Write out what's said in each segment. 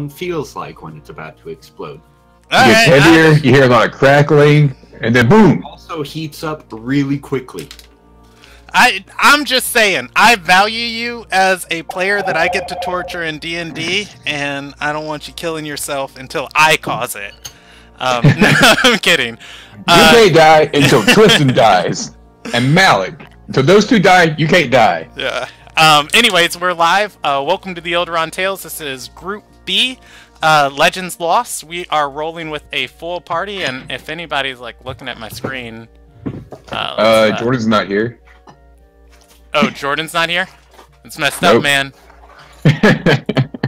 one feels like when it's about to explode. It gets heavier, you hear a lot of crackling, and then boom! It also heats up really quickly. I'm just saying, I value you as a player that I get to torture in D&D, and I don't want you killing yourself until I cause it. No, I'm kidding. You can't die until Tristan dies, and Malik. Until those two die, you can't die. Yeah. Anyways, we're live. Welcome to the Ilderon Tales. This is Group B, Legends Lost. We are rolling with a full party, and if anybody's like looking at my screen, Jordan's not here. Oh, Jordan's not here? It's messed up, man.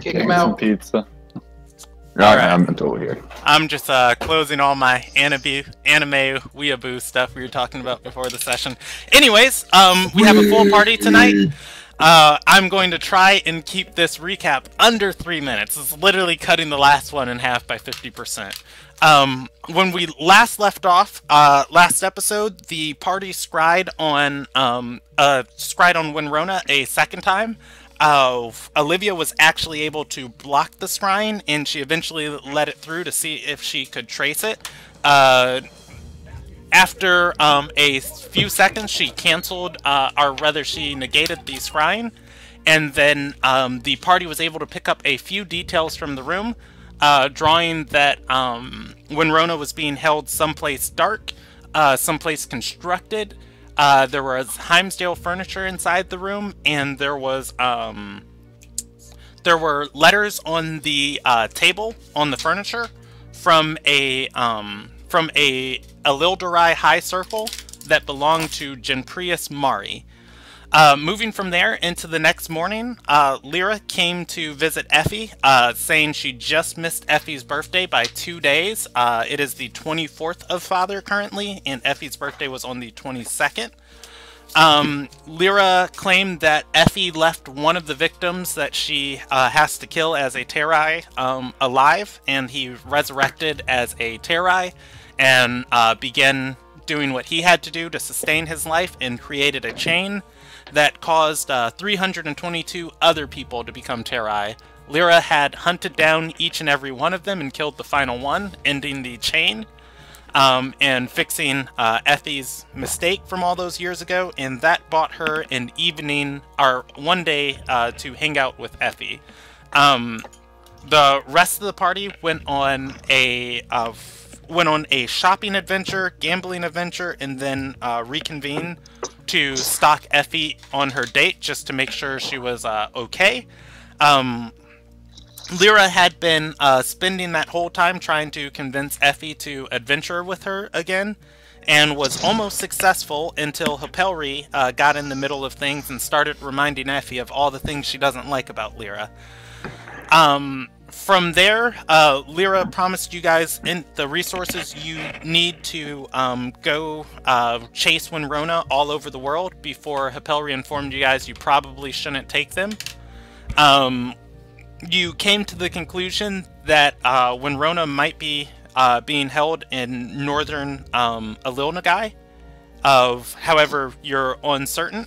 Kick him out. Pizza. Alright. I'm totally here. I'm just closing all my anime weeaboo stuff we were talking about before the session. Anyways, we have a full party tonight. I'm going to try and keep this recap under 3 minutes. It's literally cutting the last one in half by 50%. When we last left off, last episode, the party scried on Winrona a second time. Olivia was actually able to block the scrying, and she eventually let it through to see if she could trace it. After a few seconds, she canceled, or rather she negated the scrying, and then the party was able to pick up a few details from the room, drawing that Winrona was being held someplace dark, someplace constructed. There was Heimsdale furniture inside the room, and there were letters on the table on the furniture from a Ilderon high circle that belonged to Genprius Mari. Moving from there into the next morning, Lyra came to visit Effie, saying she just missed Effie's birthday by 2 days. It is the 24th of Father currently, and Effie's birthday was on the 22nd. Lyra claimed that Effie left one of the victims that she has to kill as a Terai alive, and he resurrected as a Terai and began doing what he had to do to sustain his life, and created a chain that caused 322 other people to become Terai. Lyra had hunted down each and every one of them and killed the final one, ending the chain, and fixing Effie's mistake from all those years ago, and that bought her an evening, or one day, to hang out with Effie. The rest of the party went on a shopping adventure, gambling adventure, and then reconvened to stalk Effie on her date just to make sure she was okay. Lyra had been spending that whole time trying to convince Effie to adventure with her again, and was almost successful until Hapelri got in the middle of things and started reminding Effie of all the things she doesn't like about Lyra. From there, Lyra promised you guys the resources you need to go chase Winrona all over the world before Hapelri informed you guys you probably shouldn't take them. You came to the conclusion that Winrona might be being held in northern Ililnagai. However, you're uncertain.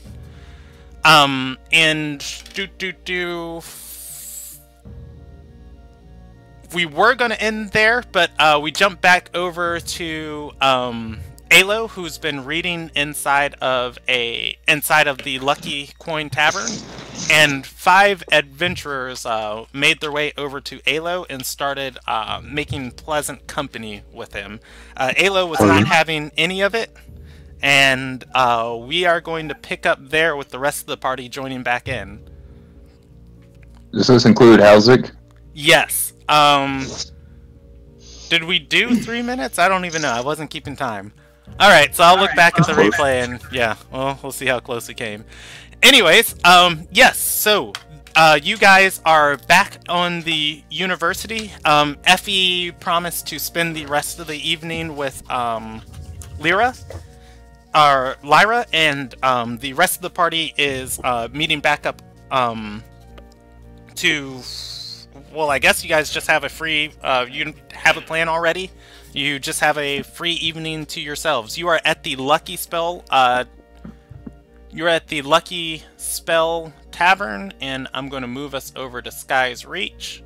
We were going to end there, but we jumped back over to Alo, who's been reading inside of the Lucky Coin Tavern, and 5 adventurers made their way over to Alo and started making pleasant company with him. Alo was not having any of it, and we are going to pick up there with the rest of the party joining back in. Does this include Halzik? Yes. Did we do 3 minutes? I don't even know. I wasn't keeping time. Alright, so I'll look back at the replay and, yeah, well, we'll see how close we came. Anyways, yes, so, you guys are back on the university. Effie promised to spend the rest of the evening with, Lyra, and, the rest of the party is, meeting back up, to... Well, I guess you guys just have a free, you have a plan already? You just have a free evening to yourselves. You are at the Lucky Spell, Tavern, and I'm going to move us over to Sky's Reach.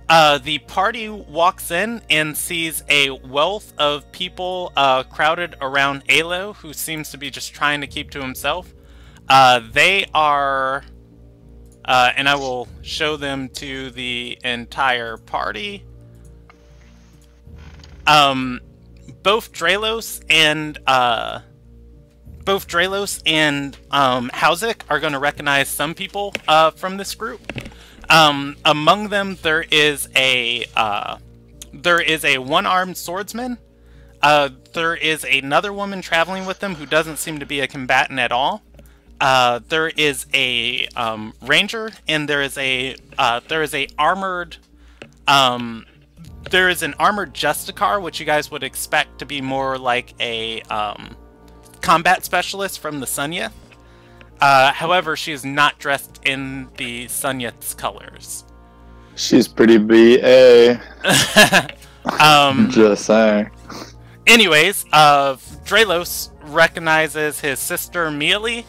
The party walks in and sees a wealth of people crowded around Alo, who seems to be just trying to keep to himself. They are, and I will show them to the entire party. Both Draelos and Hauzik are going to recognize some people from this group. Among them, there is a one-armed swordsman. There is another woman traveling with them who doesn't seem to be a combatant at all. There is a ranger, and there is an armored Justicar, which you guys would expect to be more like a combat specialist from the Sunyeth. However, she is not dressed in the Sunyeth's colors. She's pretty BA. Just saying. Anyways, Draelos recognizes his sister Mealy,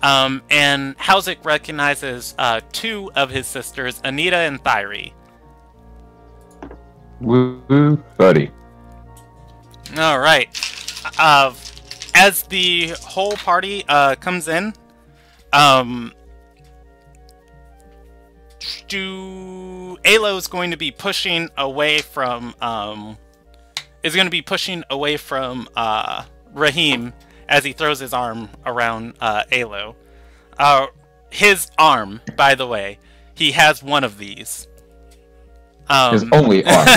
and Hauzik recognizes two of his sisters, Anita and Thyri. Woo, buddy. All right. As the whole party comes in, Alo is going to be pushing away from Raheem as he throws his arm around Alo. His arm, by the way, he has one of these. His only arm.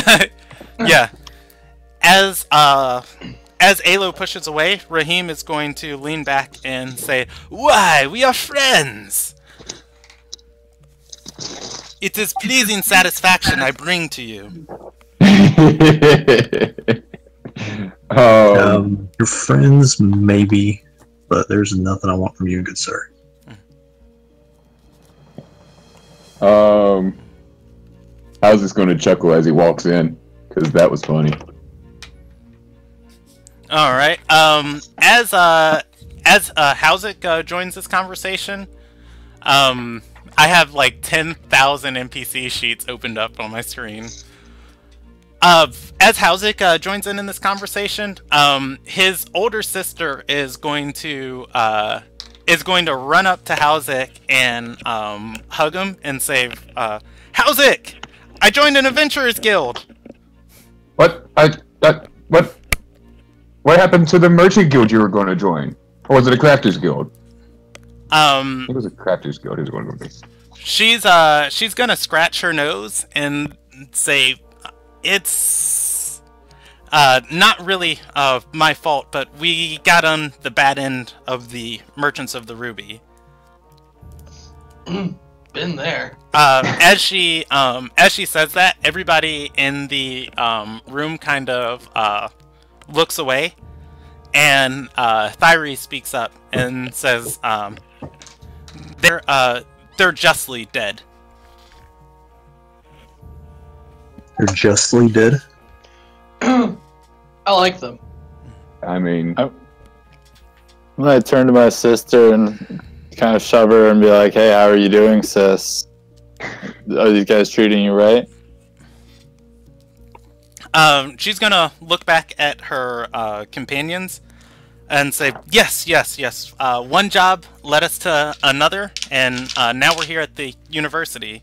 Yeah. As Alo pushes away, Raheem is going to lean back and say, "Why, we are friends! It is pleasing satisfaction I bring to you." Your friends, maybe, but there's nothing I want from you, good sir. How's this going to chuckle as he walks in? Because that was funny. All right. As Hauzik joins this conversation, I have like 10,000 NPC sheets opened up on my screen. As Hauzik joins in this conversation, his older sister is going to run up to Hauzik and hug him and say, "Hauzik, I joined an adventurers guild." What? What happened to the merchant guild you were going to join? Or was it a crafters guild? It was a crafters guild he was going to join. She's gonna scratch her nose and say, "It's not really my fault, but we got on the bad end of the merchants of the Ruby." Been there. As she says that, everybody in the room kind of looks away, and Thyri speaks up and says, "They're justly dead." They're justly dead? I like them. I mean... I turn to my sister and kind of shove her and be like, "Hey, how are you doing, sis? Are these guys treating you right?" She's gonna look back at her companions and say, yes. One job led us to another, and now we're here at the university."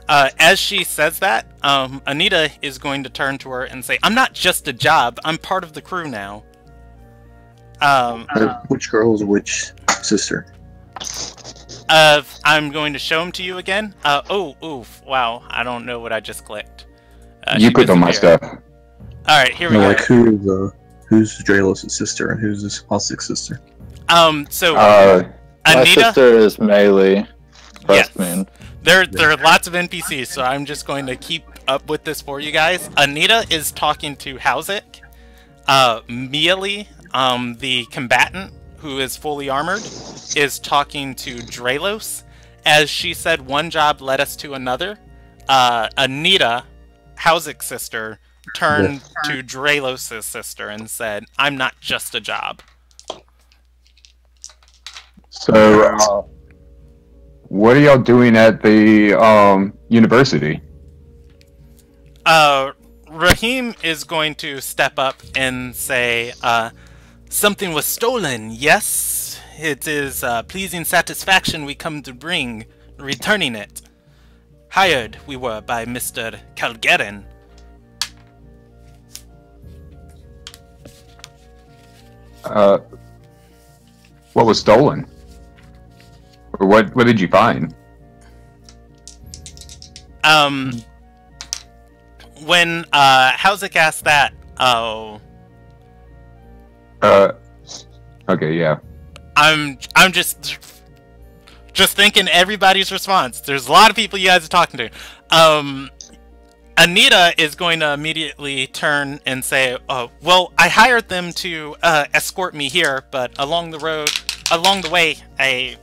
As she says that, Anita is going to turn to her and say, "I'm not just a job, I'm part of the crew now." Which girl is which sister? I'm going to show them to you again. Wow, I don't know what I just clicked. you clicked on my stuff. Alright, here we go. Like, who's Draelos' sister and who's this Hauzik's sister? My Anita? sister is Melee. Trust me. There are lots of NPCs, so I'm just going to keep up with this for you guys. Anita is talking to Hauzik. Mealy, the combatant, who is fully armored, is talking to Draelos. As she said, one job led us to another. Anita, Hauzik's sister, turned to Draelos' sister and said, "I'm not just a job." So, what are y'all doing at the university? Raheem is going to step up and say, something was stolen, yes? It is pleasing satisfaction we come to bring, returning it. Hired we were by Mr. Calgerin. What was stolen? Or what did you find? When Hauzik asked that, Okay, yeah. I'm just thinking everybody's response. There's a lot of people you guys are talking to. Anita is going to immediately turn and say, well, I hired them to escort me here, but along the way, a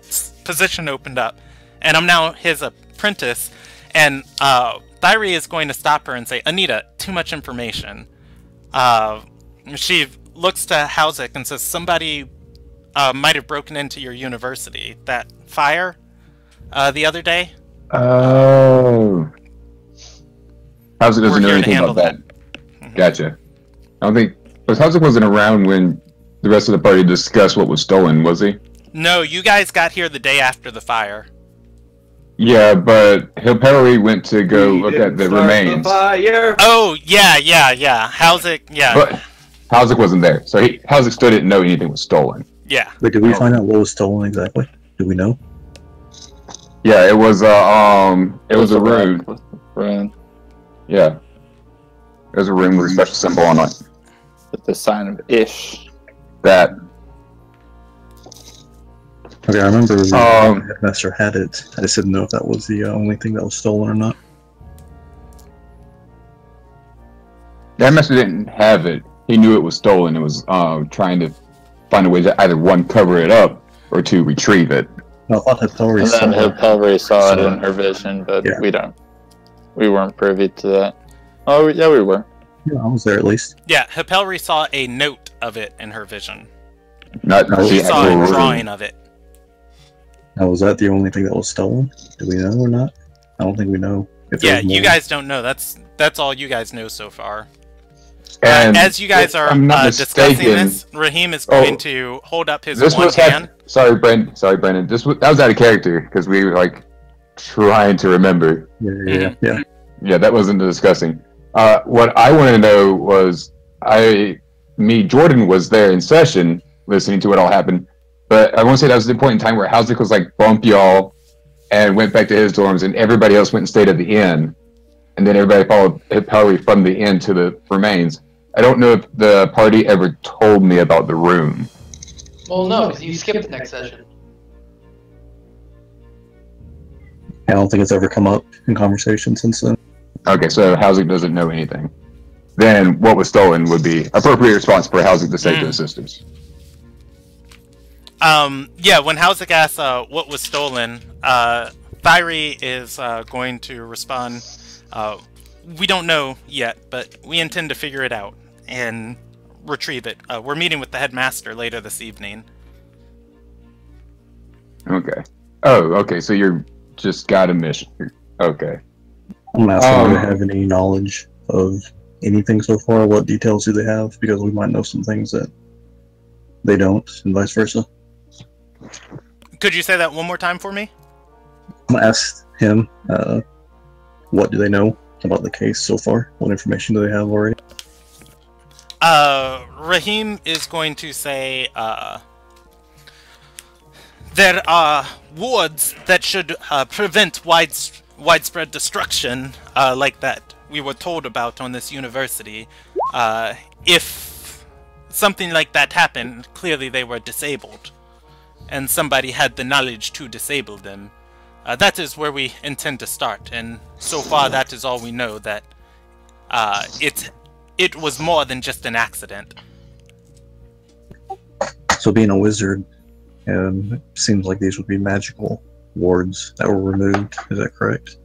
position opened up, and I'm now his apprentice. And Thyri is going to stop her and say, Anita, too much information. She looks to Hauzik and says, somebody might have broken into your university. That fire the other day? Oh. Hauzik doesn't know anything about that. Mm-hmm. Gotcha. I don't think... But Hauzik wasn't around when the rest of the party discussed what was stolen, was he? No, you guys got here the day after the fire. Yeah, but Hilperi went to go look at the remains. Oh, yeah. Hauzik, yeah. But Hauzik wasn't there, so Hauzik still didn't know anything was stolen. Yeah. But did we find out what was stolen exactly? Do we know? Yeah, it was a rune. Rune. Yeah. It was a rune with a special symbol on it. With the sign of Ish. That. Okay, I remember the headmaster had it. I just didn't know if that was the only thing that was stolen or not. The headmaster didn't have it. He knew it was stolen and was trying to find a way to either one, cover it up, or two, retrieve it. No, I thought Hilperi And saw then it. Hilperi saw it in her vision, but Yeah. we weren't privy to that. Oh, yeah, we were. Yeah, I was there at least. Yeah, Hipelri saw a note of it in her vision. Not She the saw actual a rune. drawing of it. Now, was that the only thing that was stolen? Do we know or not? I don't think we know. If Yeah, there's more. you guys don't know. That's all you guys know so far. And As you guys if are I'm not discussing mistaken, this, Raheem is going to hold up his this one was hand. Sorry, Brandon. That was out of character because we were like trying to remember. Yeah. Yeah, that wasn't discussing. What I wanted to know was, Jordan was there in session listening to what all happened, but I want to say that was the point in time where Hauzik was like, bump y'all, and went back to his dorms, and everybody else went and stayed at the inn, and then everybody followed probably from the inn to the remains. I don't know if the party ever told me about the room. Well, no, because you skipped the next session. I don't think it's ever come up in conversation since then. Okay, so Hauzik doesn't know anything. Then what was stolen would be appropriate response for Hauzik to say to the sisters. Yeah, when Hauzik asks what was stolen, Thyri is going to respond, we don't know yet, but we intend to figure it out and retrieve it. We're meeting with the headmaster later this evening. Okay. Oh, okay, so you're just got a mission. Okay. I'm gonna ask them if they have any knowledge of anything so far. What details do they have? Because we might know some things that they don't, and vice versa. Could you say that one more time for me? I'm gonna ask him, what do they know about the case so far? What information do they have already? Raheem is going to say, there are wards that should prevent widespread destruction like that we were told about on this university. If something like that happened, clearly they were disabled, and somebody had the knowledge to disable them. That is where we intend to start, and so far that is all we know, that it was more than just an accident. So being a wizard, it seems like these would be magical wards that were removed. Is that correct?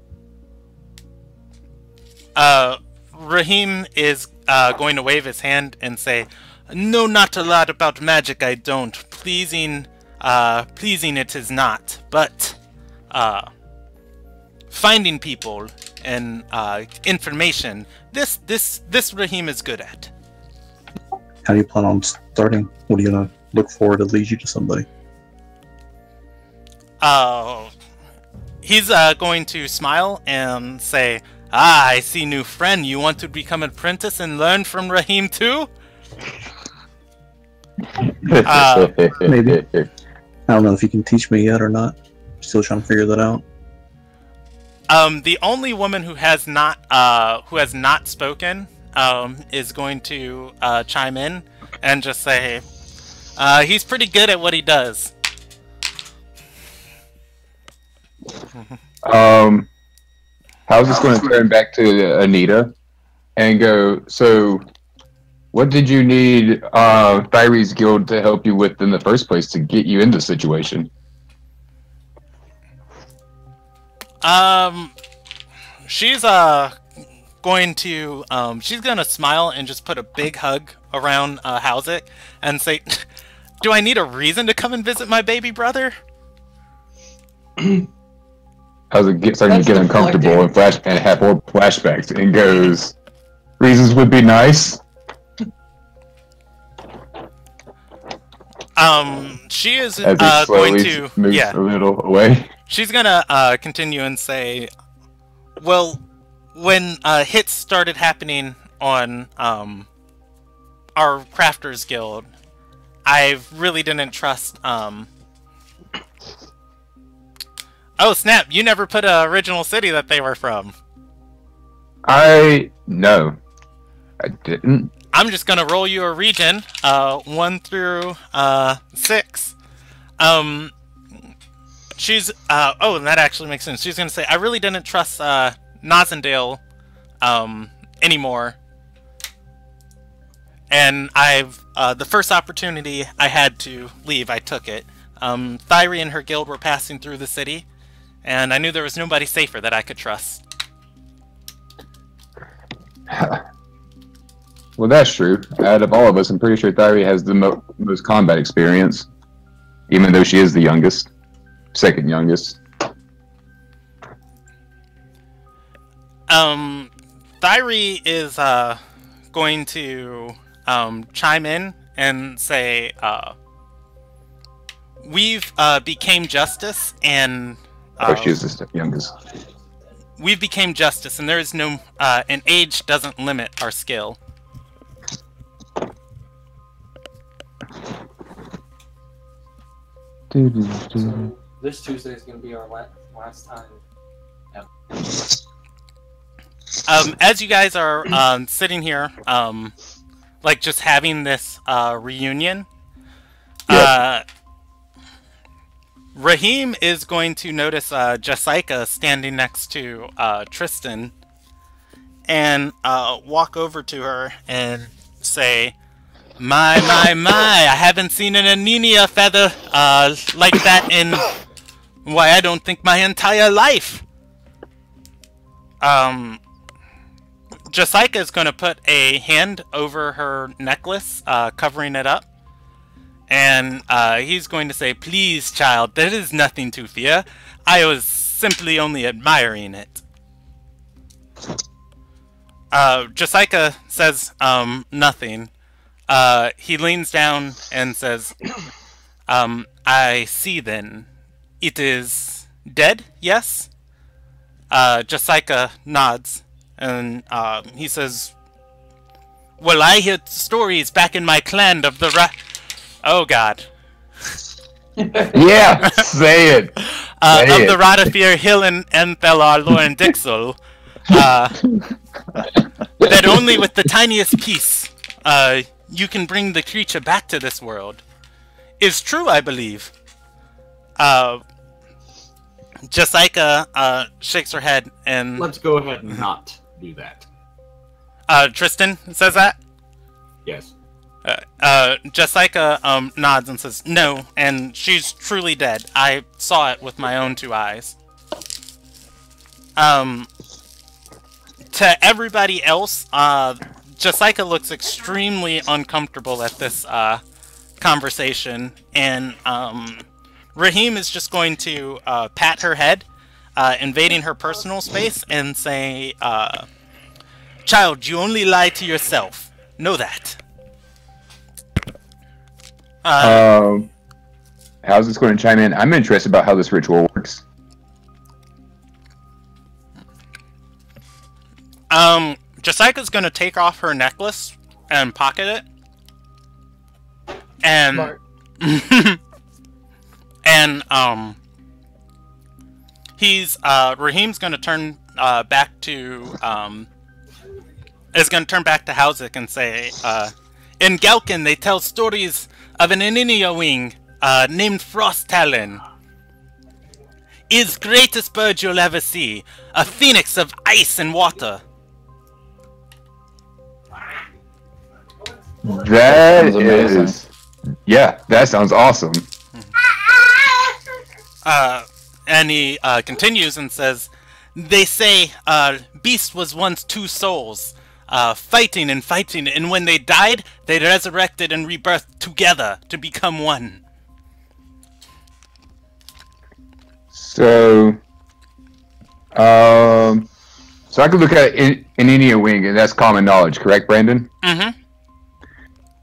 Raheem is going to wave his hand and say, "No, not a lot about magic. I don't. Pleasing it is not. But finding people and information. This Raheem is good at. How do you plan on starting? What are you gonna look for to lead you to somebody? He's going to smile and say, "Ah, I see new friend. You want to become an apprentice and learn from Raheem too?" Maybe. I don't know if you can teach me yet or not. Still trying to figure that out. The only woman who has not spoken is going to chime in and just say, "He's pretty good at what he does." How's this going to turn back to Anita and go, so what did you need Thyre's guild to help you with in the first place to get you in this situation? She's gonna smile and just put a big hug around Howzik and say, "Do I need a reason to come and visit my baby brother?" How's it starting to get uncomfortable and have more flashbacks and goes, "Reasons would be nice." She is As he going slowly to moves a little away. She's gonna continue and say, "Well, when hits started happening on our Crafters Guild, I really didn't trust Oh snap! You never put a original city that they were from. No, I didn't. I'm just gonna roll you a region, 1 through 6. She's oh, and that actually makes sense. She's gonna say, "I really didn't trust Nazendale anymore, and the first opportunity I had to leave, I took it. Thyre and her guild were passing through the city, and I knew there was nobody safer that I could trust." Well, that's true. Out of all of us, I'm pretty sure Thyre has the most combat experience, even though she is the youngest, second youngest. Thyre is going to chime in and say, "We've became justice, and She is the youngest. We've became justice, and there is no and age doesn't limit our skill." This Tuesday is going to be our last time. As you guys are sitting here, like just having this reunion, Raheem is going to notice Jessica standing next to Tristan and walk over to her and say, My, I haven't seen an Anenia feather like that in, why, I don't think my entire life. Jessica is going to put a hand over her necklace, covering it up. And he's going to say, "Please, child, there is nothing to fear. I was simply only admiring it." Jessica says nothing. He leans down and says, "I see then. It is dead, yes?" Jessica nods, and he says, "Well, I hear stories back in my clan of the Oh god. Yeah, say it. Of the Radafir Hill and Enthelar Lauren Dixel. That only with the tiniest piece you can bring the creature back to this world. Is true, I believe." Jessica shakes her head and... Let's go ahead and not do that. Tristan says that? Yes. Jessica nods and says, "No, and she's truly dead. I saw it with my own 2 eyes." To everybody else, Jessica looks extremely uncomfortable at this conversation, and Raheem is just going to pat her head invading her personal space and say, "Child, you only lie to yourself. Know that." How's this going to chime in? I'm interested about how this ritual works. Jessica's going to take off her necklace and pocket it. And Smart. and Raheem's going to turn back to is going to turn back to Hauzik and say, in Galkin they tell stories of an Eninia wing named Frost Talon. Is greatest bird you'll ever see, a phoenix of ice and water. That Sounds amazing. is, yeah, that sounds awesome. And he continues and says, they say Beast was once two souls, fighting and fighting, and when they died, they resurrected and rebirthed together to become one. So, so I could look at an Eninia wing, and that's common knowledge, correct, Brandon? Mm-hmm.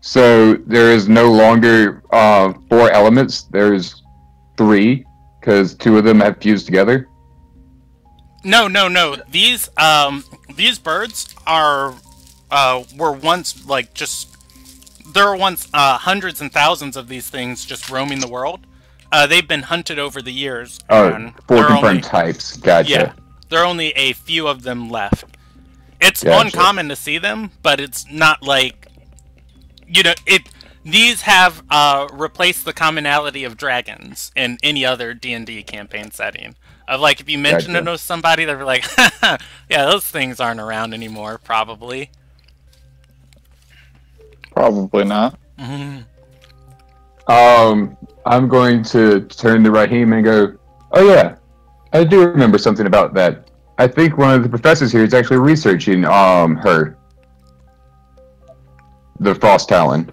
So there is no longer 4 elements. There's 3, because 2 of them have fused together. No. These birds are were once like just there were once hundreds and thousands of these things just roaming the world. They've been hunted over the years. Oh, and 4 confirmed types. Gotcha. Yeah, there are only a few of them left. It's Gotcha. uncommon to see them, but it's not like these have replaced the commonality of dragons in any other D&D campaign setting. Of like, if you mention it to somebody, they're like, yeah, those things aren't around anymore, probably. Probably not. Mm-hmm. I'm going to turn to Raheem and go, oh yeah, I do remember something about that. I think one of the professors here is actually researching her. The Frost Talon.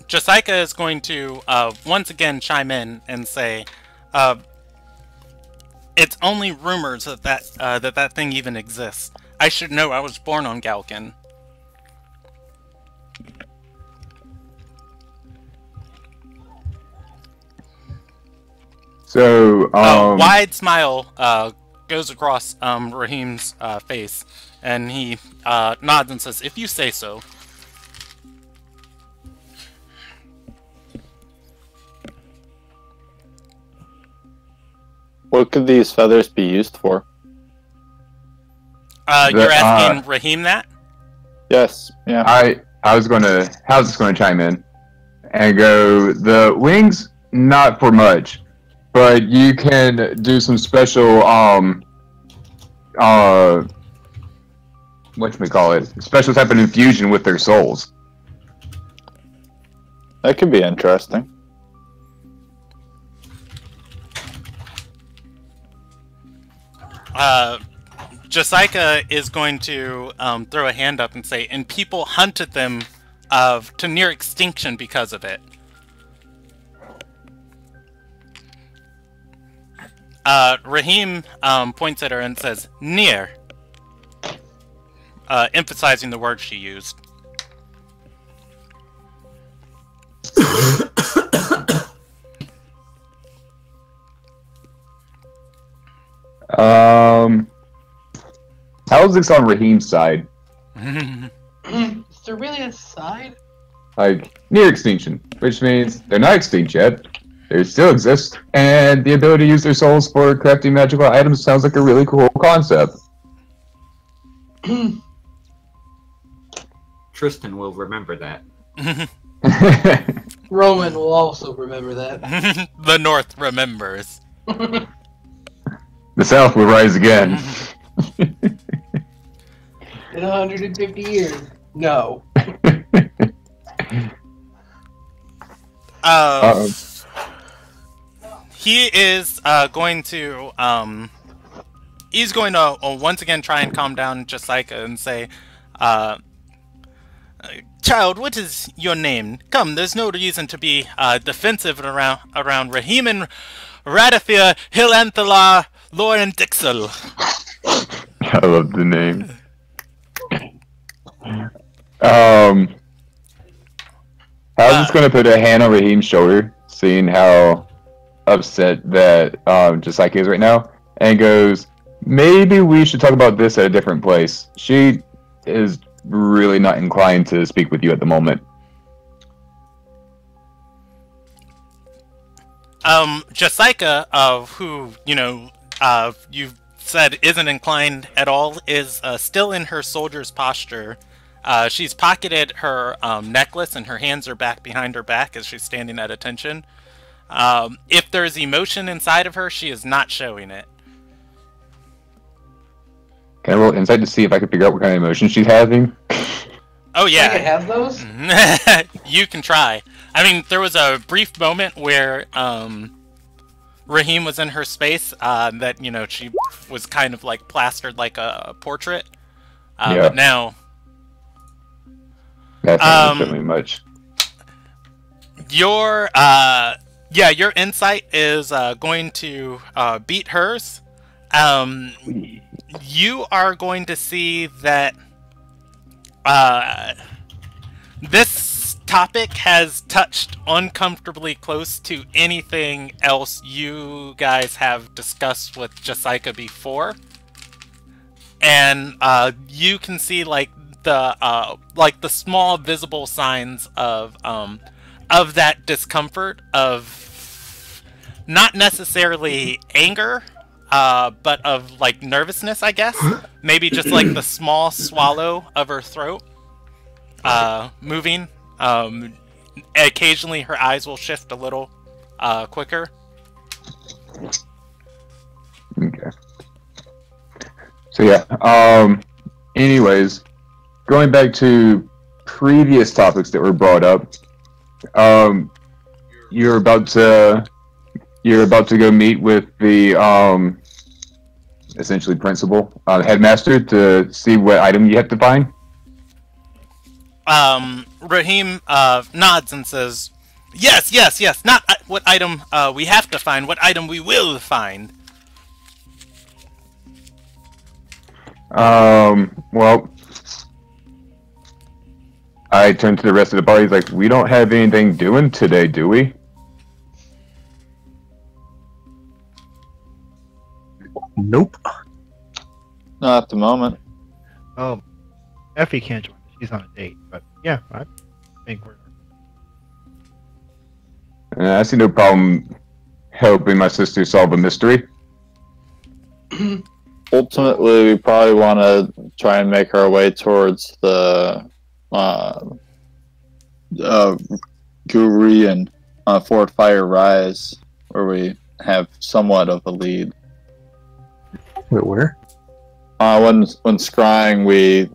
Jessica is going to once again chime in and say, it's only rumors that thing even exists. I should know, I was born on Galkin. So, a wide smile goes across Raheem's face, and he nods and says, "If you say so." What could these feathers be used for? You're asking Raheem that? Yes. Yeah. how's this gonna chime in and go, the wings not for much, but you can do some special whatchamacallit, special type of infusion with their souls. That could be interesting. Jessica is going to throw a hand up and say, and people hunted them to near extinction because of it. Raheem points at her and says, near, emphasizing the word she used. How's this on Raheem's side? Is there really a side? Like, near extinction, which means they're not extinct yet. They still exist, and the ability to use their souls for crafting magical items sounds like a really cool concept. Tristan will remember that. Roman will also remember that. The North remembers. The South will rise again. In 150 years. No. He is going to he's going to once again try and calm down Jessica and say, child, what is your name? Come, there's no reason to be defensive around Rahim and Radifir Hilanthala Lauren Dixel. I love the name. How's this gonna put a hand on Raheem's shoulder, seeing how upset that Josiah is right now, and goes, maybe we should talk about this at a different place. She is really not inclined to speak with you at the moment. Jessica, who, you've said isn't inclined at all, is still in her soldier's posture. She's pocketed her necklace and her hands are back behind her back as she's standing at attention. If there's emotion inside of her, she is not showing it. Can I roll insight to see if I can figure out what kind of emotion she's having? Oh yeah. I can have those? You can try. I mean, there was a brief moment where Raheem was in her space that, she was kind of like plastered like a portrait. Yeah. But now... That's not certainly much. Your insight is going to beat hers. You are going to see that this topic has touched uncomfortably close to anything else you guys have discussed with Jessica before. And you can see like the small visible signs of that discomfort, of not necessarily anger, but of like nervousness, I guess. Maybe just like the small swallow of her throat moving. Occasionally her eyes will shift a little quicker. Okay. So yeah, anyways, going back to previous topics that were brought up, you're about to go meet with the essentially principal, headmaster, to see what item you have to find. Raheem nods and says, yes, not what item we have to find, what item we will find. Well, I turn to the rest of the party. He's like, we don't have anything doing today, do we? Nope. Not at the moment. Effie can't join us. She's on a date. But yeah, I think we're... I see no problem helping my sister solve a mystery. Ultimately, we probably want to try and make our way towards the Guri and Fort Fire Rise, where we have somewhat of a lead. Wait, where? When scrying, we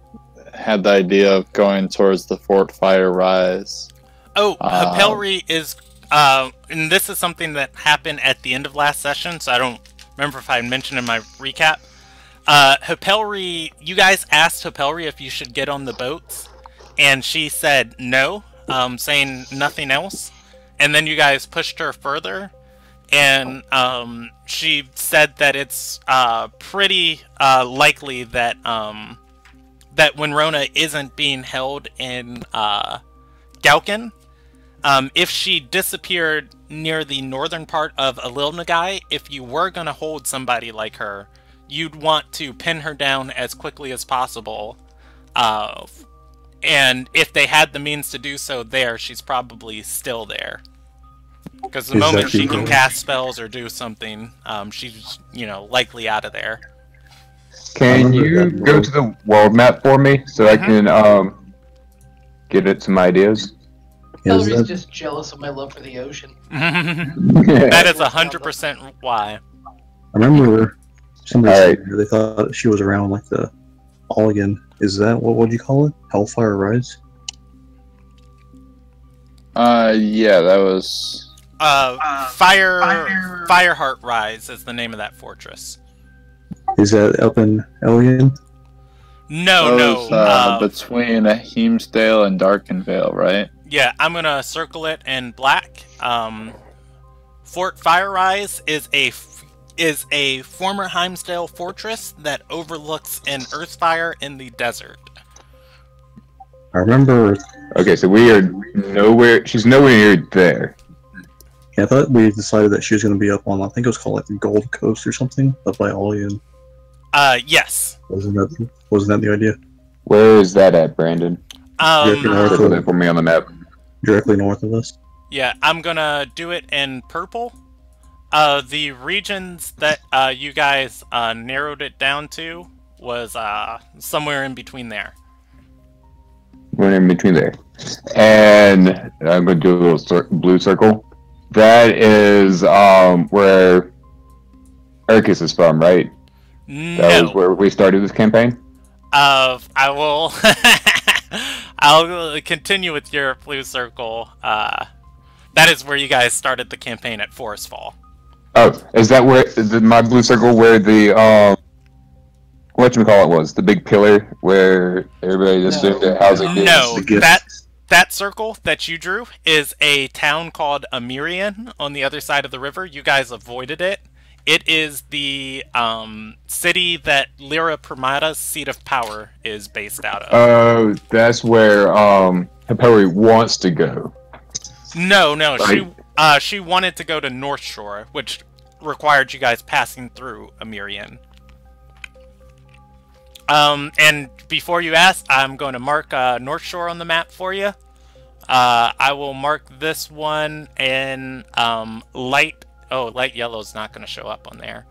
had the idea of going towards the Fort Fire Rise. Oh, Hapelry is, and this is something that happened at the end of last session, so I don't remember if I mentioned in my recap. Hapelry, you guys asked Hapelry if you should get on the boats, and she said no, saying nothing else. And then you guys pushed her further, and she said that it's pretty likely that that when Rona isn't being held in Galkin, if she disappeared near the northern part of Alilnagai, if you were going to hold somebody like her, you'd want to pin her down as quickly as possible. And if they had the means to do so there, she's probably still there. Because the moment she can cast spells or do something, she's, likely out of there. Can you go to the world map for me so I can get it some ideas? Hillary's just jealous of my love for the ocean. That is 100% why. I remember somebody said they thought she was around like the Olligan. Is that what do you call it? Hellfire Rise? Yeah, that was... Fireheart Rise is the name of that fortress. Is that up in Ellian? No, Those, no. between Heemsdale and Darkenvale, right? Yeah, I'm gonna circle it in black. Fort Firerise is a former Heimsdale fortress that overlooks an Earthfire in the desert. I remember. Okay, so we are nowhere. She's nowhere near there. Yeah, I thought we decided that she was going to be up on. I think it was called like the Gold Coast or something, up by Olean. Yes. Wasn't that the idea? Where is that at, Brandon? Directly north Circle of, that for me on the map. directly north of us. Yeah, I'm gonna do it in purple. The regions that you guys narrowed it down to was somewhere in between there. We're in between there. And I'm going to do a little blue circle. That is where Ercus is from, right? That was where we started this campaign? I will... I'll continue with your blue circle. That is where you guys started the campaign at Forest Fall. Oh, is that where my blue circle where the whatchamacallit was? The big pillar where everybody just stood there housing No, the that circle that you drew is a town called Amirian on the other side of the river. You guys avoided it. It is the city that Lyra Primata's seat of power is based out of. Oh, that's where Hipori wants to go. No, Right. she wanted to go to North Shore, which required you guys passing through Amirian. And before you ask, I'm going to mark North Shore on the map for you. I will mark this one in light. Oh, light yellow is not going to show up on there.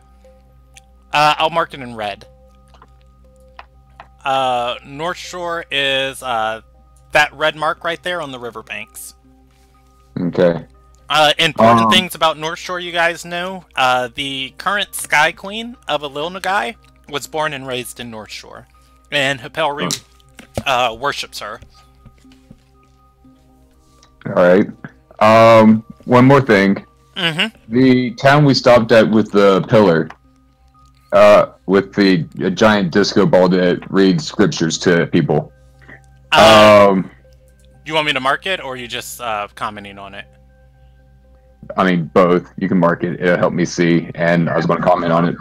I'll mark it in red. North Shore is that red mark right there on the riverbanks. Okay. Important things about North Shore you guys know. The current Sky Queen of Ililnagai was born and raised in North Shore. And Hipelri worships her. Alright. One more thing. Mm-hmm. The town we stopped at with the pillar, with the giant disco ball that reads scriptures to people. You want me to mark it, or are you just commenting on it? I mean, both. You can mark it. It'll help me see, and I was going to comment on it.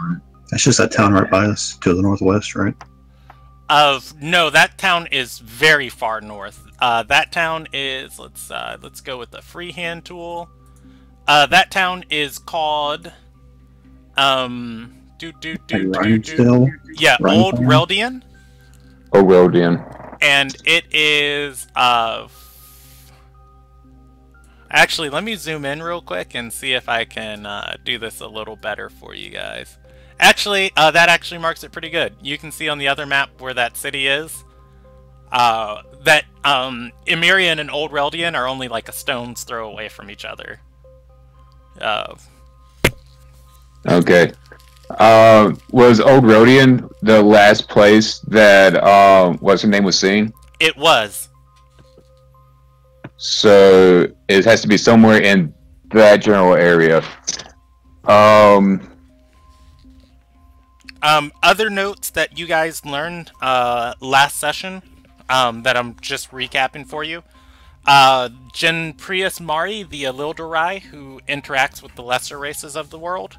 That's just that town right by us to the northwest, right? No, that town is very far north. That town is let's go with the freehand tool. That town is called Yeah, Old Reldian. Oh, Reldian. And it is actually, let me zoom in real quick and see if I can do this a little better for you guys. Actually, that actually marks it pretty good. You can see on the other map where that city is. That Emirian and Old Reldian are only like a stone's throw away from each other. Okay. Was Old Rodian the last place that what's her name was seen? It was. So it has to be somewhere in that general area. Other notes that you guys learned last session that I'm just recapping for you. Gen Prius Mari, the Ilildorai, who interacts with the lesser races of the world,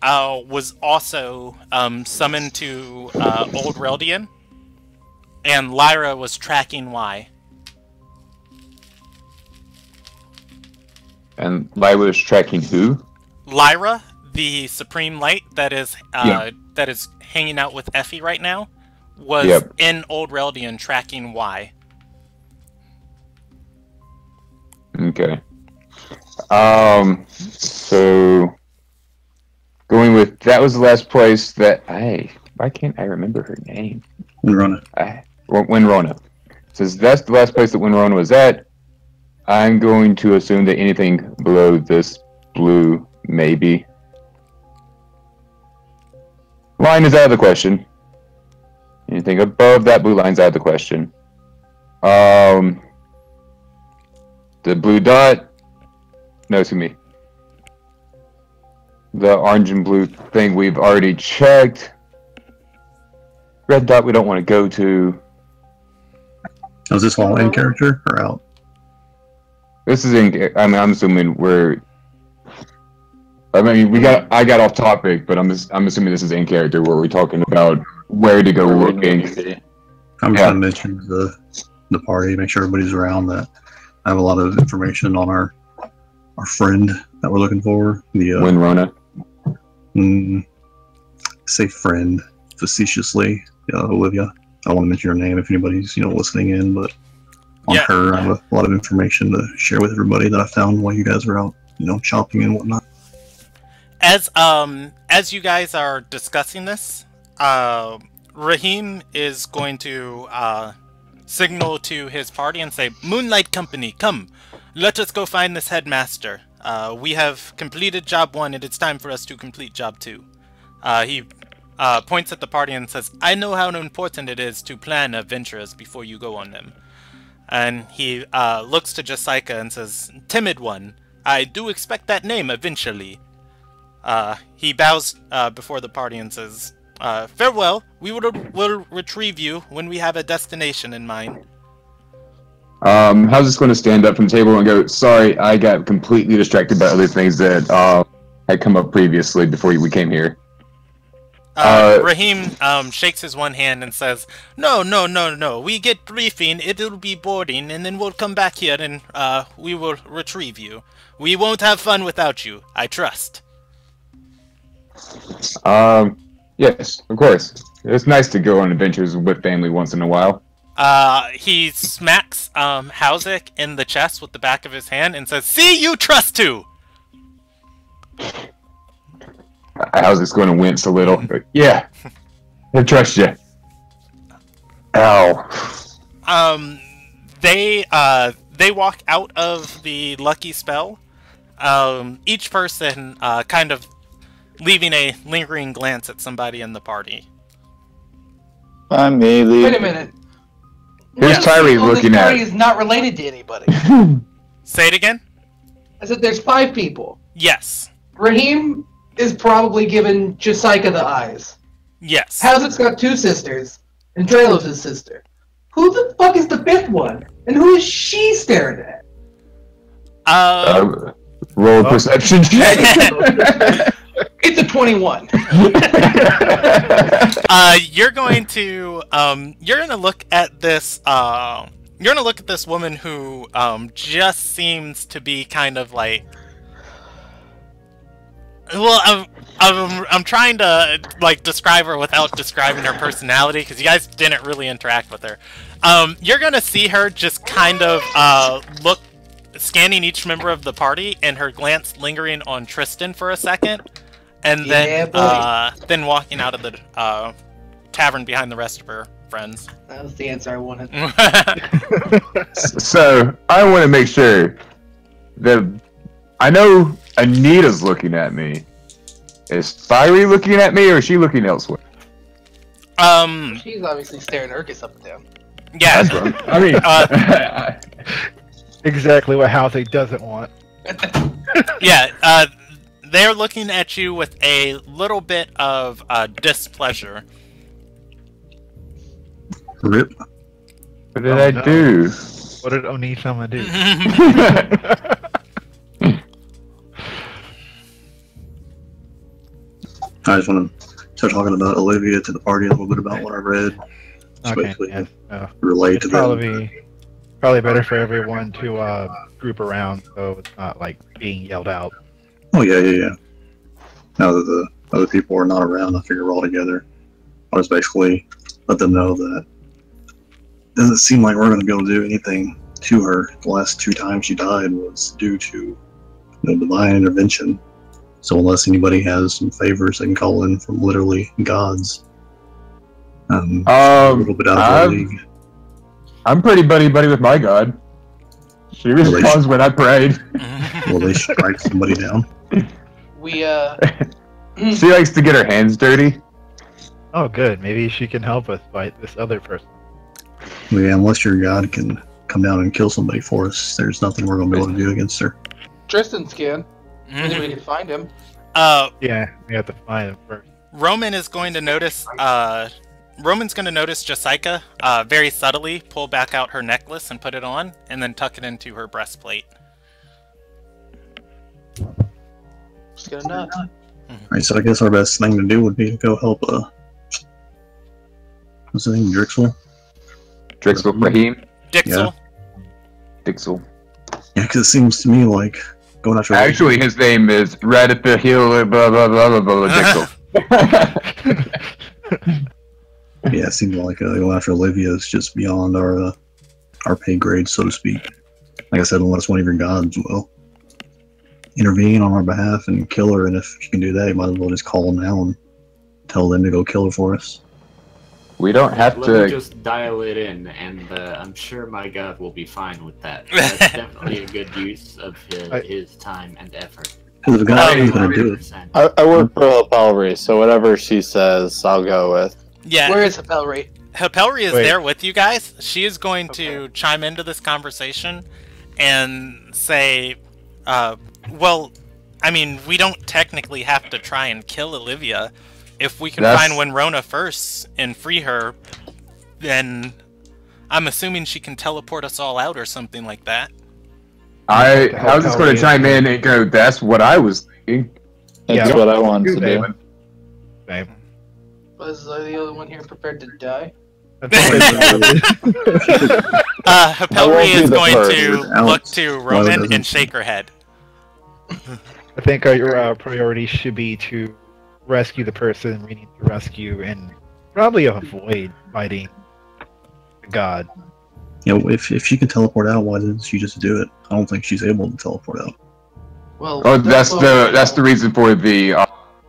was also summoned to Old Reldian, and Lyra was tracking why. And Lyra was tracking who? Lyra, the Supreme Light that is that is hanging out with Effie right now, was in Old Reldian tracking why. Okay. So going with that was the last place that why can't I remember her name? Winrona. Winrona. Since that's the last place that Winrona was at, I'm going to assume that anything below this blue, maybe. Line is out of the question. Anything above that blue line's out of the question. The blue dot, no, excuse me. The orange and blue thing we've already checked. red dot we don't want to go to. Is this all in character or out? This is in. I mean, I'm assuming we're. I mean, I got off topic, but I'm assuming this is in character where we're talking about where to go looking. I'm just gonna mention the party, make sure everybody's around. That I have a lot of information on our friend that we're looking for. The Winrona. Say friend facetiously, Olivia. I don't want to mention your name if anybody's listening in, but on her, I have a lot of information to share with everybody that I found while you guys were out, shopping and whatnot. As you guys are discussing this, Raheem is going to signal to his party and say, "Moonlight Company, come, let us go find this headmaster. We have completed job 1, and it's time for us to complete job 2. He points at the party and says, "I know how important it is to plan adventures before you go on them." And he looks to Jessica and says, "Timid one, I do expect that name eventually." He bows before the party and says, "Farewell, we will retrieve you when we have a destination in mind." How's this going to stand up from the table and go, "Sorry, I got completely distracted by other things that had come up previously before we came here"? Raheem shakes his one hand and says, No. We get briefing, it'll be boarding, and then we'll come back here and we will retrieve you. We won't have fun without you, I trust." Yes, of course. It's nice to go on adventures with family once in a while. He smacks Hausick in the chest with the back of his hand and says, "See, you trust too!" Hausick's going to wince a little. But yeah, I trust you. Ow. They walk out of the lucky spell. Each person kind of leaving a lingering glance at somebody in the party. I'm Ailey. Wait a minute. Who's Tyree looking this at? party is not related to anybody. Say it again? I said there's 5 people. Yes. Raheem is probably giving Jessica the eyes. Yes. Hausick's got 2 sisters, and Draylo's his sister. Who the fuck is the 5th one? And who is she staring at? Roll a perception check. It's a 21. You're going to look at this. You're gonna look at this woman who just seems to be kind of like. Well, I'm trying to like describe her without describing her personality because you guys didn't really interact with her. You're gonna see her just kind of look, scanning each member of the party, and her glance lingering on Tristan for a second, and then walking out of the tavern behind the rest of her friends. That was the answer I wanted. So I want to make sure that I know Anita's looking at me. Is Fiery looking at me, or is she looking elsewhere? She's obviously staring Urkus up and down. Yeah. That's what I mean. Exactly what Housey doesn't want. Yeah, they're looking at you with a little bit of displeasure. Rip. What did I do? What did Oni-sama do? I just want to start talking about Olivia to the party a little bit about what I read. Okay, yes. Relate to that. Probably better for everyone to group around so it's not like being yelled out. Oh yeah. Now that the other people are not around, I figure we're all together. I'll just basically let them know that it doesn't seem like we're going to be able to do anything to her. The last 2 times she died was due to divine intervention. So unless anybody has some favors, they can call in from literally gods. A little bit out of our league. I'm pretty buddy-buddy with my god. She responds when I prayed. Will they strike somebody down? We, She likes to get her hands dirty. Oh, good. Maybe she can help us fight this other person. Well, yeah, unless your god can come down and kill somebody for us, there's nothing we're going to be able to do against her. Tristan's can. Maybe we can find him. Yeah, we have to find him first. Roman is going to notice Roman's going to notice Jessica very subtly pull back out her necklace and put it on, and then tuck it into her breastplate. Just gonna nod. Alright, so I guess our best thing to do would be to go help, what's his name, Drixel? Drixel Raheem? Dixel? Dixel. Yeah, because it seems to me like going after... Actually, his name is Radifil blah blah blah blah blah Dixel. Yeah, it seems like going after Olivia is just beyond our pay grade, so to speak. Like I said, unless one of your gods will intervene on our behalf and kill her, and if you can do that, you might as well just call them now and tell them to go kill her for us. We don't have Let to. me just dial it in, and I'm sure my god will be fine with that. That's definitely a good use of his time and effort. Because the god is going to do it. 100%. I work for Palry, so whatever she says, I'll go with. Yeah. Where is Hapelry? Hapelry is Wait. there with you guys. She is going to chime into this conversation and say, well, I mean, we don't technically have to try and kill Olivia. If we can find Winrona first and free her, then I'm assuming she can teleport us all out or something like that. I was just going to chime in and go, that's what I was thinking. That's Yeah. what I wanted to do. Same. Was the other one here prepared to die? Hapelry is be the going first. to Alex, look to why Roman doesn't and she? shake her head. I think our priority should be to rescue the person we need to rescue and probably avoid fighting the god. You know, if she can teleport out, why doesn't she just do it? I don't think she's able to teleport out. Well, Oh, that's the reason for the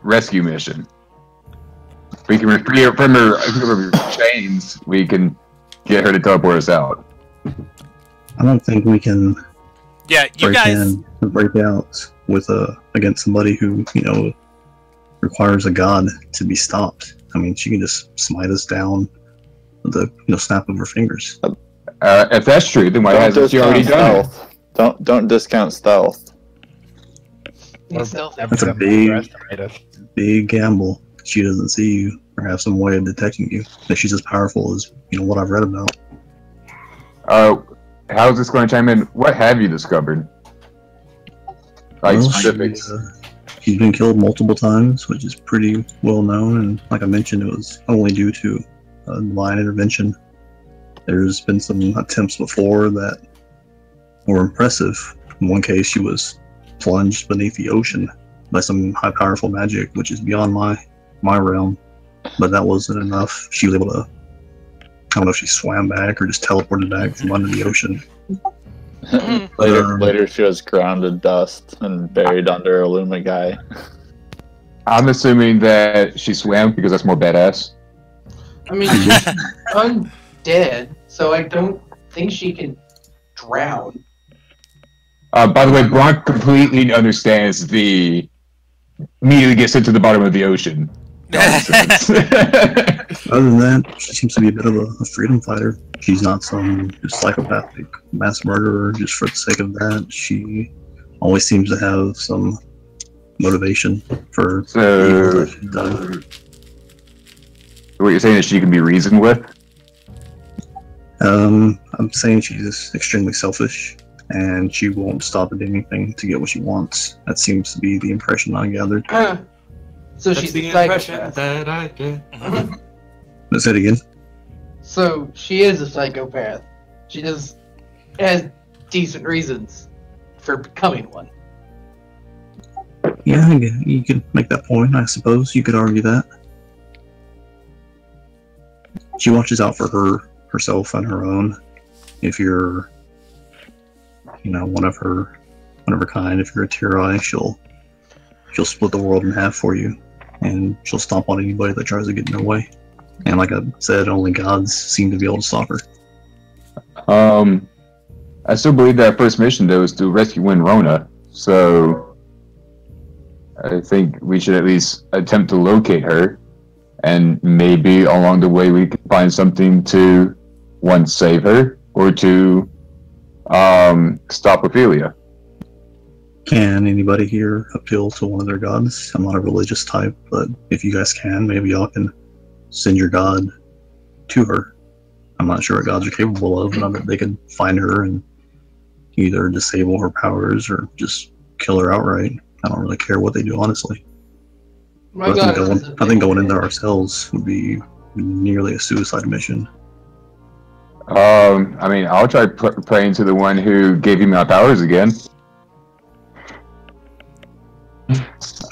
rescue mission. We can free her from her chains. We can get her to teleport us out. I don't think we can Yeah, you guys. break out with against somebody who, you know, requires a god to be stopped. I mean, she can just smite us down with the snap of her fingers. If that's true, then why hasn't she already done it? Stealth. Don't discount stealth. He's stealthy. That's a big gamble. She doesn't see you or have some way of detecting you. That she's as powerful as, you know, what I've read about. How's this going to chime in? What have you discovered? Like Well, specifics. He's been killed multiple times, which is pretty well known, and like I mentioned, it was only due to divine intervention. There's been some attempts before that were impressive. In one case, she was plunged beneath the ocean by some high powerful magic, which is beyond my realm. But that wasn't enough. She was able to, I don't know if she swam back or just teleported back from under the ocean. Later she was grounded dust and buried under a Luma guy. I'm assuming that she swam because that's more badass. I mean, she's undead, so I don't think she can drown. By the way, Bronk completely understands the immediately gets sent to the bottom of the ocean. Nonsense. Other than that, she seems to be a bit of a freedom fighter. She's not some just psychopathic mass murderer just for the sake of that. She always seems to have some motivation for evil that she's done. What you're saying is she can be reasoned with? I'm saying she's extremely selfish, and she won't stop at anything to get what she wants. That seems to be the impression I gathered. So That's she's the a impression psychopath. that I get. Let's say it again. So she is a psychopath. She just has decent reasons for becoming one. Yeah, you could make that point, I suppose. You could argue that. She watches out for herself and her own. If you're, you know, one of her kind, if you're a Tirai, she'll split the world in half for you, and she'll stomp on anybody that tries to get in her way. And like I said, only gods seem to be able to stop her. I still believe that our first mission though is to rescue Winrona, so I think we should at least attempt to locate her, and maybe along the way we can find something to one, save her, or to stop Ophelia. Can anybody here appeal to one of their gods? I'm not a religious type, but if you guys can, maybe y'all can send your god to her. I'm not sure what gods are capable of, but I bet they could find her and either disable her powers or just kill her outright. I don't really care what they do, honestly. My But God, I think going in there ourselves would be nearly a suicide mission. I mean, I'll try praying to the one who gave you my powers again.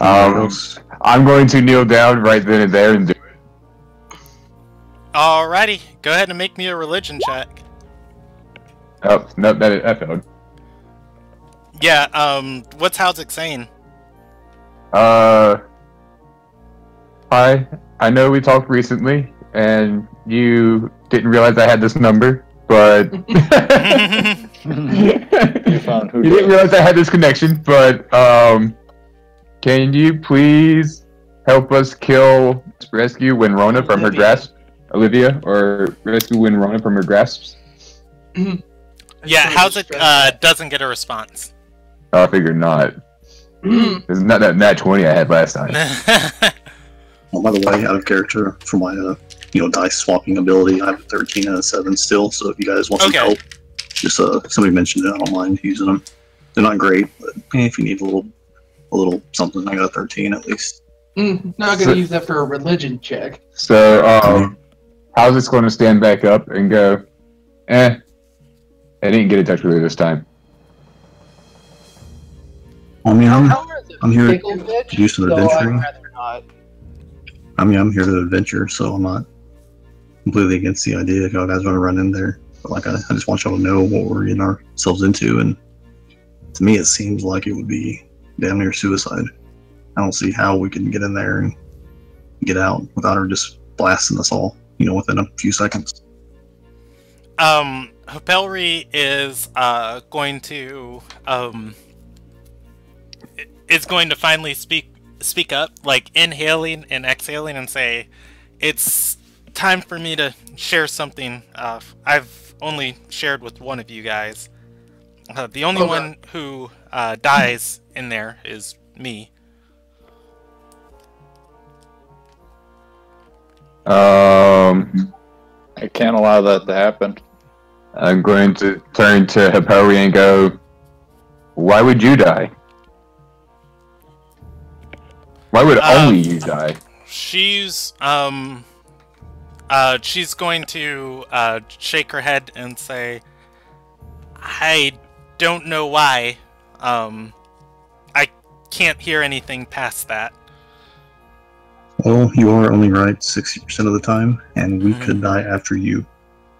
I'm going to kneel down right then and there and do it. Alrighty, go ahead and make me a religion check. Oh, no, that failed. Yeah, what's Howzik saying? Hi, I know we talked recently, and you didn't realize I had this number, but... You found who You didn't realize I had this connection, but, can you please help us rescue Winrona from her grasp? Olivia, or rescue Winrona from her grasps? Yeah, Howzik doesn't get a response. Oh, I figured not. It's not that nat 20 I had last time. Well, by the way, out of character for my dice swapping ability, I have a 13 and a 7 still. So if you guys want some help, just somebody mentioned it. I don't mind using them. They're not great, but if you need a little something, I got a 13 at least. Not gonna use that for a religion check. So, how's this going to stand back up and go, I didn't get in touch with her this time. I mean, I'm here to do some adventuring. I'd rather not. I mean, I'm here to adventure, so I'm not completely against the idea if y'all guys want to run in there. But like, I just want y'all to know what we're getting ourselves into, and to me, it seems like it would be damn near suicide. I don't see how we can get in there and get out without her just blasting us all, within a few seconds. Hopelry is going to finally speak up, like inhaling and exhaling, and say, "It's time for me to share something. I've only shared with one of you guys. The only one who dies in there is me." I can't allow that to happen. I'm going to turn to Hippory and go, why would you die? Why would only you die? She's going to shake her head and say, I don't know why. I can't hear anything past that. Well, you are only right 60% of the time, and we could die after you.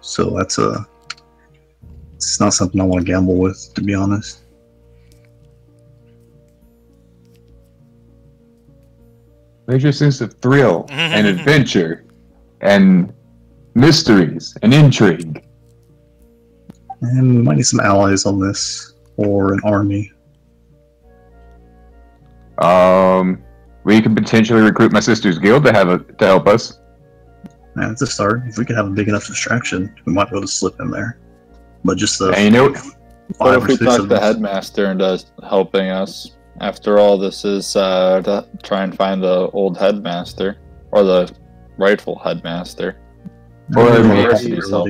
So it's not something I want to gamble with, to be honest. There's your sense of thrill and adventure and mysteries and intrigue. And we might need some allies on this, or an army. We could potentially recruit my sister's guild to help us. Yeah, it's a start. If we could have a big enough distraction, we might be able to slip in there. But just the what if we talk the headmaster into helping us? After all, this is to try and find the old headmaster, or the rightful headmaster. There's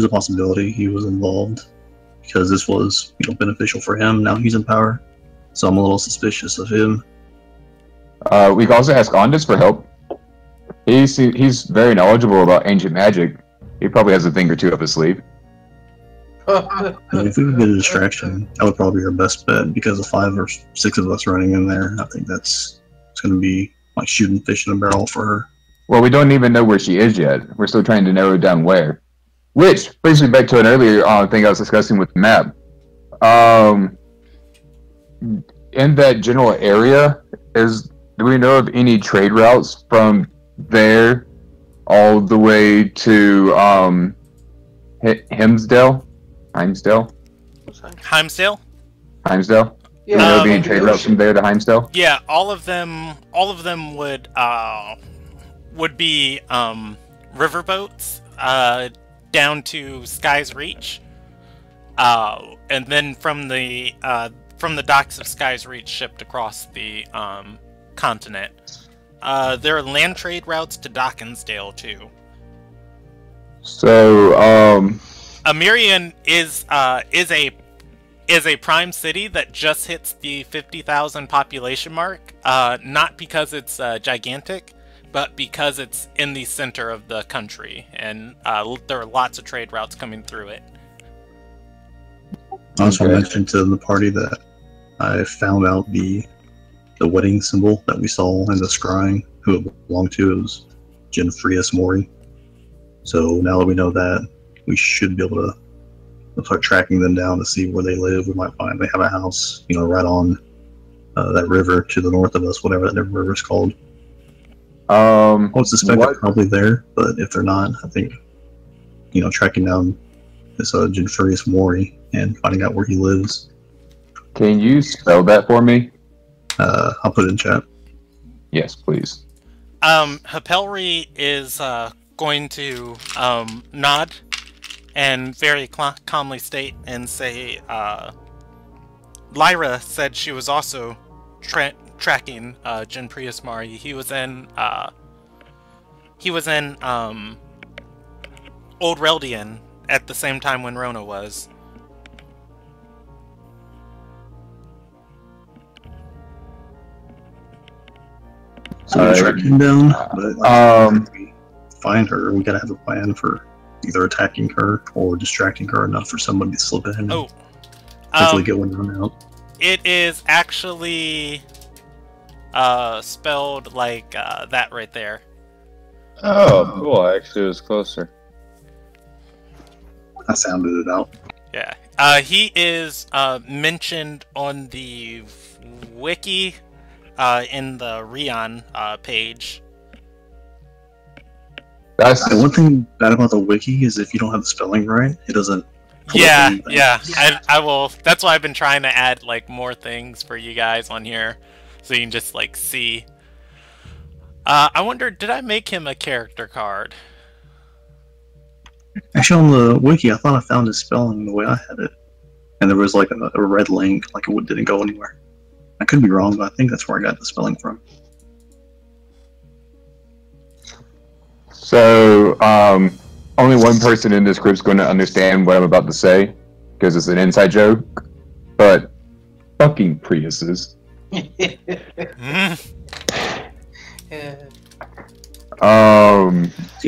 a possibility he was involved, because this was beneficial for him. Now he's in power, so I'm a little suspicious of him. We can also ask Ondus for help. He's very knowledgeable about ancient magic. He probably has a thing or two up his sleeve. If we could get a distraction, that would probably be our best bet, because of 5 or 6 of us running in there, I think it's going to be like shooting fish in a barrel for her. Well, we don't even know where she is yet. We're still trying to narrow down where. Which brings me back to an earlier thing I was discussing with the map. In that general area, do we know of any trade routes from there all the way to Himsdale? Heimsdale? Yeah. Do we know of any trade routes from there to Heimsdale? Yeah, all of them would be riverboats down to Sky's Reach, and then from the docks of Sky's Reach shipped across the continent. There are land trade routes to Dockinsdale too. So, Amirian is a prime city that just hits the 50,000 population mark. Not because it's gigantic, but because it's in the center of the country, and there are lots of trade routes coming through it. I also mentioned to the party that I found out the wedding symbol that we saw in the scrying, who it belonged to. It was Genfrius Mori. So now that we know that, we should be able to start tracking them down to see where they live. We might find they have a house, right on that river to the north of us, whatever that river is called. I would suspect they're probably there, but if they're not, I think, tracking down this Genfrius Mori and finding out where he lives. Can you spell that for me? I'll put it in chat. Yes, please. Hapelri is going to nod and very calmly state and say, Lyra said she was also tracking Genfrius Mori. He was in Old Reldian at the same time when Rona was. So we're tracking down, but if we find her, we gotta have a plan for either attacking her or distracting her enough for somebody to slip in. Oh, hopefully get one run out. It is actually spelled like that right there. Oh, cool! I actually was closer. I sounded it out. Yeah, he is mentioned on the wiki. In the Rion page. That's the one thing bad about the wiki is if you don't have the spelling right, it doesn't. Yeah. I will. That's why I've been trying to add more things for you guys on here, so you can just see. I wonder, did I make him a character card? Actually, on the wiki, I thought I found his spelling the way I had it, and there was a red link, it didn't go anywhere. I could be wrong, but I think that's where I got the spelling from. So, only one person in this group is going to understand what I'm about to say, because it's an inside joke, but fucking Priuses. Yeah,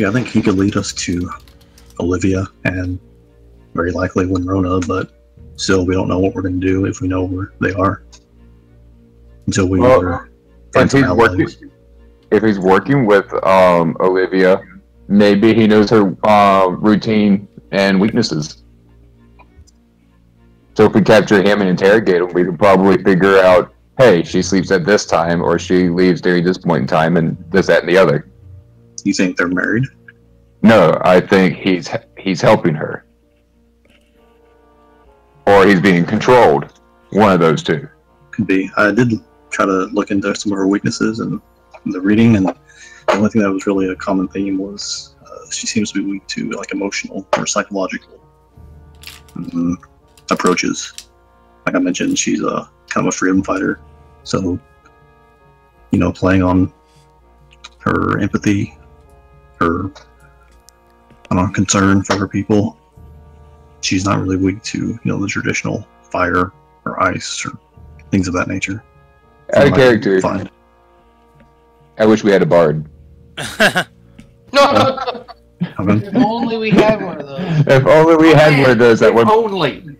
I think he could lead us to Olivia, and very likely Winrona, but still, we don't know what we're going to do if we know where they are. Until we if he's working with Olivia, maybe he knows her routine and weaknesses. So if we capture him and interrogate him, we can probably figure out, hey, she sleeps at this time, or she leaves during this point in time, and this, that, and the other. You think they're married? No, I think he's helping her, or he's being controlled. One of those two. Could be. I did try to look into some of her weaknesses and the reading, and the only thing that was really a common theme was she seems to be weak to emotional or psychological approaches. Like I mentioned, she's a kind of a freedom fighter, so playing on her empathy, her concern for her people. She's not really weak to the traditional fire or ice or things of that nature. Out of character. I wish we had a bard. No. If only we had one of those. If only we had one of those. That would only.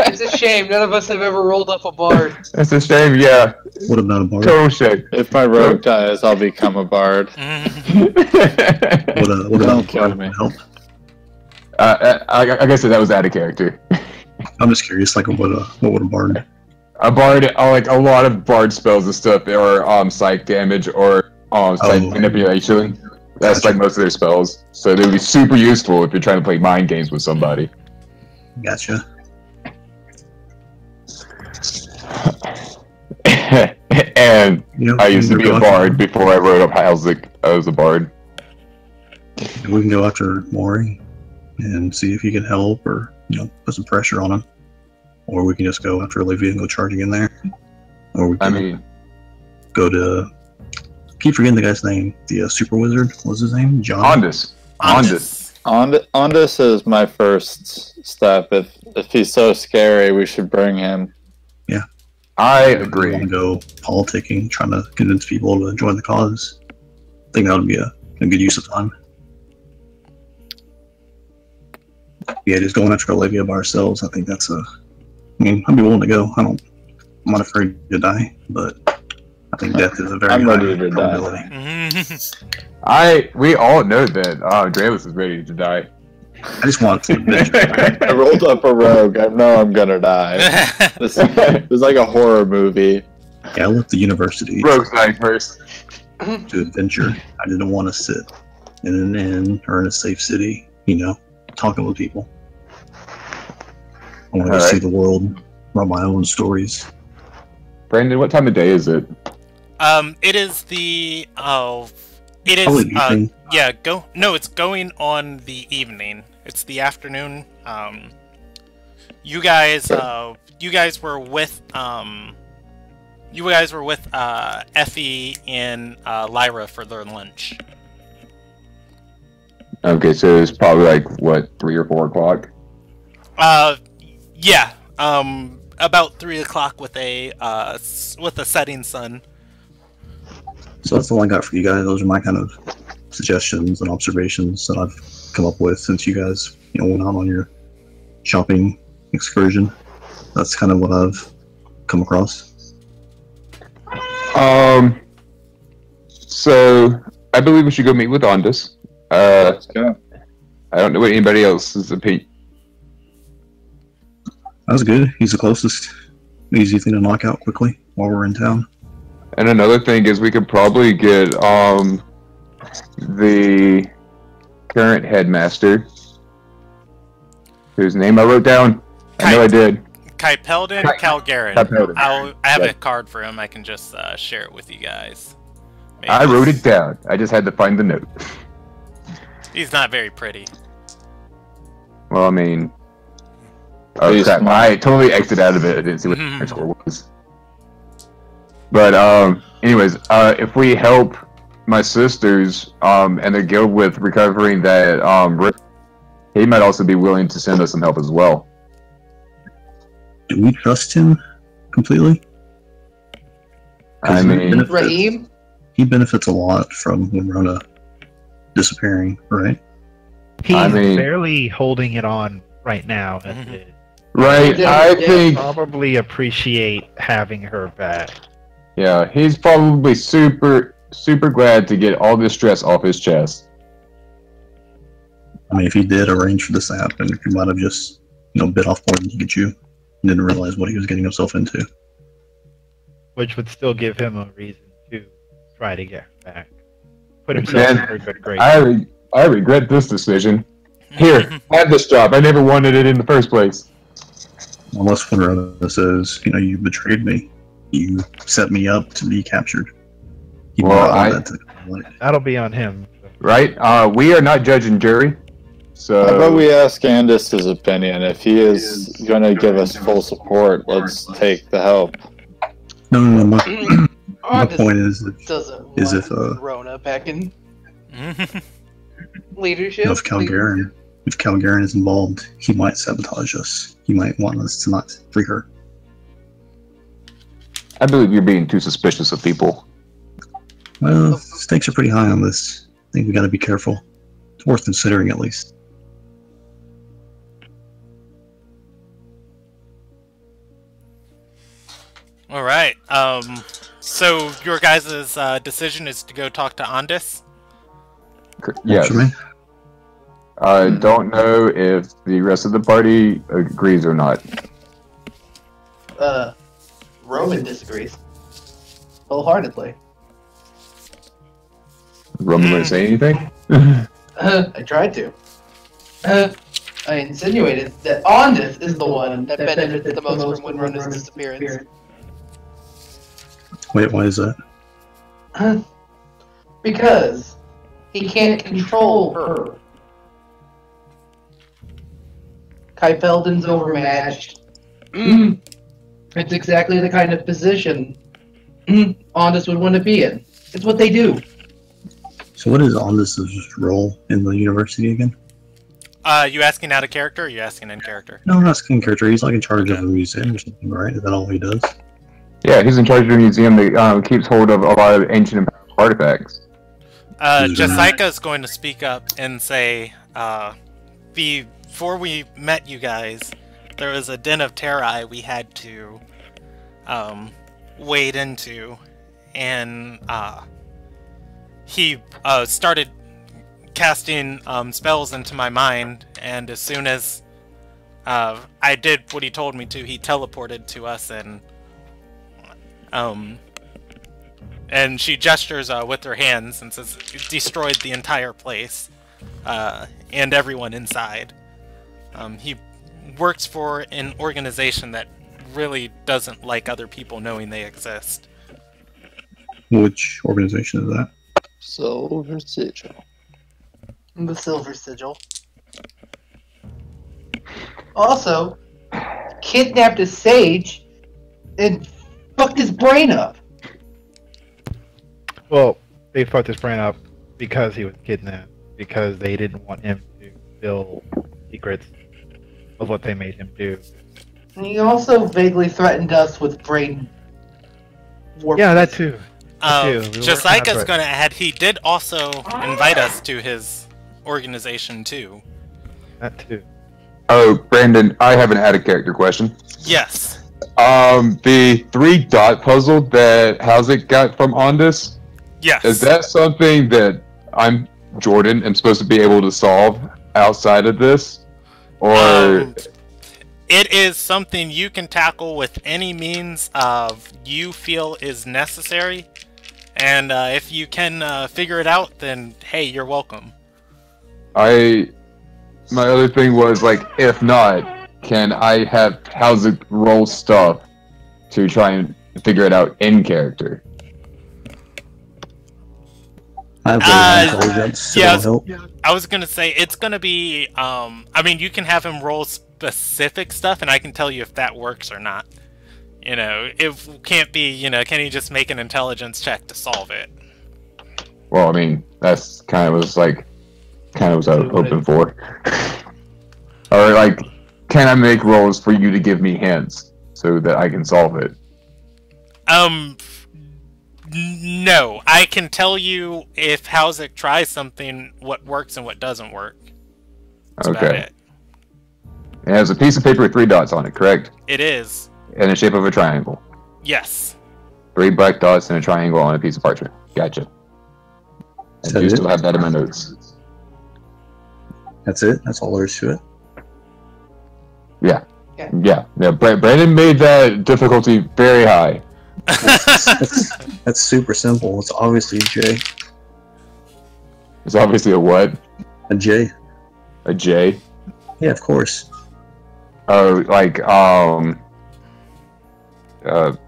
It's a shame. None of us have ever rolled up a bard. It's a shame, yeah. What about a bard? Total shame. If my rogue dies, I'll become a bard. What about kill me. help? I guess that was out of character. I'm just curious, what would a bard? A bard, a lot of bard spells and stuff are psych damage or psych manipulation. That's Gotcha. most of their spells. So they would be super useful if you're trying to play mind games with somebody. Gotcha. And I used to be a bard before I wrote up Halsik. I was a bard. We can go after Maury and see if he can help or put some pressure on him. Or we can just go after Olivia and go charging in there. Or we can go to keep forgetting the guy's name. The super wizard. What's his name? John. Ondus is my first step. If he's so scary, we should bring him. Yeah, I agree. Want to go politicking, trying to convince people to join the cause. I think that would be a good use of time. Yeah, just going after Olivia by ourselves. I think that's I mean, I'd be willing to go. I'm not afraid to die, but I think death is a very I'm ready high to probability. We all know that Dravis is ready to die. I just want to. I rolled up a rogue. I know I'm gonna die. This is like a horror movie. Yeah, I left the university. Rogue's dying first. To adventure. I didn't want to sit in an inn or in a safe city, talking with people. I want to see the world, write my own stories. Brandon, what time of day is it? It is the it's going on the evening. It's the afternoon. You guys were with Effie and Lyra for their lunch. Okay, so it's probably like what, 3 or 4 o'clock? Yeah. About 3 o'clock with a setting sun. So that's all I got for you guys. Those are my kind of suggestions and observations that I've come up with since you guys, went out on your shopping excursion. That's kind of what I've come across. So I believe we should go meet with Ondus. Let's go. I don't know what anybody else's opinion. That was good. He's the closest. Easy thing to knock out quickly while we're in town. And another thing is we could probably get the current headmaster, whose name I wrote down. I know I did. Kaipeldon Calgarin. I have a card for him. I can just share it with you guys. Maybe. I wrote it down. I just had to find the note. He's not very pretty. Well, I mean... Oh, crap. I totally exited out of it. I didn't see what the score was. But, anyways, if we help my sisters and the guild with recovering that he might also be willing to send us some help as well. Do we trust him completely? I mean... Raheem? He benefits a lot from Rona disappearing, right? He's barely holding it on right now. Right, I think... probably appreciate having her back. Yeah, he's probably super glad to get all this stress off his chest. I mean, if he did arrange for this to happen, he might have just, bit off more than he could chew. And didn't realize what he was getting himself into. Which would still give him a reason to try to get her back. Put himself in her good grace. I regret this decision. Here, have this job. I never wanted it in the first place. Unless one or other says, you betrayed me. You set me up to be captured. That'll be on him. Right? We are not judge and jury. So how about we ask Andis his opinion? If he is going to give us full support, let's take the help. No. My point is if Rona back in leadership. If Calgarin is involved, he might sabotage us. He might want us to not free her. I believe you're being too suspicious of people. Well, stakes are pretty high on this. I think we got to be careful. It's worth considering at least. All right. So your guys' decision is to go talk to Ondus? Yes. I don't know if the rest of the party agrees or not. Roman disagrees. Wholeheartedly. Roman going to say anything? I tried to. I insinuated that Ondus is the one that benefits the most from Windrunner's disappearance. Wait, why is that? Because he can't control her. Kaipeldon's overmatched. It's exactly the kind of position Ondus would want to be in. It's what they do. So what is Ondus's role in the university again? You asking out of character, or you asking in character? No, I'm not asking character. He's like in charge of a museum or something, right? Is that all he does? Yeah, he's in charge of the museum that keeps hold of a lot of ancient and powerful artifacts. Jessica is going to speak up and say, before we met you guys, there was a den of terror we had to wade into, and he started casting spells into my mind, and as soon as I did what he told me to, he teleported to us, and she gestures with her hands and says, destroyed the entire place, and everyone inside. He works for an organization that really doesn't like other people knowing they exist. Which organization is that? Silver Sigil. The Silver Sigil. Also, kidnapped a sage and fucked his brain up. Well, they fucked his brain up because he was kidnapped, because they didn't want him to spill secrets of what they made him do. And he also vaguely threatened us with brain warp. Yeah, that too. Jessica's going to add, he did also invite us to his organization too. That too. Oh, Brandon, I have an added character question. Yes. The 3-dot puzzle that Howzik got from Ondus, yes. Is that something that I'm, Jordan, am supposed to be able to solve outside of this? Or... it is something you can tackle with any means of you feel is necessary. And if you can figure it out, then hey, you're welcome. My other thing was, like, if not, can I have Howzik roll stuff to try and figure it out in character? I was gonna say it's gonna be. I mean, you can have him roll specific stuff, and I can tell you if that works or not. You know, it can't be. You know, can he just make an intelligence check to solve it? Well, I mean, that's kind of was what I was hoping for. Or like, can I make rolls for you to give me hints so that I can solve it? No, I can tell you if Howzik tries something, what works and what doesn't work. That's okay. It has a piece of paper with 3 dots on it, correct? It is. In the shape of a triangle. Yes. 3 black dots and a triangle on a piece of parchment. Gotcha. I do still have that in my notes. That's it? That's all there is to it? Yeah. Yeah. Brandon made that difficulty very high. That's super simple. It's obviously a J. It's obviously a what? A J. A J? Yeah, of course. Oh, like,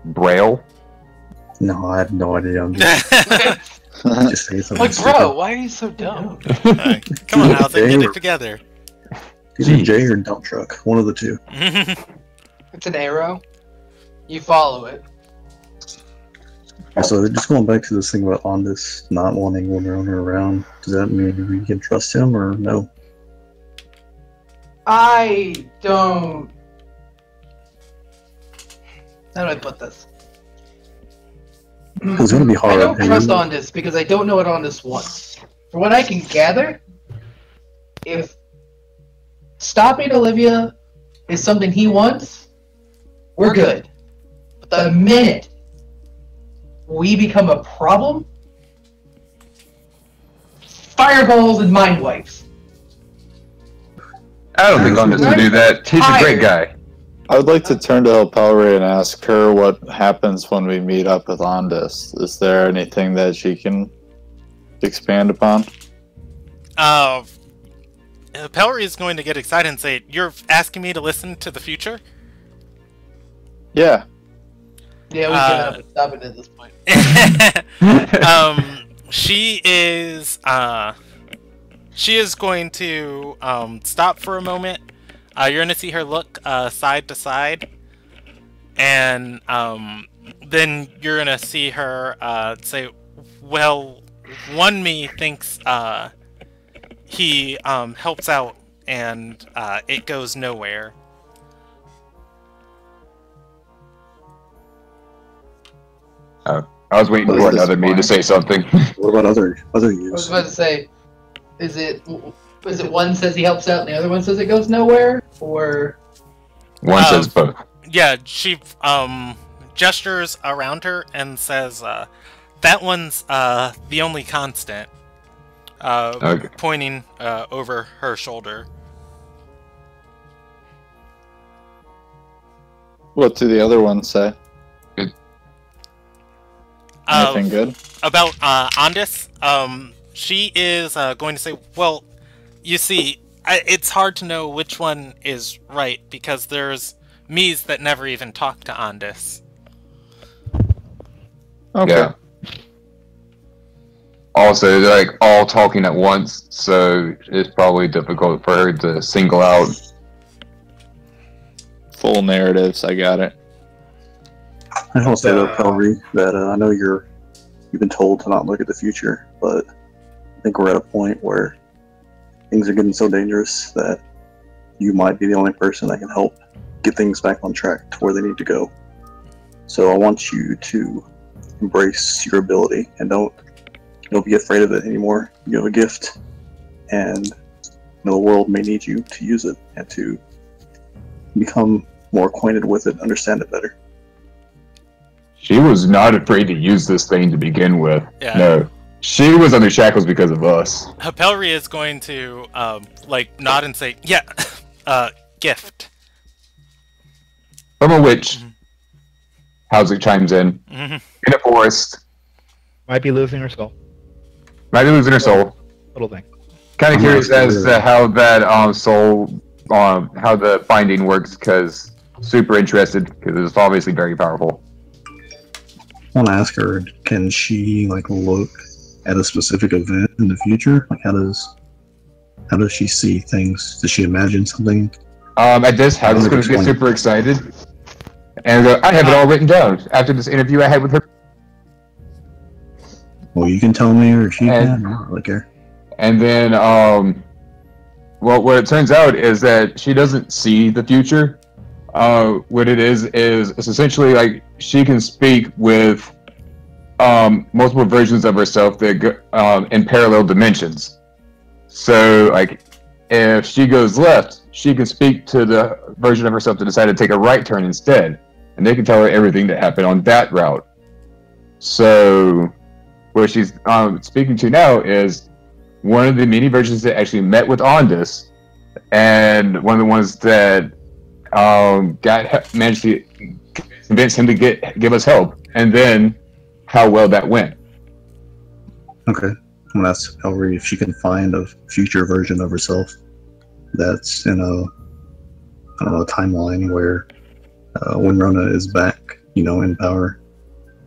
Braille? No, I have no idea. I'm just saying something like, stupid. bro, why are you so dumb? Come on, Howzik, get it together. Either J or dump truck. One of the two. It's an arrow. You follow it. So just going back to this thing about Ondus not wanting Winrunner around, does that mean we can trust him or no? I don't... How do I put this? It's going to be hard. I don't trust Ondus because I don't know what Ondus wants. From what I can gather, if stopping Olivia is something he wants, we're good. But the minute we become a problem, fireballs and mind wipes. I don't think Ondus would do that. He's a great guy. I would like to turn to Palry and ask her what happens when we meet up with Ondus. Is there anything that she can expand upon? Palry is going to get excited and say, "You're asking me to listen to the future?" Yeah. Yeah, we've given up stopping at this point. She is going to stop for a moment. You're going to see her look side to side, and then you're going to see her say, Well, one me thinks he helps out and it goes nowhere. I was waiting for another me to say something. What about other I was use? about to say, is it one says he helps out and the other one says it goes nowhere, or One says both. Yeah, she gestures around her and says, "That one's the only constant." Okay. Pointing over her shoulder. What do the other ones say? Anything good? About Andis, she is going to say, well, you see, it's hard to know which one is right, because there's me's that never even talk to Andis. Okay. Yeah. Also, they're like all talking at once, so it's probably difficult for her to single out. Full narratives, I got it. I will say though, Pelry, that I know you've been told to not look at the future, but I think we're at a point where things are getting so dangerous that you might be the only person that can help get things back on track to where they need to go. So I want you to embrace your ability and don't be afraid of it anymore. You have a gift, and the world may need you to use it and to become more acquainted with it, understand it better. She was not afraid to use this thing to begin with. Yeah. No. She was under shackles because of us. Pelry is going to, nod and say, yeah, gift. From a witch. Housing chimes in. Mm-hmm. In a forest. Might be losing her skull. Might be losing her soul. Little thing. Kind of curious as to how that soul, how the binding works, because super interested, because it's obviously very powerful. I want to ask her, can she look at a specific event in the future? How does she see things? Does she imagine something? At this, I was going to get super excited, and I have it all written down after this interview I had with her. Well, you can tell me, or she can. I don't really care. And then, well, what it turns out is that she doesn't see the future. What it is it's essentially she can speak with multiple versions of herself that go in parallel dimensions. So, if she goes left, she can speak to the version of herself that decided to take a right turn instead, and they can tell her everything that happened on that route. So, where she's speaking to now is one of the mini versions that actually met with Andis, and one of the ones that managed to convince him to give us help, and then how well that went. Okay, I'm gonna ask Ellery if she can find a future version of herself that's in a timeline where when Rona is back, in power,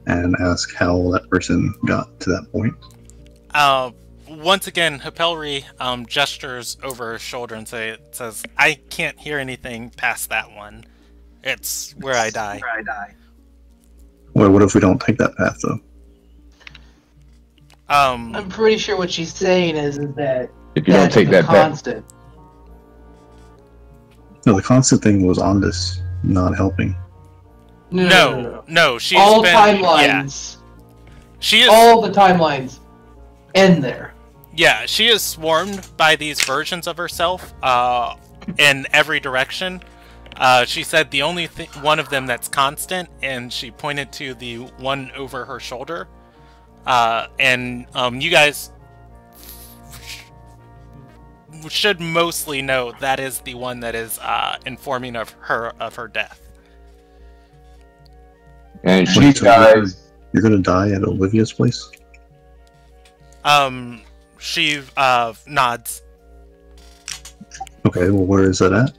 and ask how that person got to that point. Once again, Pelry gestures over her shoulder and says, I can't hear anything past that one. It's where I die. Well, what if we don't take that path, though? I'm pretty sure what she's saying is that if you don't take that constant. No, the constant thing was Andis not helping. No. She's all been, timelines. Yeah. She is all the timelines end there. Yeah, she is swarmed by these versions of herself in every direction. She said the only one of them that's constant, and she pointed to the one over her shoulder. And you guys should mostly know that is the one that is informing of her death. And she dies. You're gonna die at Olivia's place? She nods. Okay, well, where is that at?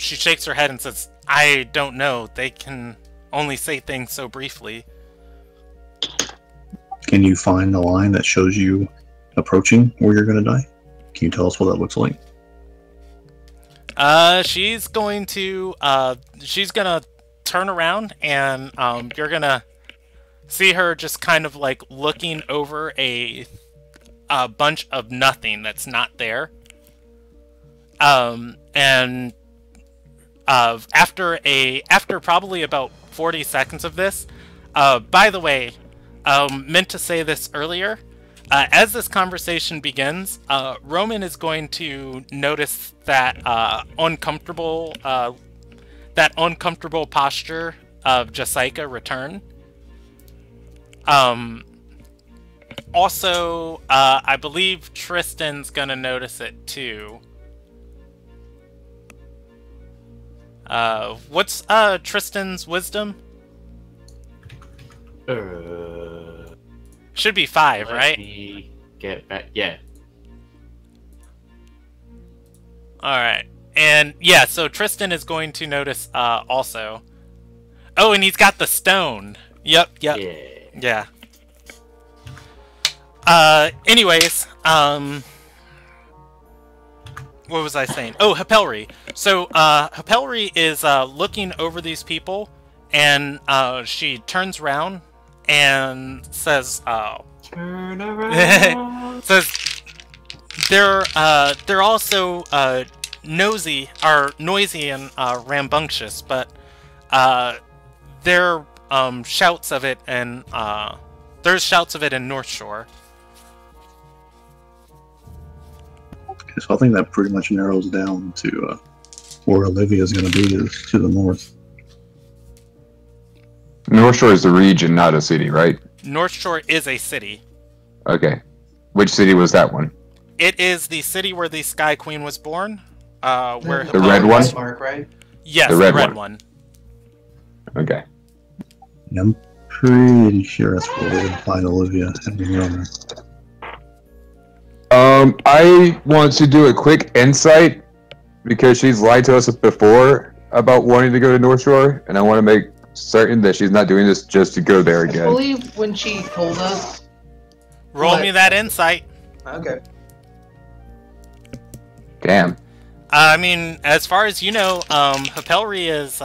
She shakes her head and says, I don't know. They can only say things so briefly. Can you find a line that shows you approaching where you're gonna die? Can you tell us what that looks like? She's gonna turn around and you're gonna see her just kind of like looking over a bunch of nothing that's not there. And after probably about 40 seconds of this, by the way, meant to say this earlier. As this conversation begins, Roman is going to notice that uncomfortable posture of Jessica return. Also, I believe Tristan's gonna notice it too. What's Tristan's wisdom? Should be 5, right? Let me get back. Yeah. Alright. And yeah, so Tristan is going to notice also. Oh, and he's got the stone. Yep. Yeah. Anyways, what was I saying? Oh, Hapelri. So, Hapelri is looking over these people, and she turns around and says, Turn around. says they're also noisy and rambunctious, but there's shouts of it in North Shore. So I think that pretty much narrows down to where Olivia's going to be to the north. North Shore is a region, not a city, right? North Shore is a city. Okay. Which city was that one? It is the city where the Sky Queen was born. Where The red one? Mark, right? Yes, The the red red one. Okay. Yeah, I'm pretty sure that's where we're going to find Olivia and Roman. I want to do a quick insight because she's lied to us before about wanting to go to North Shore, and I want to make certain that she's not doing this just to go there I again. believe when she told us. Roll me that insight. Okay. Damn. I mean, as far as you know, Hapelri is,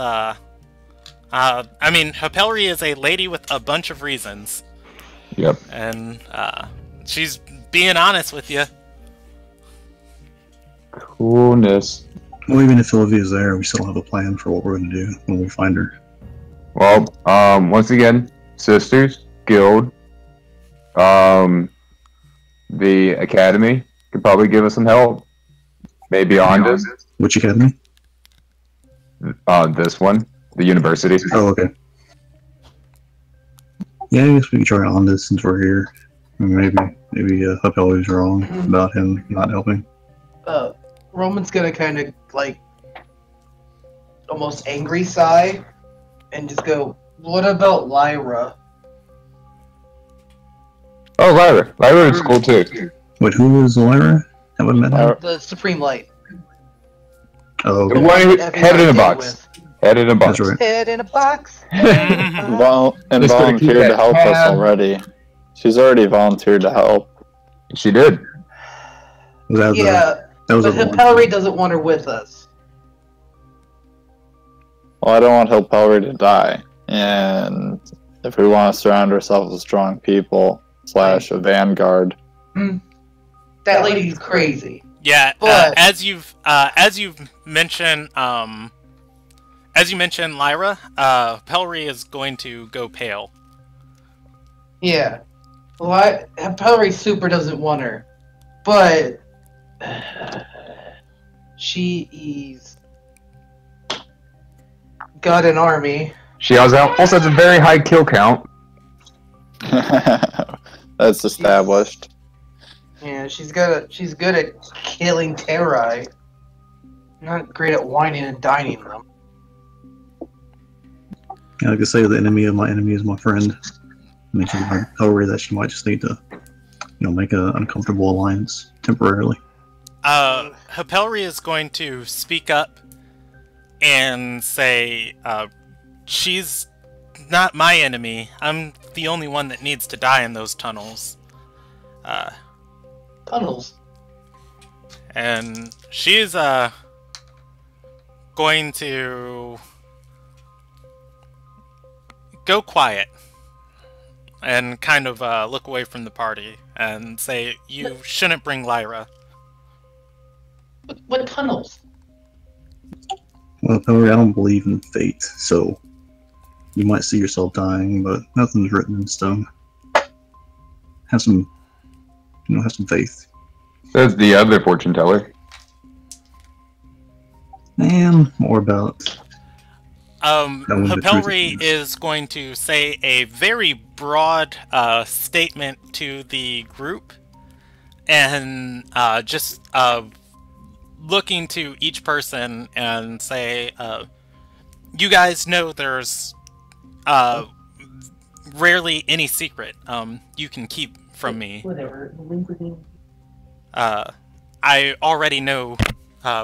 Hapelri is a lady with a bunch of reasons. Yep. And, she's being honest with you. Coolness. Well, even if Olivia's there, we still have a plan for what we're going to do when we find her. Well, once again, Sisters, Guild, the Academy could probably give us some help. Maybe Ondas. Which academy? This one, the university. Oh, okay. Yeah, I guess we can try on this since we're here. Maybe Hapelli's wrong about him not helping. Roman's gonna kind of like almost angry sigh and just go, "What about Lyra?" Oh, Lyra. Lyra is cool too. Wait, who is Lyra? Haven't met her. The Supreme Light. Oh, The okay. one who Everyone head in a deal box. with. Head in a box. That's right. Head in a box. And Just gonna keep volunteered to that help us tab. already. She's already volunteered to help. She did. Was that Yeah, that was but the one. Hapelri doesn't want her with us. Well, I don't want Hapelri to die. And if we want to surround ourselves with strong people / a vanguard. That lady's crazy. Yeah, But- as you've mentioned, Lyra, Pelry is going to go pale. Yeah. Hapelri super doesn't want her. But she's got an army. She also has a very high kill count. That's established. Yeah, she's good at killing Terrai. Not great at whining and dining them. Yeah, like I say, the enemy of my enemy is my friend. I mentioned Hapelli that she might just need to, make an uncomfortable alliance temporarily. Hapelri is going to speak up and say, she's not my enemy. I'm the only one that needs to die in those tunnels. Tunnels. And she's, going to go quiet. and kind of look away from the party and say, "You shouldn't bring Lyra." What tunnels? Well, Hillary, I don't believe in fate, so you might see yourself dying, but nothing's written in stone. Have some, have some faith. Says the other fortune teller. And more about. Hapelri is going to say a very broad statement to the group, and just looking to each person and say, "You guys know there's rarely any secret you can keep from me. Whatever. I already know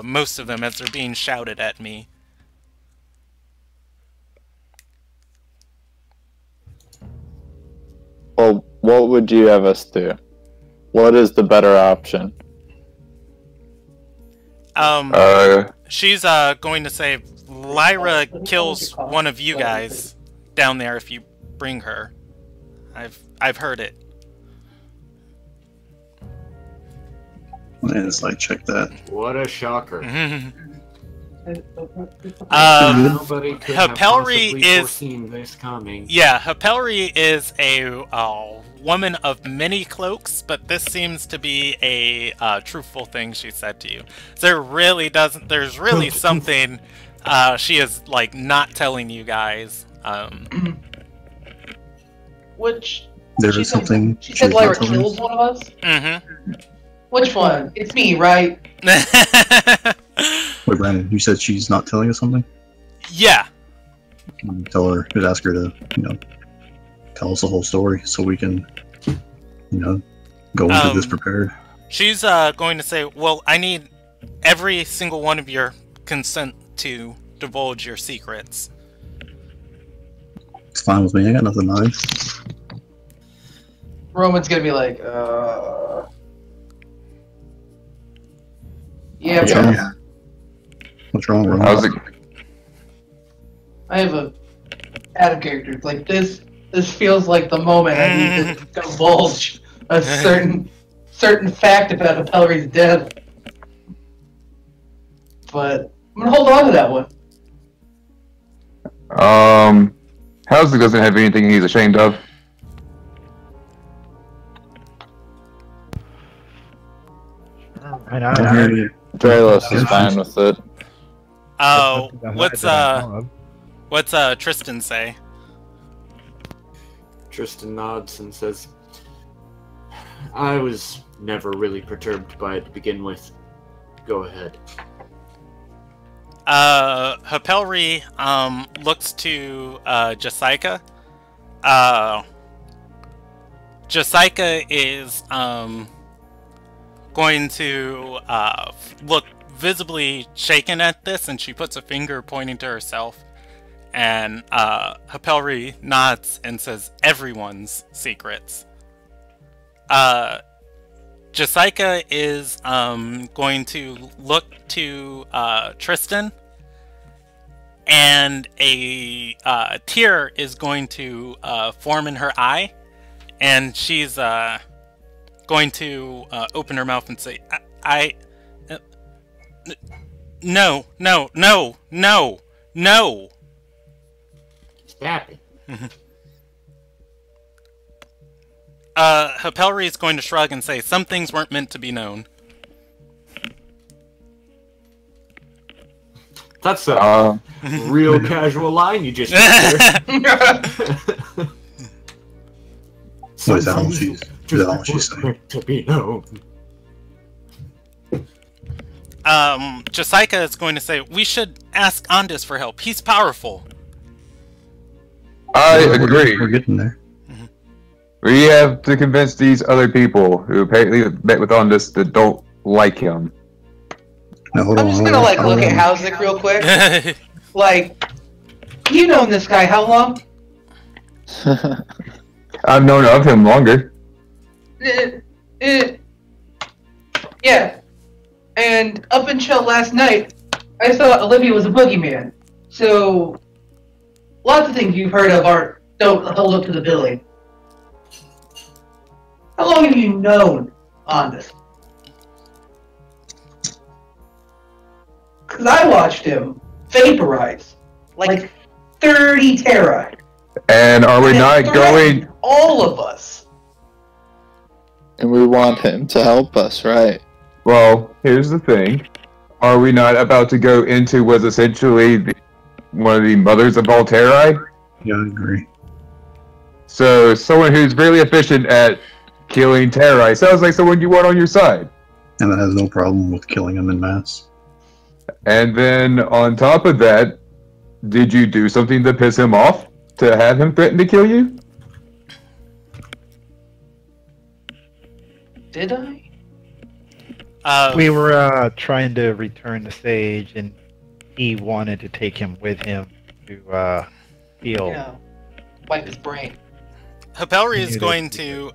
most of them as they're being shouted at me." Well, what would you have us do? What is the better option? She's going to say, Lyra kills one of you guys down there if you bring her. I've heard it. And it's like, check that. What a shocker. Hapelri is foreseen this coming. Yeah, Hapelri is a woman of many cloaks, but this seems to be a truthful thing she said to you. There's really something she is like not telling you guys. Which there is something she said Lyra kills one of us? Mm-hmm. Which one? It's me, right? Wait, Brandon, you said she's not telling us something? Yeah. Tell her, just ask her to, tell us the whole story so we can, go into this prepared. She's going to say, well, I need every single one of your consent to divulge your secrets. It's fine with me, I got nothing to hide. Roman's gonna be like, yeah, yeah. What's wrong, Roman? How's it? I have a out of character. Like this feels like the moment I need to divulge a certain fact about Hapelri's death. But I'm gonna hold on to that one. Housing doesn't have anything he's ashamed of. I know. Dralos is fine with it. Oh, what's Tristan say? Tristan nods and says, I was never really perturbed by it to begin with. Go ahead. Hapelri looks to Jessica. Jessica is going to look visibly shaken at this, and she puts a finger pointing to herself. And Hapelri nods and says, everyone's secrets. Jessica is going to look to Tristan, and a tear is going to form in her eye, and she's going to open her mouth and say, no. Stop it. Hapelri is going to shrug and say, some things weren't meant to be known. That's a real casual line you just used there. Is that all she's saying? Meant to be known. Jessica is going to say, we should ask Andis for help. He's powerful. I agree. We're getting there. We have to convince these other people who apparently met with Andis that don't like him. Now, hold I'm on, just hold gonna on. look at Housick real quick. You've known this guy how long? I've known of him longer. Yeah. And up until last night, I thought Olivia was a boogeyman. So, lots of things you've heard of don't hold up to the billing. How long have you known Andis? Because I watched him vaporize like 30 Terra. And are we not going? All of us. And we want him to help us, right? Well, here's the thing. Are we not about to go into what's essentially one of the mothers of all Terrai? Yeah, I agree. So, someone who's really efficient at killing Terrai sounds like someone you want on your side. And that has no problem with killing them in mass. And then, on top of that, did you do something to piss him off? To have him threaten to kill you? Did I? We were trying to return the sage, and he wanted to take him with him to heal. Yeah. Wipe his brain. Hapelri is going to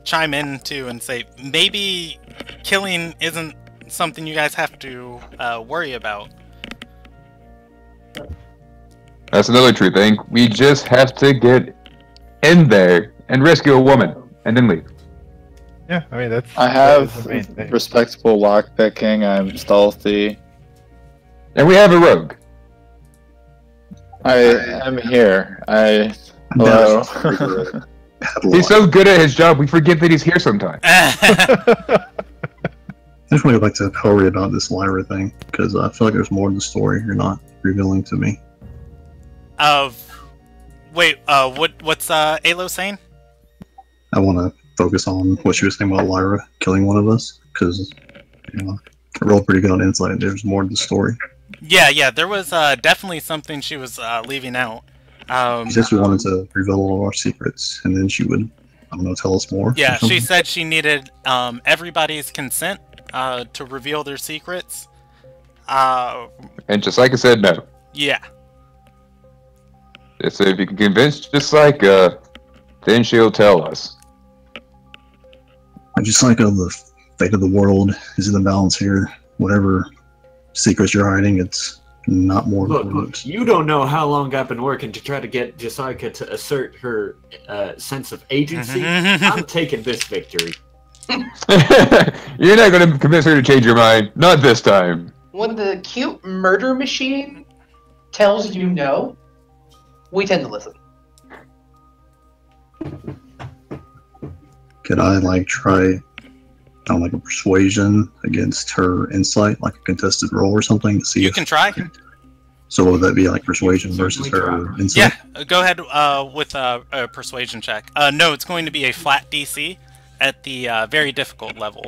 chime in too and say maybe killing isn't something you guys have to worry about. That's another true thing. We just have to get in there and rescue a woman, and then leave. Yeah, I mean that's. I have respectable lockpicking. I'm stealthy. And we have a rogue. I'm here. Hello. He's so good at his job, we forget that he's here sometimes. I just want to go back to Pelry about this Lyra thing, because I feel like there's more to the story you're not revealing to me. Wait, what's Alo saying? I want to focus on what she was saying about Lyra killing one of us, because, you know, I rolled pretty good on insight. There's more to the story. Yeah, there was definitely something she was leaving out. She said she wanted to reveal all of our secrets, and then she would, I don't know, tell us more. Yeah, she said she needed everybody's consent to reveal their secrets. And just like I said, no. Yeah. So if you can convince just like then she'll tell us. I just like the fate of the world is in the balance here. Whatever secrets you're hiding, it's not more important. Look, you don't know how long I've been working to try to get Jessica to assert her sense of agency. I'm taking this victory. You're not going to convince her to change your mind. Not this time. When the cute murder machine tells you no, we tend to listen. Could I, like, try, like, a persuasion against her insight, like a contested roll or something to see You can try. So would that be, like, persuasion versus her insight? Yeah, go ahead with a persuasion check. No, it's going to be a flat DC at the very difficult level.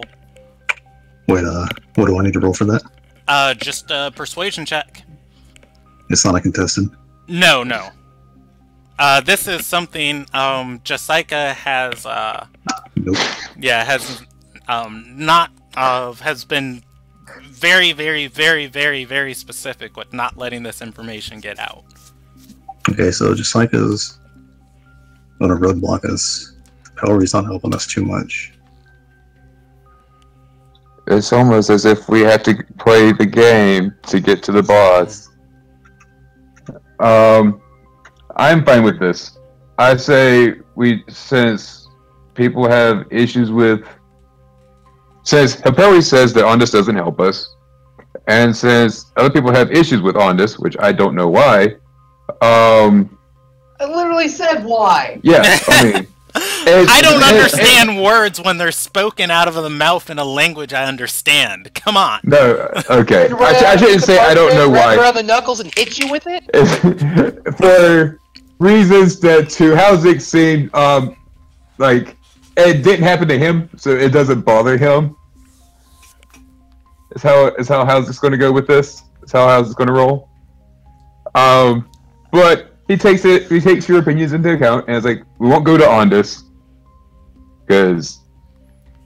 Wait, what do I need to roll for that? Just a persuasion check. It's not a contested? No. This is something Jessica has Nope. Yeah, has not has been very, very, very, very, very specific with not letting this information get out. Okay, so Jessica's gonna roadblock us. Pelry's not helping us too much. It's almost as if we have to play the game to get to the boss. I'm fine with this. I say since people have issues with, since Hapelri says that Ondus doesn't help us, and since other people have issues with Ondus, which I don't know why, I literally said why. Yeah, I mean, I don't understand words when they're spoken out of the mouth in a language I understand. Come on. No, okay. I shouldn't say I don't know why. Around the knuckles and hit you with it. For reasons that to Houzik seemed like it didn't happen to him, so it doesn't bother him. Is how Houzik's going to go with this. It's how Houzik's going to roll. But he takes your opinions into account, and it's like, we won't go to Ondus because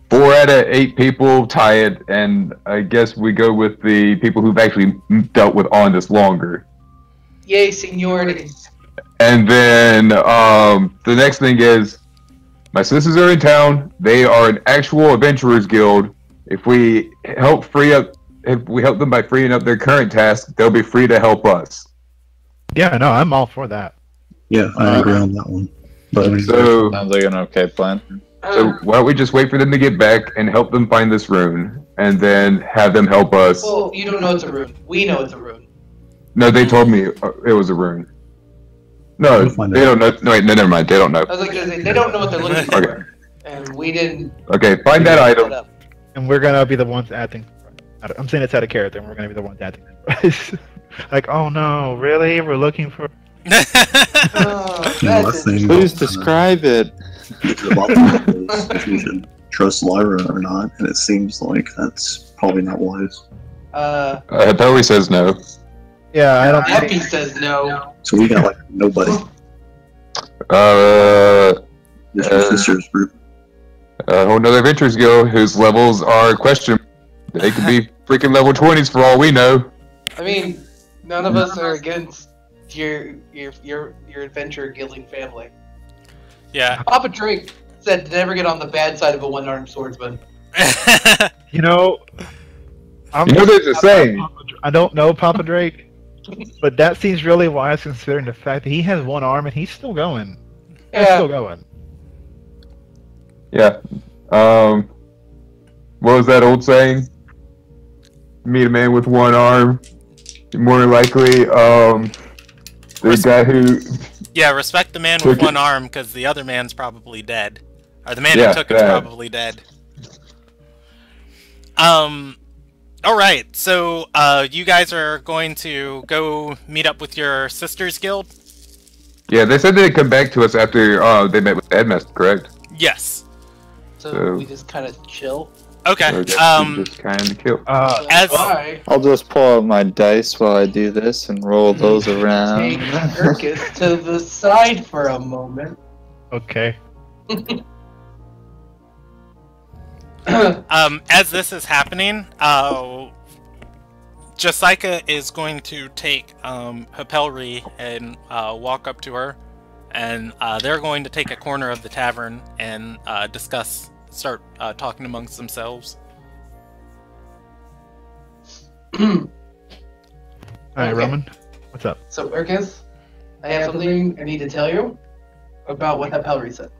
4 out of 8 people tie it, and I guess we go with the people who've actually dealt with Ondus longer. Yay, seniority. And then the next thing is, my sisters are in town. They are an actual adventurers guild. If we help them by freeing up their current task, they'll be free to help us. Yeah, no, I'm all for that. Yeah, I agree on that one. But so sounds like an okay plan. So why don't we just wait for them to get back and help them find this rune, and then have them help us? Well, you don't know it's a rune. We know it's a rune. No, they told me it was a rune. No, they don't know. No, wait, no, never mind. They don't know. I was like, they don't know what they're looking for. Okay. And we didn't. Okay, find that item. And we're gonna be the ones acting. I'm saying it's out of character, and we're gonna be the ones acting. Like, oh no, really? We're looking for. Please describe it. If you should trust Lyra or not, and it seems like that's probably not wise. Bowie says no. Yeah, I don't. Effie says no. So we got like nobody. Just your sister's group. A whole nother adventures guild whose levels are questionable. They could be freaking level 20s for all we know. I mean, none of us are against your adventure guilding family. Yeah. Papa Drake said to never get on the bad side of a one-armed swordsman. You know, there's a saying. I don't know Papa Drake, but that seems really wise considering the fact that he has one arm and he's still going. He's still going. Yeah. What was that old saying? Meet a man with one arm. More likely, the guy who. Yeah, respect the man with one arm because the other man's probably dead, or the man who took it's probably dead. All right, so you guys are going to go meet up with your sisters guild? Yeah, they said they'd come back to us after they met with the headmaster, correct? Yes. So we just kind of chill. Okay. So just kind of kill. I'll just pull out my dice while I do this and roll those around. Take Urkus to the side for a moment. Okay. As this is happening, Jessica is going to take Hapelri and walk up to her, and they're going to take a corner of the tavern and start talking amongst themselves. Alright, Roman, what's up? So, Urkus, I have something I need to tell you about what Hapelri said.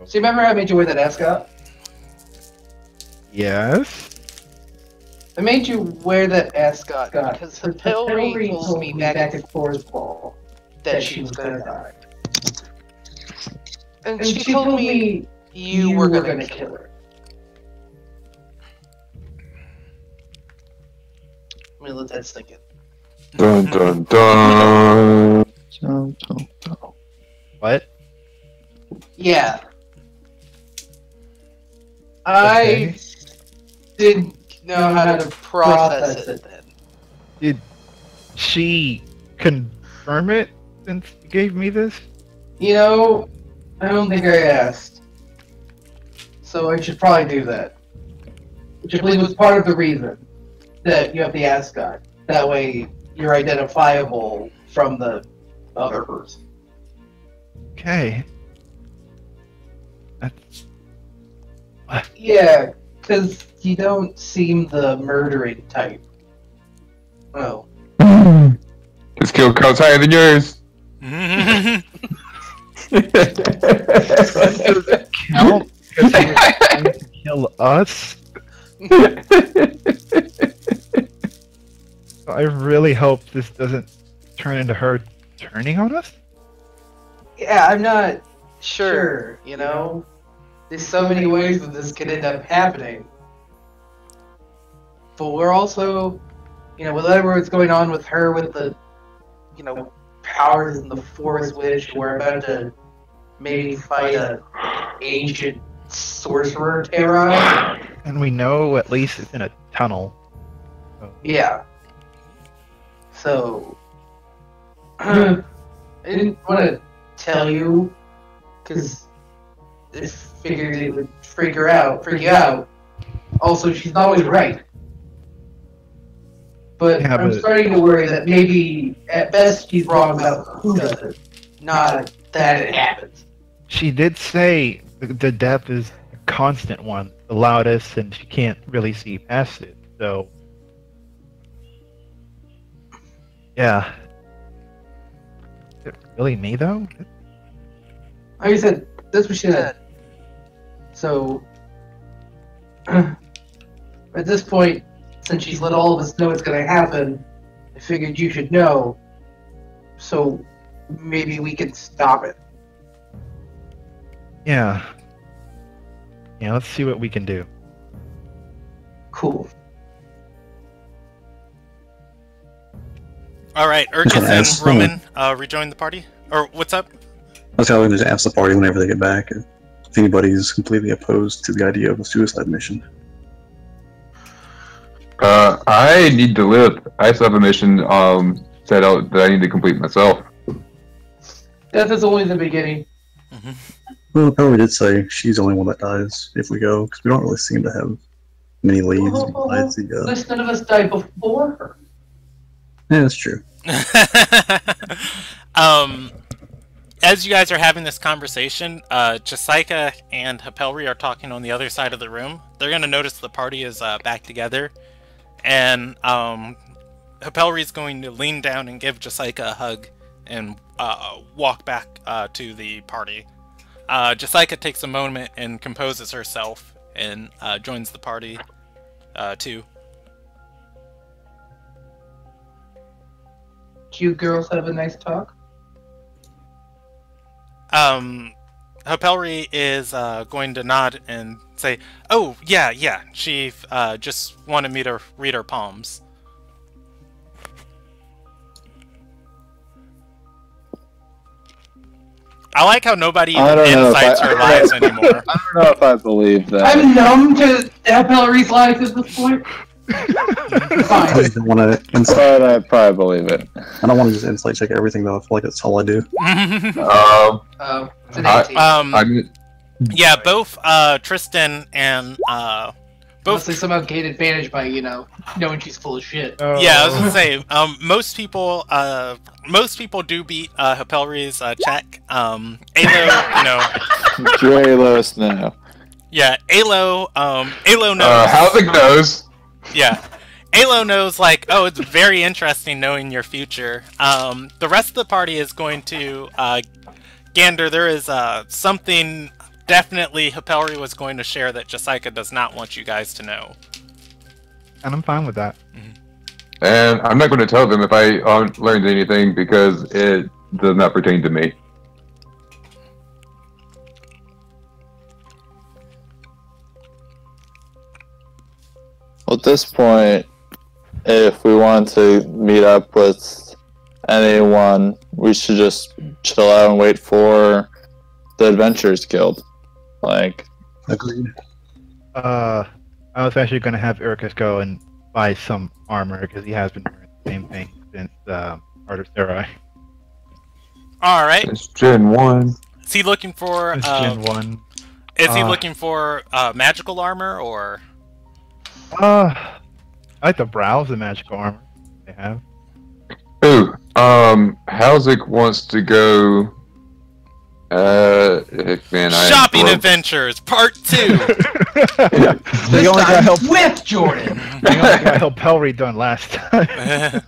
So, you remember I made you wear that ascot? Yes? I made you wear that ascot because Hapelri told me back at Ball that she was gonna die. And she told me you were gonna kill her. Let me let that sink in. Dun dun dun. What? Yeah. I didn't know how to process it then. Did she confirm it since you gave me this? You know, I don't think I asked. So I should probably do that. Which I believe was part of the reason that you have the ascot. That way you're identifiable from the other person. Okay. That's... Yeah, because you don't seem the murdering type. Oh. His kill count's higher than yours. Does it count because he was trying to kill us? I really hope this doesn't turn into her turning on us. Yeah, I'm not sure, you know? There's so many ways that this could end up happening. But we're also, you know, with whatever's going on with her with the, you know, powers in the Forest Witch, we're about to maybe fight a ancient sorcerer terror. And we know at least it's in a tunnel. Yeah. So, I didn't want to tell you, because I figured it would freak you out. Also, she's not always right. But Yeah, I'm starting to worry that maybe, at best, she's wrong about who does it, not that it happens. She did say the death is a constant one, the loudest, and she can't really see past it, so... Yeah. Is it really me, though? Like I said, that's what she said. So, at this point, since she's let all of us know it's gonna happen, I figured you should know. So, maybe we could stop it. Yeah. Yeah, let's see what we can do. Cool. All right, Urkus and Roman rejoin the party. Or what's up? I was going to just ask the party whenever they get back if anybody's completely opposed to the idea of a suicide mission. I need to live. I still have a mission set out that I need to complete myself. Death is only the beginning. Well, Power did say she's the only one that dies if we go, because we don't really seem to have many leads besides the. At least none of us died before her. Yeah, that's true. As you guys are having this conversation, Jessica and Hapelri are talking on the other side of the room. They're going to notice the party is back together. And Hapelri is going to lean down and give Jessica a hug and walk back to the party. Jessica takes a moment and composes herself and joins the party too. You girls have a nice talk. Hapelri is going to nod and say, "Oh, yeah. She just wanted me to read her palms." I like how nobody even insights her lies anymore. I don't know if I believe that. I'm numb to Hapelri's life at this point. I just don't want to But I probably believe it. I don't want to just insight check everything though. I feel like that's all I do. It's an 18. Yeah, both Tristan and Both they somehow gain advantage by knowing she's full of shit. Yeah, I was gonna say most people do beat Hapelri's check. Alo, Draylos, no. Yeah, Alo knows. How's it goes? Yeah. Alo knows, like, oh, it's very interesting knowing your future. The rest of the party is going to gander. There is something definitely Hapelri was going to share that Jessica does not want you guys to know. And I'm fine with that. And I'm not going to tell them if I learned anything because it does not pertain to me. Well, at this point, if we want to meet up with anyone, we should just chill out and wait for the Adventurers Guild. Agreed. I was actually going to have Urkus go and buy some armor because he has been wearing the same thing since Art of Sarai. All right. It's Gen 1. Is he looking for? It's Gen 1. Is he looking for magical armor or? I like to browse the magical armor they have. Ooh, Halsik wants to go. Man, Shopping Adventures Part 2. They only got help with Jordan. They only got help Hellry done last time.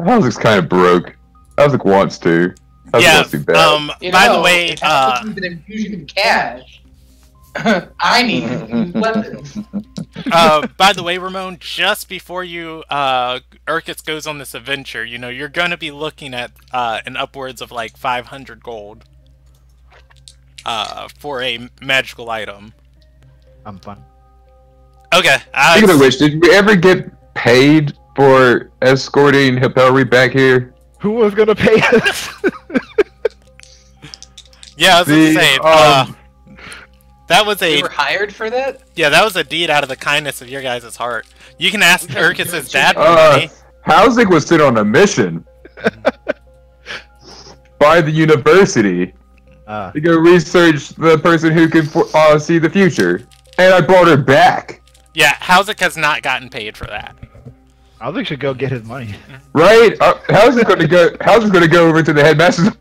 Halsik's kind of broke. Halsik wants to. Yeah. By the way, an infusion of cash. I need weapons. By the way, Ramon, just before you Urkus goes on this adventure, you're gonna be looking at an upwards of like 500 gold for a magical item. I'm fine. Okay. Speaking of which, did we ever get paid for escorting Hapelri back here? Who was gonna pay us? Yeah, I was gonna say. That was You were hired for that? Yeah, that was a deed out of the kindness of your guys' heart. You can ask Urkus' dad for money. Halsik was sent on a mission by the university to go research the person who can see the future, and I brought her back. Yeah, Halsik has not gotten paid for that. Halsik should go get his money. Right? Halsik's gonna go over to the headmaster's.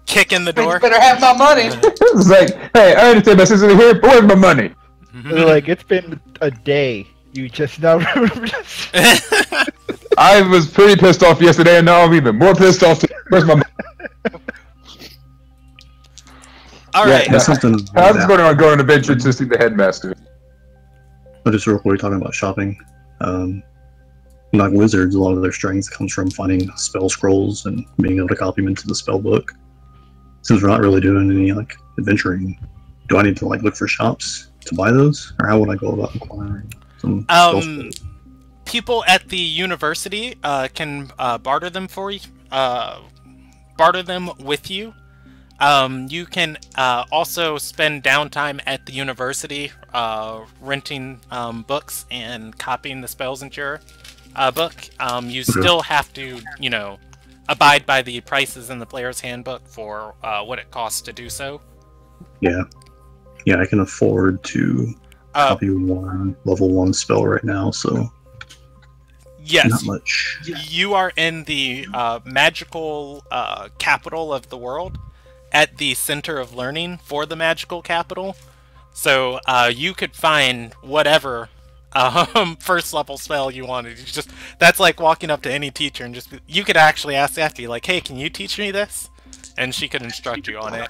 Kick in the door. You better have my money. It's like, hey, I understand my sister's here, but where's my money? They're like, it's been a day. You just now remember this. I was pretty pissed off yesterday, and now I'm even more pissed off. Where's my money? All Yeah, right. That's something. How's it going on going on adventure to see the headmaster? But just real quick, talking about shopping. Like wizards, a lot of their strength comes from finding spell scrolls and being able to copy them into the spell book. Since we're not really doing any like adventuring, do I need to like look for shops to buy those, or how would I go about acquiring some spell scrolls? People at the university can barter them for you. Barter them with you. You can also spend downtime at the university renting books and copying the spells into your book. You still have to, you know, abide by the prices in the player's handbook for what it costs to do so. Yeah, I can afford to copy one level 1 spell right now, so yes, not much. You are in the magical capital of the world, at the center of learning for the magical capital. So you could find whatever first level spell you wanted. That's like walking up to any teacher and you could actually ask Effie, like, hey, can you teach me this? And she could instruct you on it.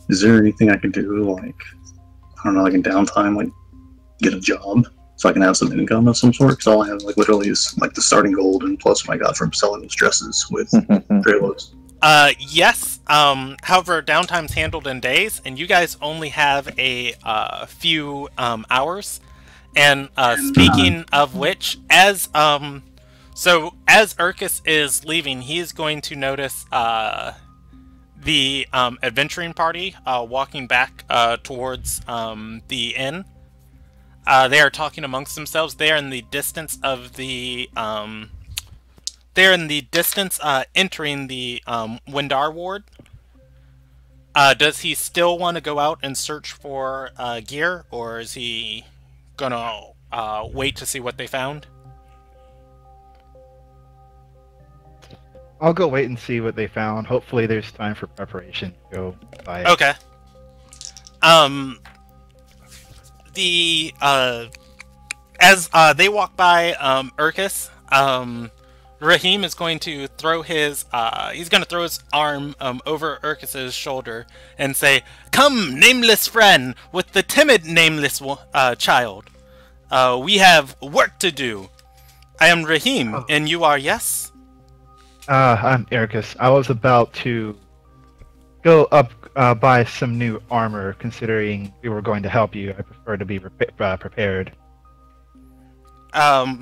Is there anything I can do, like, I don't know, like in downtime, like get a job so I can have some income of some sort? Because all I have, like, literally is like the starting gold and plus what I got from selling those dresses with Draylos. Yes. However, downtime's handled in days, and you guys only have a few hours. And speaking of which, as Urkus is leaving, he is going to notice the adventuring party walking back towards the inn. They are talking amongst themselves. They are in the distance of the entering the Windar ward. Does he still want to go out and search for gear, or is he gonna wait to see what they found? I'll go wait and see what they found. Hopefully there's time for preparation to go buy it. Okay. As they walk by Urkus, Raheem is going to throw his arm over Urkus's shoulder and say, "Come, nameless friend, with the timid nameless child. We have work to do. I am Raheem, and you are, yes?" I'm Urkus. I was about to go up buy some new armor, considering we were going to help you. I prefer to be prepared.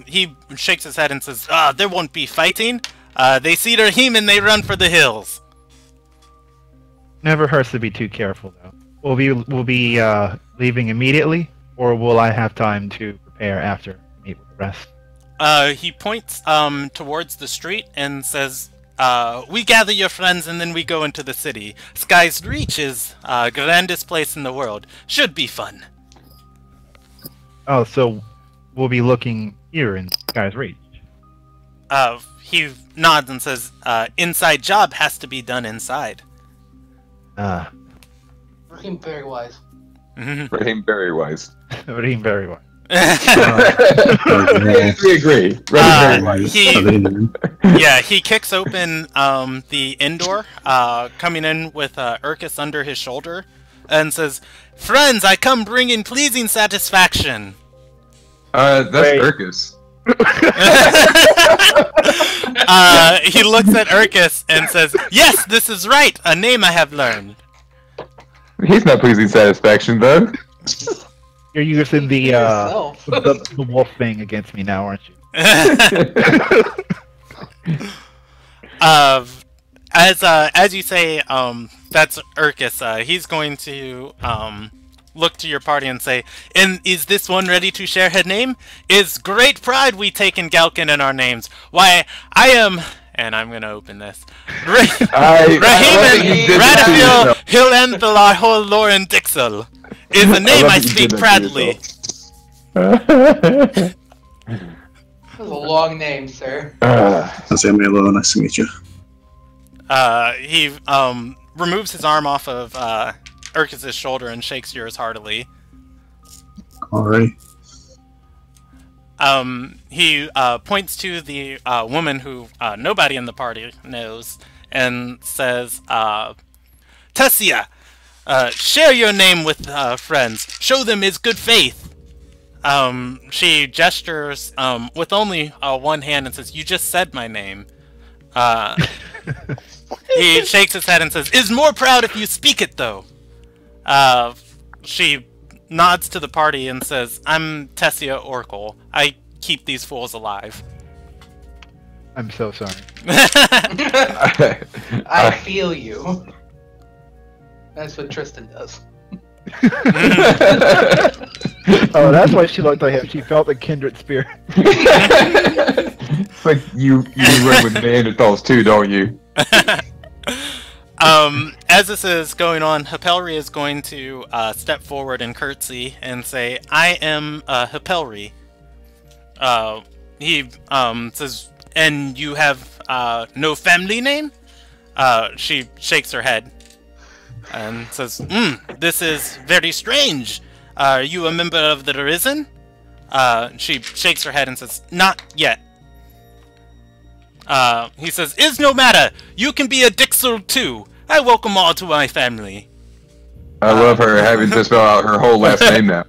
He shakes his head and says, there won't be fighting. They see Raheem and they run for the hills. Never hurts to be too careful, though. We'll be leaving immediately, or will I have time to prepare after to meet with the rest? He points towards the street and says, we gather your friends and then we go into the city. Sky's Reach is grandest place in the world. Should be fun. Oh, so we'll be looking here in Sky's Reach. He nods and says, inside job has to be done inside. Raheem very wise. Raheem very wise. Raheem very wise. We agree. Very wise. He kicks open the inn door, coming in with Urkus under his shoulder, and says, "Friends, I come bringing pleasing satisfaction." That's Urkus. He looks at Urkus and says, "Yes, this is right. A name I have learned." He's not pleasing satisfaction, though. You're using the wolf thing against me now, aren't you? As you say, that's Urkus. He's going to look to your party and say, "And is this one ready to share her name? Is great pride we take in Galkin in our names. Why, I am..." And I'm going to open this. Raheem Radifil Hilenthalar Holoran Dixel is a name I speak proudly. That was a long name, sir. Samuel, nice to meet you. He removes his arm off of Urkus' shoulder and shakes yours heartily. Alrighty. He points to the woman who nobody in the party knows and says, "Tessia, Share your name with friends. Show them his good faith. She gestures with only one hand and says, "You just said my name." He shakes his head and says, "Is more proud if you speak it, though." She nods to the party and says, "I'm Tessia Oracle. I keep these fools alive." I'm so sorry. I feel you. That's what Tristan does. Oh, that's why she looked like him. She felt a kindred spirit. It's like you run with Neanderthals too, don't you? As this is going on, Hapelri is going to step forward and curtsy and say, "I am Hapelri." He says, "And you have no family name?" She shakes her head and says, "This is very strange. Are you a member of the Risen?" She shakes her head and says, "Not yet." He says, "Is no matter. You can be a Dixel too. I welcome all to my family." I love her having to spell out her whole last name now.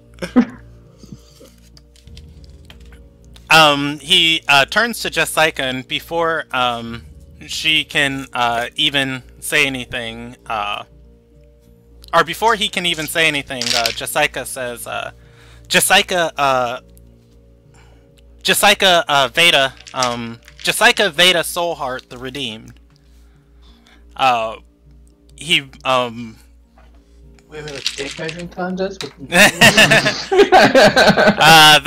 He turns to Jessica, and before she can even say anything, or before he can even say anything, Jessica says, Jessica Veda, Jessica Veda Soulheart the Redeemed. He Wait, dick measuring contest?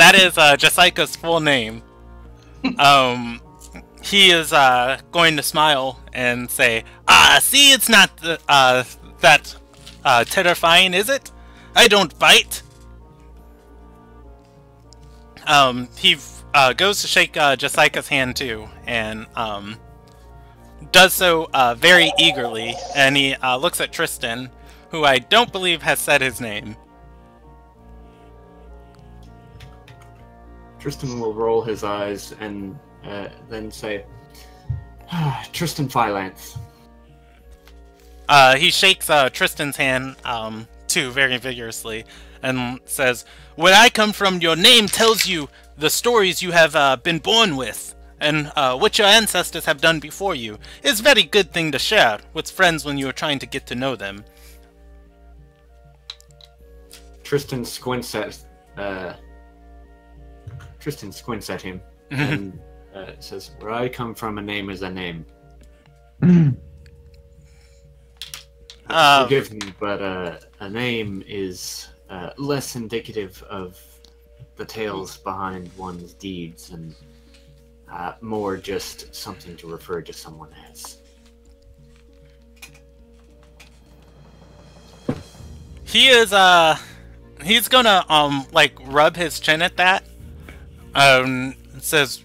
that is Jessica's full name. He is going to smile and say, see, it's not that terrifying, is it? I don't bite." He goes to shake Jessica's hand too, and does so very eagerly, and he looks at Tristan, who I don't believe has said his name. Tristan will roll his eyes and then say, "Tristan Phylance." He shakes Tristan's hand too very vigorously and says, "Where I come from, your name tells you the stories you have been born with, and what your ancestors have done before you. It's a very good thing to share with friends when you are trying to get to know them." Tristan squints at him and says, "Where I come from, a name is a name." Forgive me, but a name is less indicative of the tales behind one's deeds and more just something to refer to someone as. He is he's gonna like rub his chin at that. Says,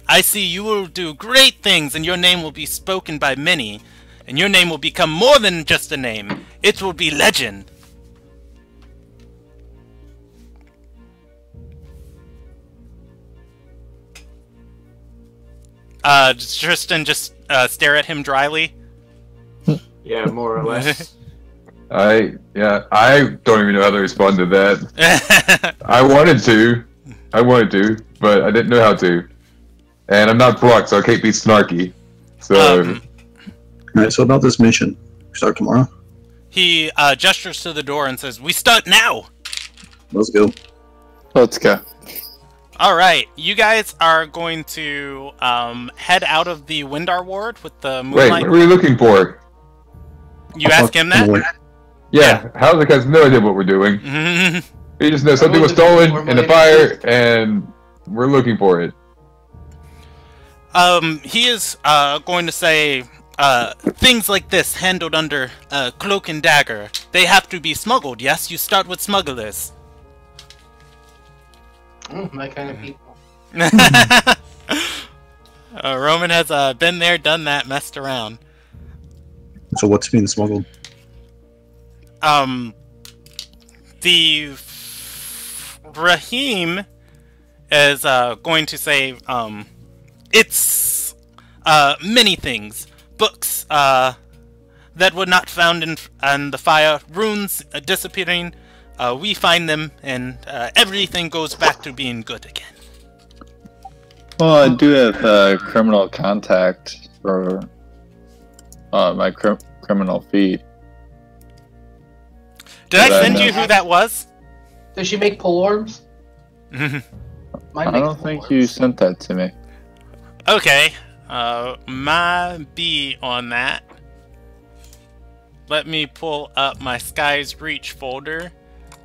"I see you will do great things, and your name will be spoken by many, and your name will become more than just a name. It will be legend." Tristan just stare at him dryly. Yeah, more or less. I don't even know how to respond to that. I wanted to, but I didn't know how to. And I'm not blocked, so I can't be snarky. So, Alright, so about this mission, we start tomorrow? He gestures to the door and says, "We start now!" Let's go. Let's go. Alright, you guys are going to head out of the Windar ward with the wait, moonlight. what are we looking for? You ask him that? Yeah, how's the guys no idea what we're doing? We just know something was stolen in the fire, and we're looking for it. He is going to say, things like this handled under cloak and dagger. They have to be smuggled, yes? You start with smugglers. My kind of people. Roman has been there, done that, messed around. So what's being smuggled? The Rahim is going to say, it's many things. Books, that were not found in the fire, runes disappearing, we find them, and everything goes back to being good again. Well, I do have criminal contact for my criminal feed. Did I send you who that was? Does she make pole arms? I don't think you sent that to me. Okay, my B on that. Let me pull up my Sky's Reach folder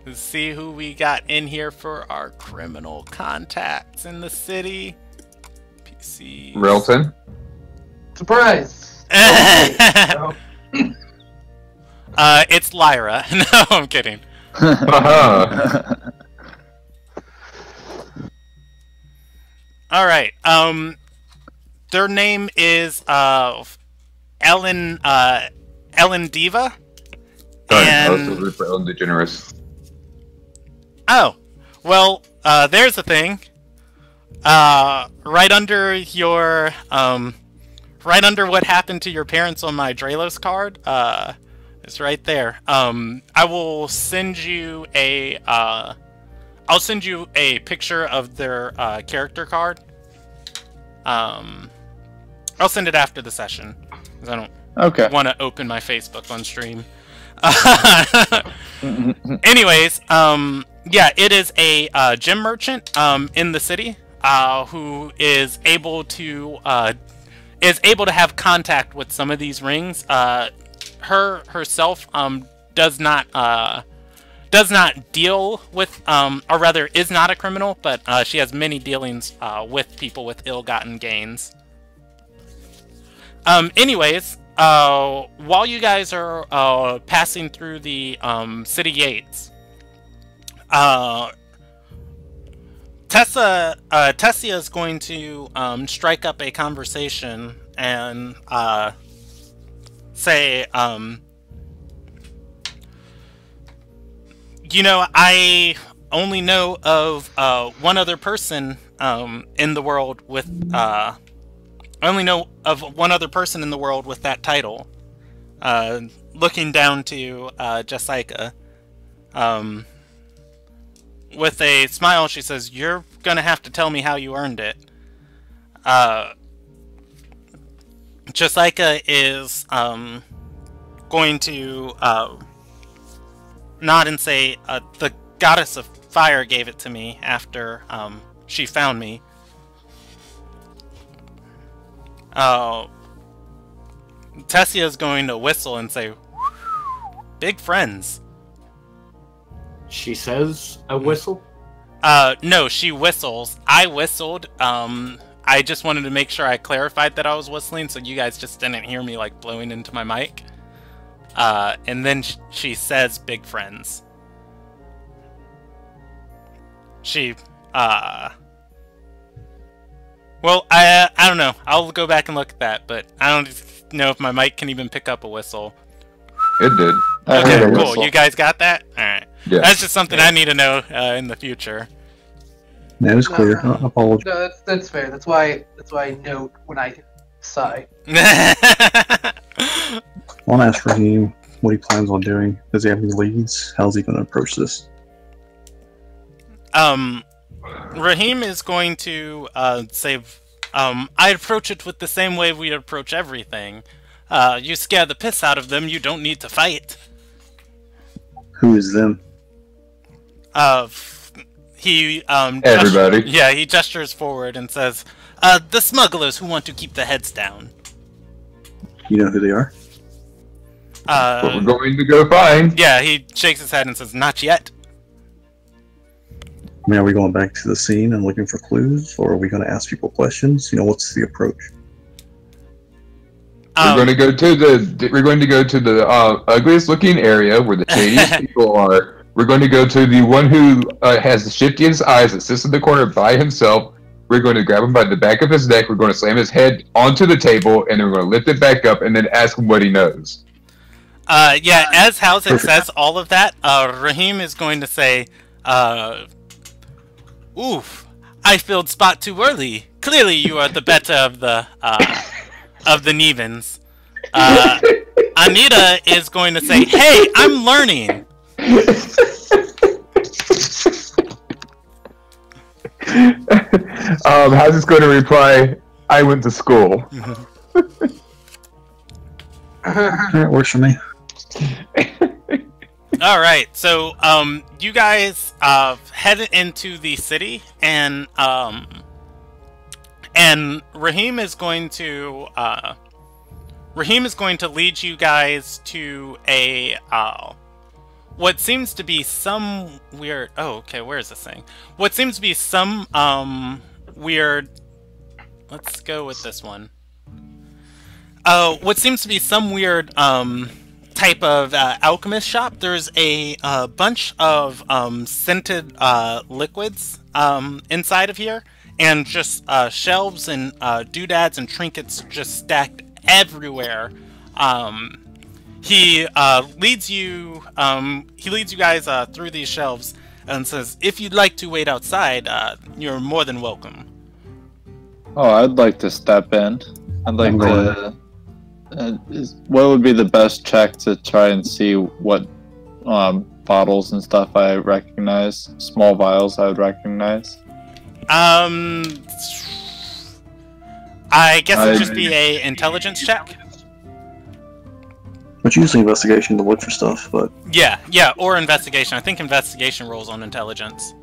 to see who we got in here for our criminal contacts in the city. PC. Relton? Surprise! It's Lyra. No, I'm kidding. Uh-huh. Alright, their name is, Ellen Diva. And... Also for Ellen DeGeneres. Oh, well, there's the thing. Right under your, right under what happened to your parents on my Dralos card, it's right there. I will send you a, I'll send you a picture of their, character card. I'll send it after the session, because I don't want to open my Facebook on stream. Anyways, yeah, it is a gem merchant in the city who is able to have contact with some of these rings. Herself does not deal with, or rather is not a criminal, but she has many dealings with people with ill-gotten gains. Anyways, while you guys are passing through the city gates, Tessia is going to strike up a conversation and say, you know, I only know of one other person in the world with I only know of one other person in the world with that title. Looking down to Jessica. With a smile, she says, "You're gonna have to tell me how you earned it." Jessica is going to nod and say, "The goddess of fire gave it to me after she found me." Tessia is going to whistle and say, "Big friends." She says a whistle? No, she whistles. I whistled. I just wanted to make sure I clarified that I was whistling, so you guys just didn't hear me, like, blowing into my mic. And then she says, "Big friends." She, well, I don't know. I'll go back and look at that, but I don't know if my mic can even pick up a whistle. It did. Okay, cool. You guys got that? Alright. Yeah. That's just something I need to know in the future. That was clear. I apologize. No, that's fair. That's why I note when I sigh. I'll ask Raheem what he plans on doing. Does he have any leads? How's he going to approach this? Raheem is going to say, I approach it with the same way we approach everything. You scare the piss out of them, you don't need to fight. Who is them? He, Everybody. yeah, he gestures forward and says, the smugglers who want to keep their heads down. You know who they are? But we're going to go find. Yeah, he shakes his head and says, not yet. I mean, are we going back to the scene and looking for clues, or are we going to ask people questions? You know, what's the approach? We're going to go to the ugliest looking area where the shadiest people are. We're going to go to the one who has the shiftiest eyes that sits in the corner by himself. We're going to grab him by the back of his neck. We're going to slam his head onto the table, and then we're going to lift it back up and then ask him what he knows. Yeah, as Howsett says all of that, Raheem is going to say, oof, I filled spot too early. Clearly you are the better of the Nevens. Anita is going to say, "Hey, I'm learning." How's this going to reply? I went to school. That works for me. All right, so you guys head into the city, and Raheem is going to lead you guys to a what seems to be some weird. Oh, okay, where is this thing? What seems to be some weird. Let's go with this one. What seems to be some weird type of alchemist shop. There's a bunch of scented liquids inside of here, and just shelves and doodads and trinkets just stacked everywhere. He leads you guys through these shelves and says, "If you'd like to wait outside, you're more than welcome." Oh, I'd like to step in. I'd like to. What would be the best check to try and see what bottles and stuff I recognize? Small vials I would recognize. I guess it'd just be a intelligence check. Which usually investigation to look for stuff, but Yeah, or investigation. I think investigation rolls on intelligence.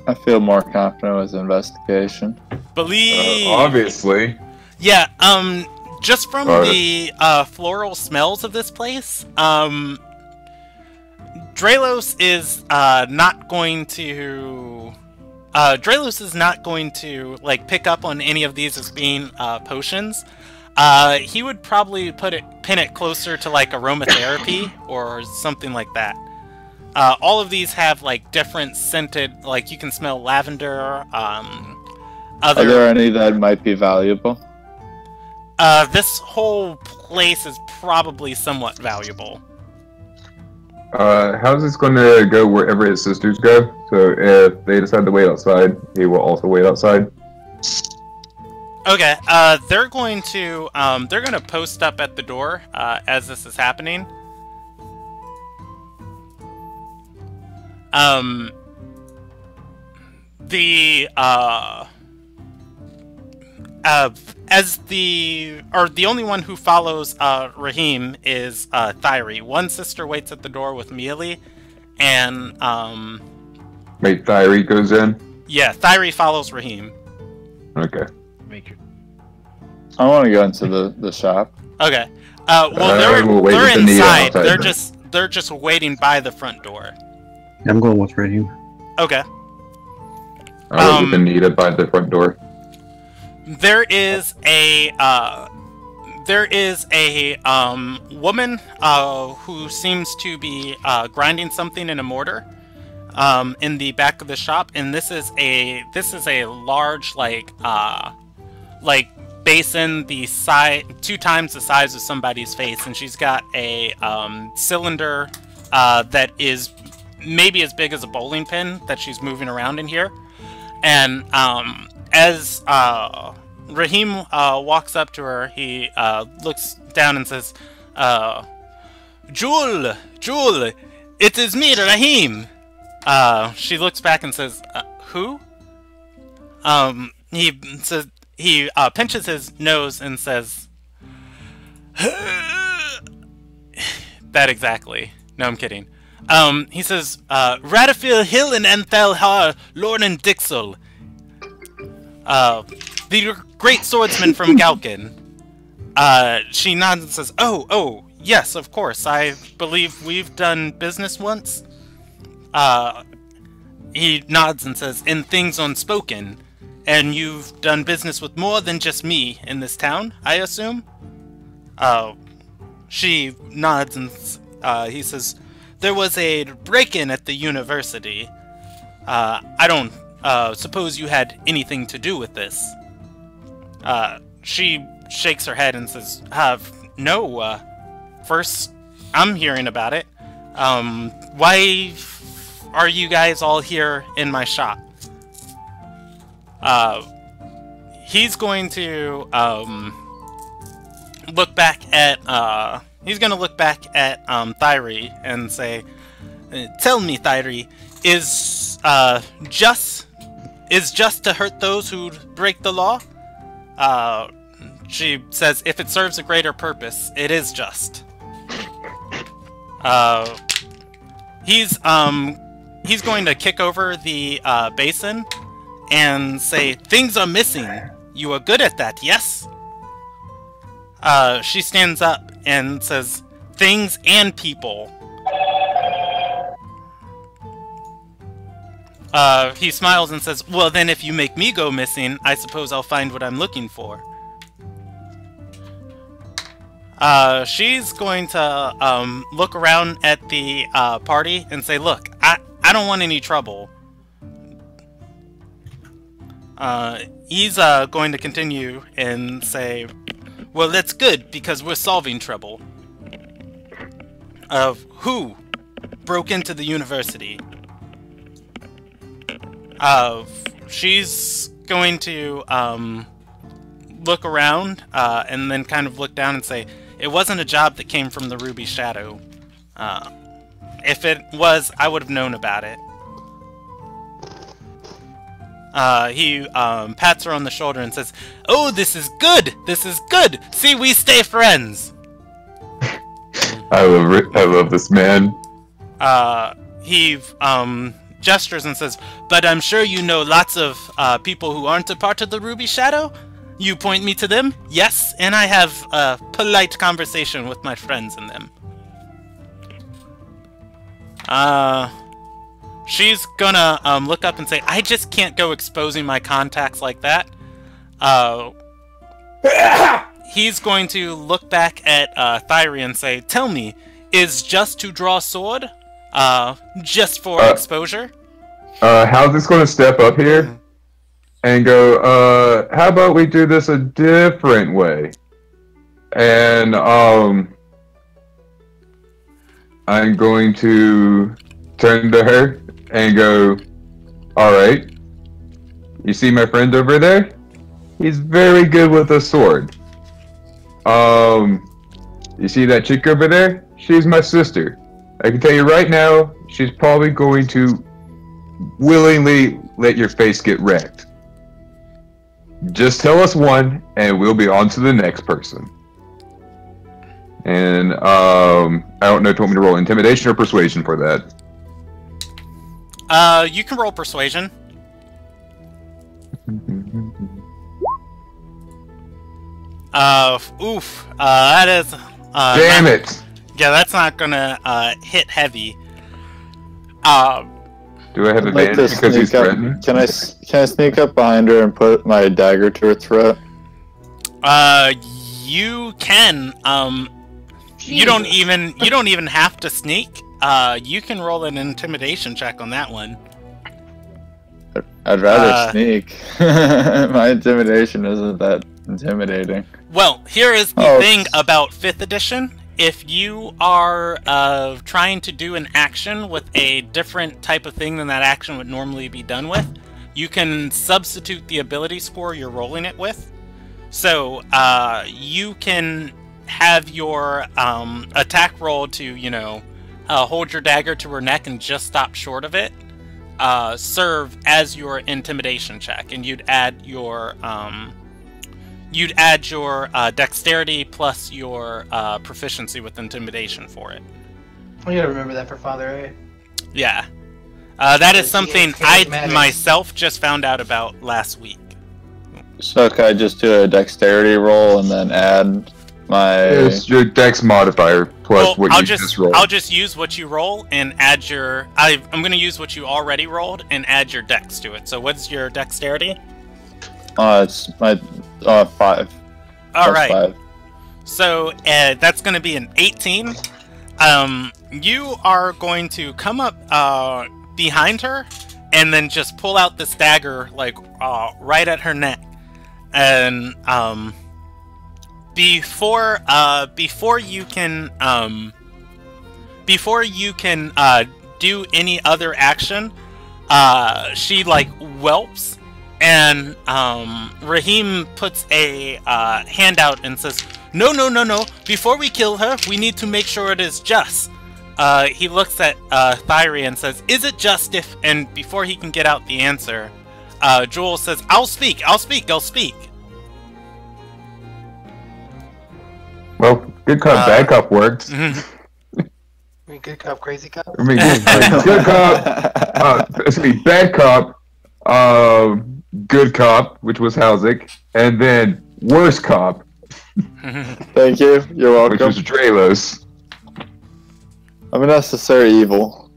I feel more confident with investigation. Believe. Obviously. Yeah. Just from the floral smells of this place, Draelos is not going to. Draelos is not going to like pick up on any of these as being potions. He would probably pin it closer to like aromatherapy or something like that. All of these have like different scented, like you can smell lavender. Are there any that might be valuable? This whole place is probably somewhat valuable. How's this going to go wherever his sisters go? So if they decide to wait outside, he will also wait outside. Okay. They're going to post up at the door as this is happening. The only one who follows Raheem is Thyri. One sister waits at the door with Mealy, and Wait, Thyri goes in? Yeah, Thyri follows Raheem. Okay. I want to go into the shop. Okay. They're inside. They're just waiting by the front door. I'm going with Raheem. Okay. I was with Anita by the front door. There is a woman who seems to be grinding something in a mortar in the back of the shop, and this is a large like basin the size 2 times the size of somebody's face, and she's got a cylinder that is maybe as big as a bowling pin that she's moving around in here. And as Raheem walks up to her, he looks down and says, Jewel, it is me, Raheem. She looks back and says, who? He says, he pinches his nose and says, that exactly. No, I'm kidding. He says, Radifil Hill and Enthel Har, Lord and Dixel. The great swordsman from Galkin. She nods and says, oh, yes, of course. I believe we've done business once. He nods and says, in things unspoken. And you've done business with more than just me in this town, I assume? She nods and he says, there was a break-in at the university. I don't suppose you had anything to do with this. She shakes her head and says, no, first I'm hearing about it. Why are you guys all here in my shop? He's going to look back at he's gonna look back at Thyri and say, "Tell me, Thyri, is just to hurt those who break the law?" She says, "If it serves a greater purpose, it is just." He's going to kick over the basin and say, "Things are missing. You are good at that, yes?" She stands up and says, "Things and people." He smiles and says, "Well then, if you make me go missing, I suppose I'll find what I'm looking for." She's going to look around at the party and say, "Look, I don't want any trouble." He's going to continue and say, "Well, that's good, because we're solving trouble." Who broke into the university? She's going to look around and then kind of look down and say, "It wasn't a job that came from the Ruby Shadow. If it was, I would have known about it." He pats her on the shoulder and says, "Oh, this is good! This is good! See, we stay friends!" I love this man. He gestures and says, "But I'm sure you know lots of people who aren't a part of the Ruby Shadow? You point me to them? Yes, and I have a polite conversation with my friends in them." She's gonna look up and say, "I just can't go exposing my contacts like that." He's going to look back at Thyri and say, "Tell me, is just to draw sword just for exposure?" How's this going to step up here and go, how about we do this a different way? And I'm going to turn to her and go, "Alright, you see my friend over there? He's very good with a sword. You see that chick over there? She's my sister. I can tell you right now, she's probably going to willingly let your face get wrecked. Just tell us one, and we'll be on to the next person." And I don't know if you want me to roll intimidation or persuasion for that. You can roll persuasion. That is... Damn it! Yeah, that's not gonna hit heavy. Do I have advantage because he's threatening? Can I sneak up behind her and put my dagger to her throat? You can. You don't even have to sneak. You can roll an intimidation check on that one. I'd rather sneak. My intimidation isn't that intimidating. Well, here is the thing about 5th edition. If you are trying to do an action with a different type of thing than that action would normally be done with, you can substitute the ability score you're rolling it with. So you can have your attack roll to, hold your dagger to her neck and just stop short of it, serve as your intimidation check, and you'd add your dexterity plus your proficiency with intimidation for it. You gotta remember that for Father, right? Yeah. That is something I myself just found out about last week. So can I just do a dexterity roll and then add my... It's your dex modifier plus what you just rolled. I'll just use what you roll and add your... I'm going to use what you already rolled and add your dex to it. So what's your dexterity? It's my 5. Alright. 5. So that's going to be an 18. You are going to come up behind her and then just pull out this dagger right at her neck. And before you can do any other action, she whelps, and Raheem puts a hand out and says, No, no, no, no. Before we kill her, we need to make sure it is just. He looks at Thyri and says, "Is it just if..." And before he can get out the answer, Joel says, "I'll speak, I'll speak, I'll speak." Well, good cop, bad cop worked. Good cop, crazy cop. I mean, good cop. Bad cop. Good cop, which was Halsik, and then worst cop. Thank you. You're welcome. Which was Dralos. I'm a necessary evil.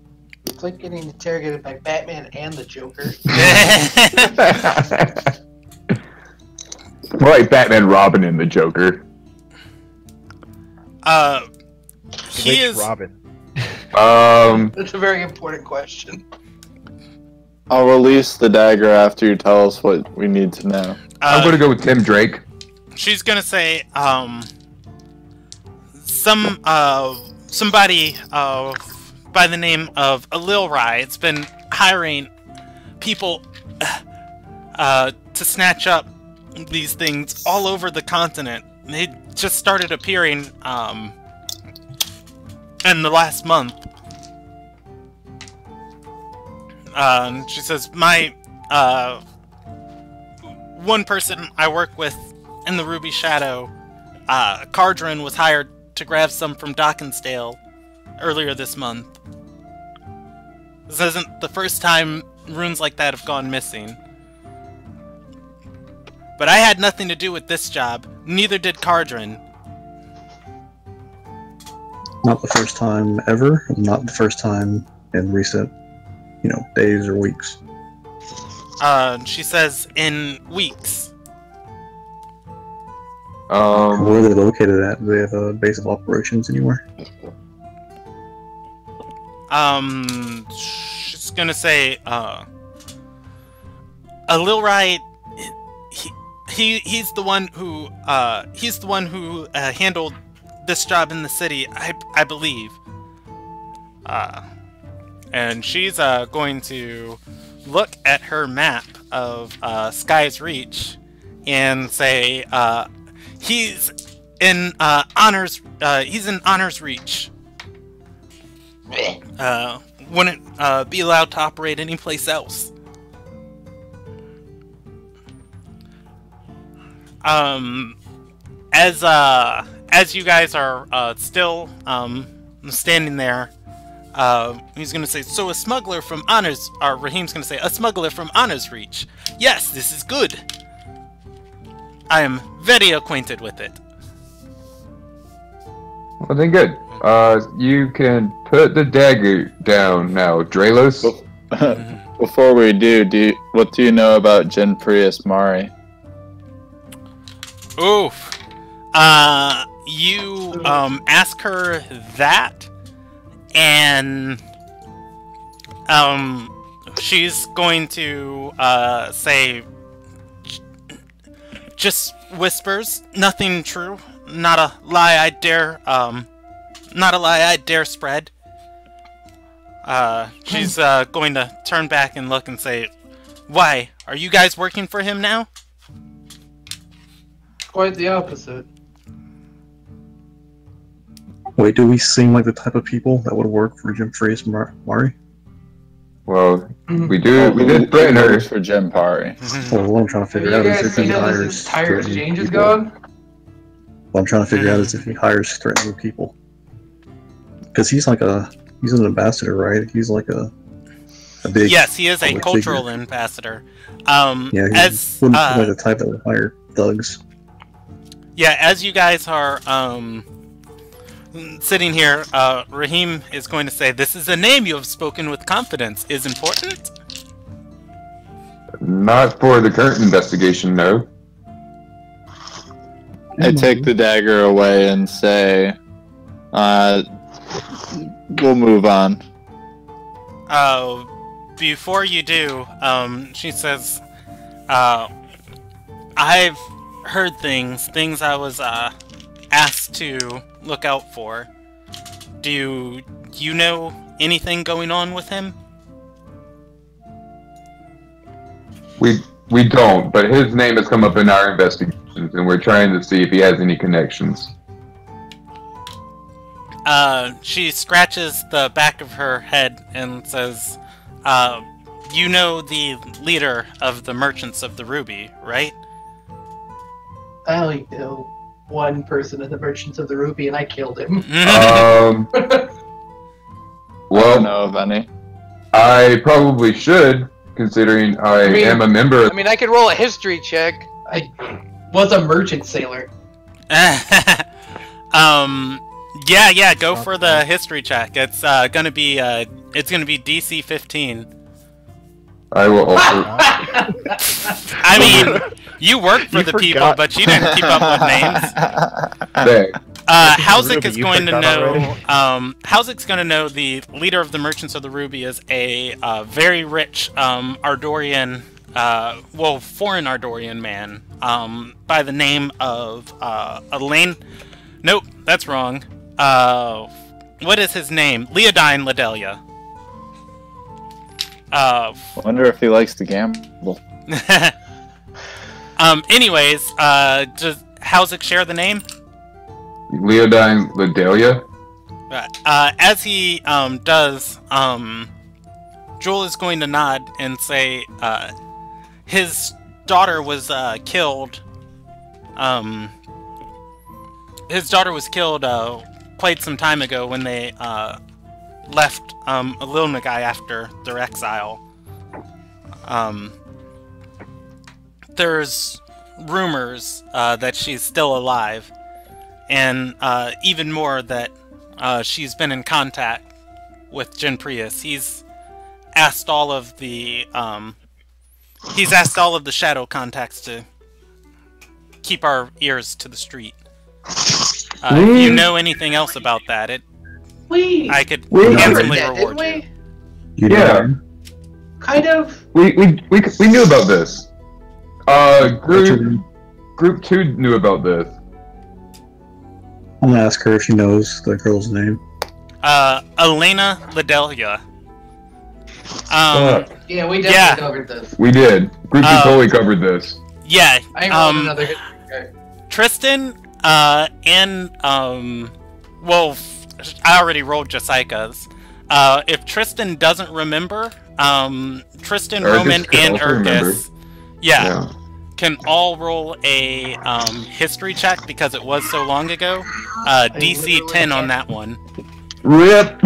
It's like getting interrogated by Batman and the Joker. Right, Batman, Robin, and the Joker. He is Robin. That's a very important question. I'll release the dagger after you tell us what we need to know. I'm gonna go with Tim Drake. She's gonna say, somebody by the name of Ilderon has been hiring people to snatch up these things all over the continent. They just started appearing in the last month. She says, my one person I work with in the Ruby Shadow, Cardron, was hired to grab some from Dockensdale earlier this month. This isn't the first time runes like that have gone missing. But I had nothing to do with this job. Neither did Cardron. Not the first time ever. Not the first time in recent, days or weeks. She says in weeks. Where are they located at? Do they have a base of operations anywhere? She's gonna say, Ilderon, he's the one who, handled this job in the city, I believe. And she's, going to look at her map of, Sky's Reach and say, he's in, Honors Reach. Wouldn't, be allowed to operate anyplace else. As you guys are, still, standing there, he's gonna say, so a smuggler from Honors, or Raheem's gonna say, a smuggler from Honors Reach. Yes, this is good. I am very acquainted with it. Well, then good. You can put the dagger down now, Dralos. Before we do what do you know about Jen Prius Mari? Oof. You, ask her that, and, she's going to, say, just whispers, nothing true, not a lie I'd dare spread. She's, going to turn back and look and say, why, are you guys working for him now? Quite the opposite. Wait, do we seem like the type of people that would work for Jim Freeze Mari? Well, we did threaten her. For Jim Pari. Well, what I'm trying to figure out is if he hires this entire threatening exchange is people. gone? What I'm trying to figure out is if he hires threatening people. Because he's an ambassador, right? He's like a big... Yes, he is a public cultural figure. ambassador. Yeah, he wouldn't be like the type that would hire thugs. Yeah, as you guys are sitting here, Raheem is going to say, this is a name you have spoken with confidence. Is important? Not for the current investigation, no. I take the dagger away and say, we'll move on. Before you do, she says, I've heard things I was, asked to look out for. Do you know anything going on with him? We don't, but his name has come up in our investigation. questions, and we're trying to see if he has any connections. She scratches the back of her head and says, you know the leader of the Merchants of the Ruby, right? I only know one person in the Merchants of the Ruby, and I killed him. I Well, don't know of any. I probably should, considering I am a member. I mean, I could roll a history check. I was a merchant sailor. Yeah, go for the history check. It's gonna be DC 15. I will also. I mean, you work for the people, but you didn't keep up with names. There. Hauzik is going to know. already? Hauzik's going to know the leader of the Merchants of the Ruby is a very rich Ardorian, foreign Ardorian man by the name of Elaine. Nope, that's wrong. What is his name? Leodine Ladelia. Wonder if he likes to gamble. Anyways, does Hauzik share the name? Leodine Ladelia. As he does, Joel is going to nod and say, his daughter was killed. His daughter was killed quite some time ago when they left Ililnagai after their exile. There's rumors that she's still alive, and even more that she's been in contact with Jin Prius. He's asked all of the shadow contacts to keep our ears to the street. If you know anything else about that, I could handsomely reward you. Yeah, Kind of. we knew about this. Group 2 knew about this. I'm gonna ask her if she knows the girl's name. Elena Ladelia. Yeah, we definitely covered this. We did. Group 2 totally covered this. Yeah. I rolled another hit. Tristan, and well, I already rolled Jessica's. If Tristan doesn't remember, Tristan, Urgus Roman, could and also remember. Urgus, yeah, can all roll a history check because it was so long ago. DC 10 on that one. RIP!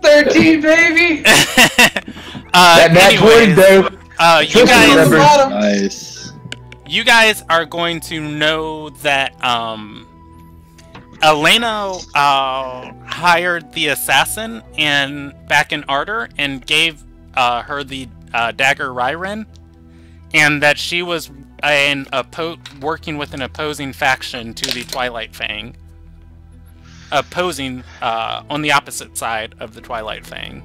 13, baby! That's anyways, though. You guys, Nice. you guys are going to know that Elena hired the assassin back in Ardor and gave her the dagger Ryren, and that she was working with an opposing faction to the Twilight Fang. Opposing on the opposite side of the Twilight Fang.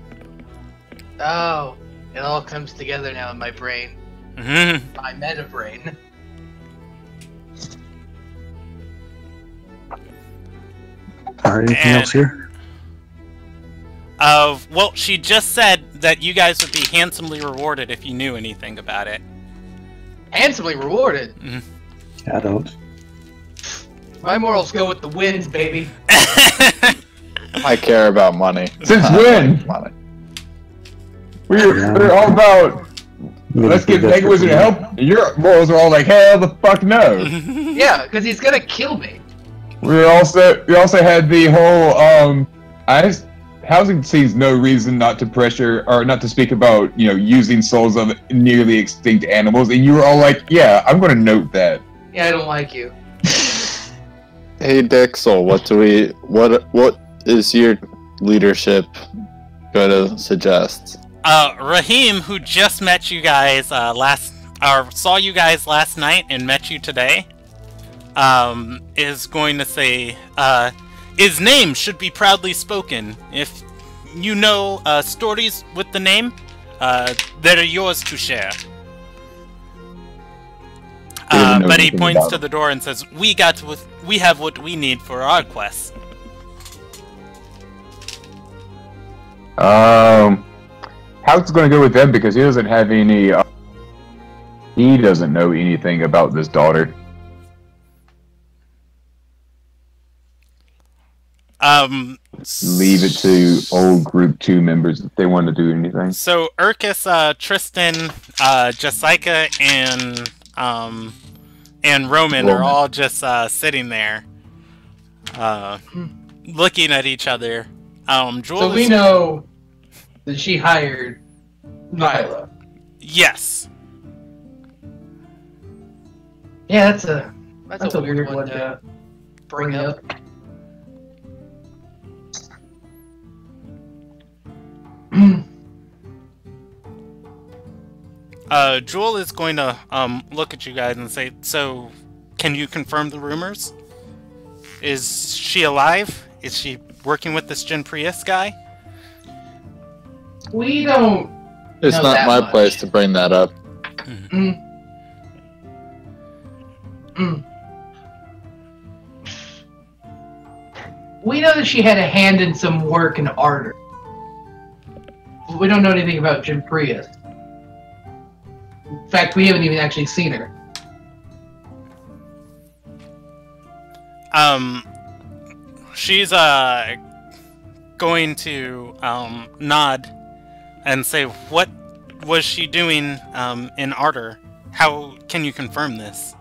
Oh, it all comes together now in my brain. Mm-hmm. My meta brain. Alright, anything else here? Well, she just said that you guys would be handsomely rewarded if you knew anything about it. Handsomely rewarded. Yeah, I don't. My morals go with the winds, baby. I care about money. Since I when? like money. We're all about let's get Mega Wizard help. And your morals are all like hell the fuck no. Yeah, because he's gonna kill me. We also had the whole Housing sees no reason not to pressure or not to speak about using souls of nearly extinct animals, and you were all like, yeah, I'm going to note that. Yeah, I don't like you. Hey Dixel, what is your leadership gonna suggest? Raheem, who just met you guys saw you guys last night and met you today, is going to say, his name should be proudly spoken. If you know stories with the name, they're yours to share. But he points to the door and says, we have what we need for our quest. How's it going to go with them because he doesn't have any. He doesn't know anything about this daughter. Leave it to old Group 2 members if they want to do anything. So Urkus, Tristan, Jessica, and Roman are all just sitting there, looking at each other. So we know that she hired Nyla. Yes. Yeah, that's a weird one to bring up. Jewel is going to look at you guys and say, so, can you confirm the rumors? Is she alive? Is she working with this Jin Prius guy? We don't. It's know not that my much. place to bring that up. We know that she had a hand in some work in art. We don't know anything about Jim Prius. In fact, we haven't even actually seen her. She's going to nod and say, what was she doing in Ardor? How can you confirm this?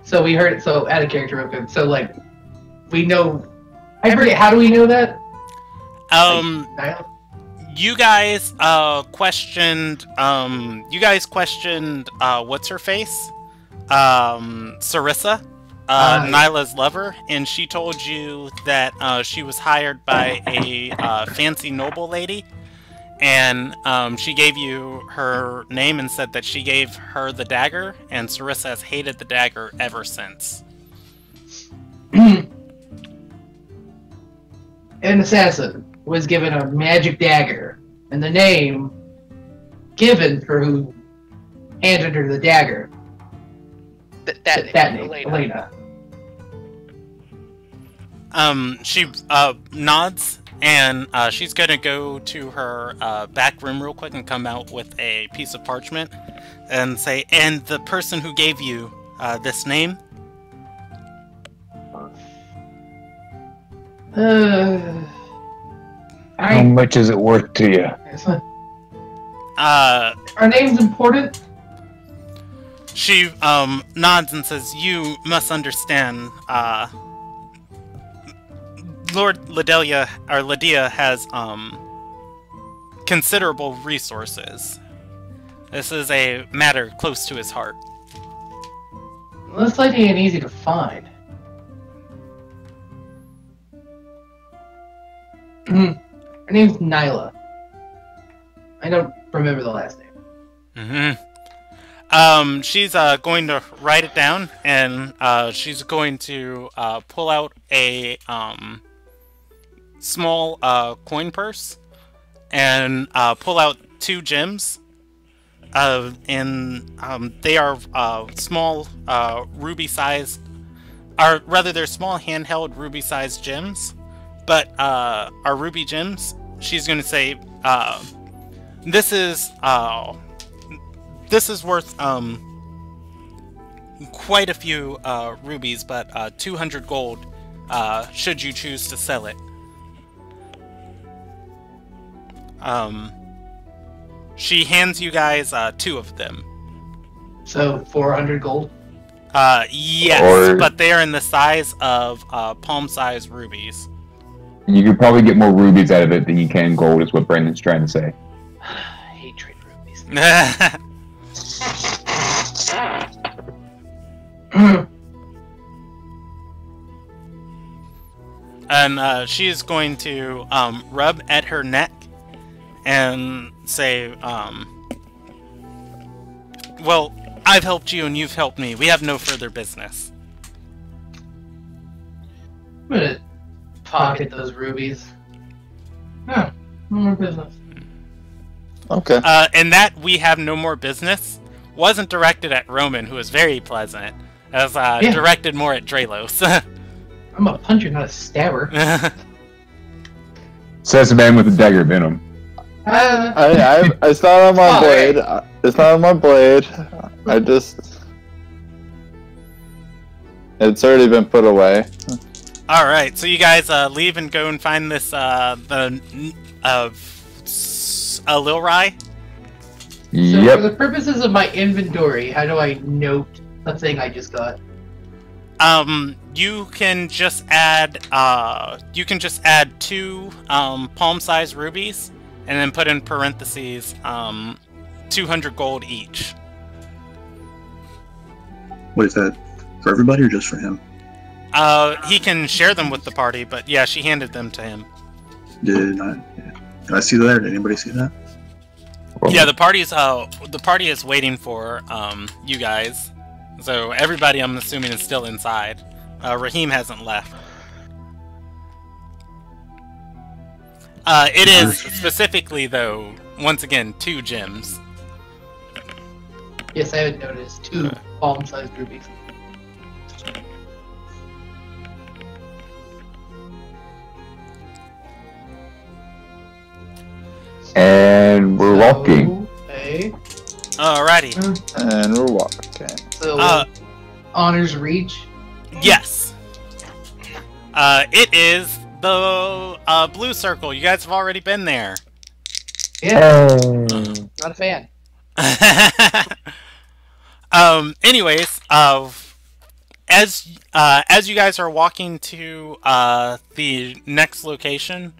So we heard. So out of character, real quick. So like, we know. I forget. How do we know that? You guys questioned. What's her face? Sarissa, Nyla's lover, and she told you that she was hired by a fancy noble lady, and she gave you her name and said that she gave her the dagger, and Sarissa has hated the dagger ever since. An assassin was given a magic dagger, and the name given for who handed her the dagger. That name, Elena. She nods, and she's gonna go to her back room real quick and come out with a piece of parchment and say, and the person who gave you this name? How much is it worth to you? Our name's important. She nods and says, you must understand, Lord Lydia has considerable resources. This is a matter close to his heart. Looks like it ain't easy to find. Her name's Nyla. I don't remember the last name. She's going to write it down, and she's going to pull out a small coin purse and pull out 2 gems. And they are small ruby-sized, or rather, they're small handheld ruby-sized gems, but are ruby gems. She's going to say, this is worth quite a few rubies, but 200 gold should you choose to sell it. She hands you guys 2 of them. So 400 gold? Yes, but they are in the size of palm-sized rubies. You could probably get more rubies out of it than you can gold, is what Brandon's trying to say. I hate trading rubies. And she is going to rub at her neck and say, well, I've helped you and you've helped me. We have no further business. I'm gonna pocket those rubies. No more business. Okay. And that we have no more business wasn't directed at Roman, who was very pleasant. It was directed more at Dralos. I'm a puncher, not a stabber. Says the man with the dagger of venom. It's not on my blade. It's not on my blade. I just... It's already been put away. Alright, so you guys leave and go and find this, Lil Rye? So Yep. for the purposes of my inventory, how do I note the thing I just got? You can just add 2 palm-sized rubies, and then put in parentheses 200 gold each. What is that? For everybody or just for him? He can share them with the party, but yeah, she handed them to him. Did I see that? Did anybody see that? Yeah, the party is waiting for you guys. So everybody, I'm assuming, is still inside. Raheem hasn't left. It is specifically, though, once again, 2 gems. Yes, I haven't noticed. 2 palm-sized rubies. And we're walking. Okay. Alrighty. And we're walking. So, honors reach. Yes. It is the blue circle. You guys have already been there. Yeah. Not a fan. Anyways, as you guys are walking to the next location,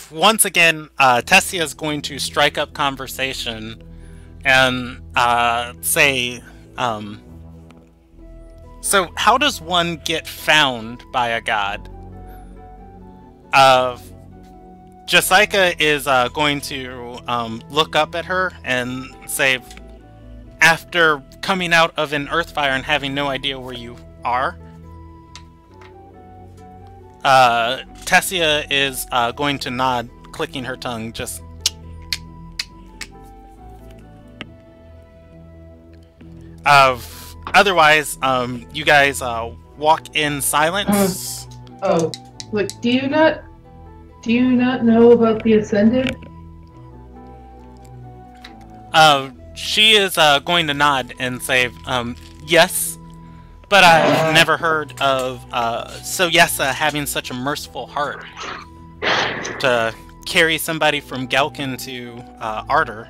once again, Tessia is going to strike up conversation and say, so how does one get found by a god? Jessica is going to look up at her and say, after coming out of an earthfire and having no idea where you are, Tessia is going to nod, clicking her tongue, just... Otherwise, you guys walk in silence. Look, do you not know about the Ascended? She is going to nod and say, yes, but I've never heard of Soyesa having such a merciful heart to carry somebody from Galkin to Ardor.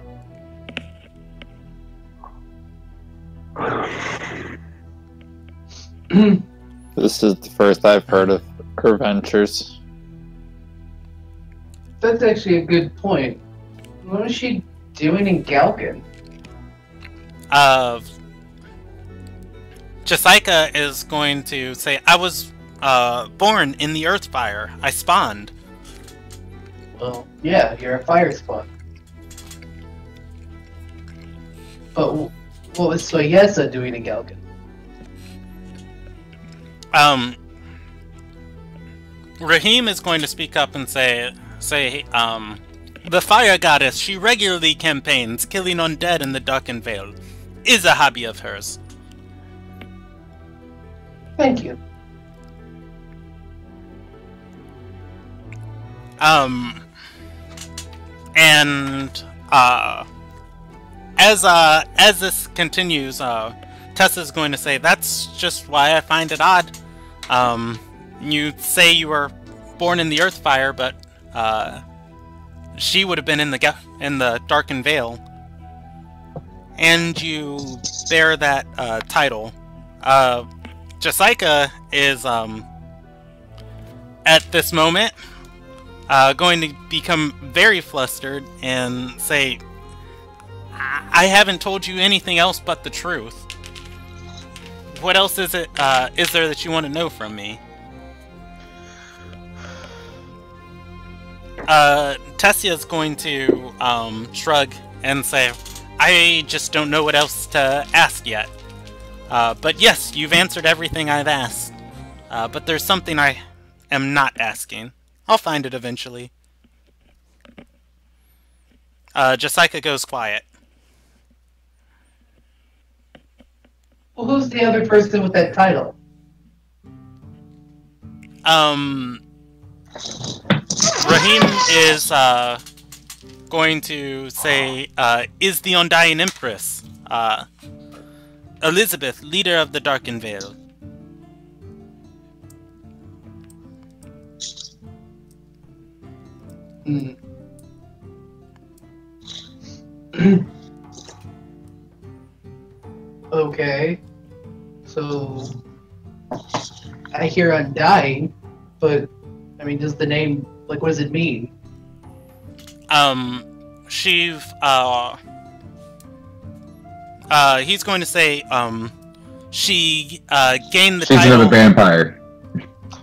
This is the first I've heard of her ventures. That's actually a good point. What was she doing in Galkin? Jessica is going to say, I was born in the Earthfire. I spawned. Well, yeah, you're a fire spawn. But what was Soyesa doing in Galkin? Raheem is going to speak up and say, the fire goddess, she regularly campaigns, killing undead in the Darkened Vale. Is a hobby of hers. Thank you. As this continues, Tessa's going to say, that's just why I find it odd. You say you were born in the Earthfire, but she would have been in the Darkened Vale, and you bear that title. Jessica is at this moment going to become very flustered and say, I haven't told you anything else but the truth. What else is there that you want to know from me? Tessia's going to shrug and say, I just don't know what else to ask yet. But yes, you've answered everything I've asked. But there's something I am not asking. I'll find it eventually. Jessica goes quiet. Well, who's the other person with that title? Raheem is going to say, is the Undying Empress, Elizabeth, leader of the Darkened Veil. Okay. So I hear Undying, but I mean, does the name, like, what does it mean? He's going to say, she gained the She's title. another vampire.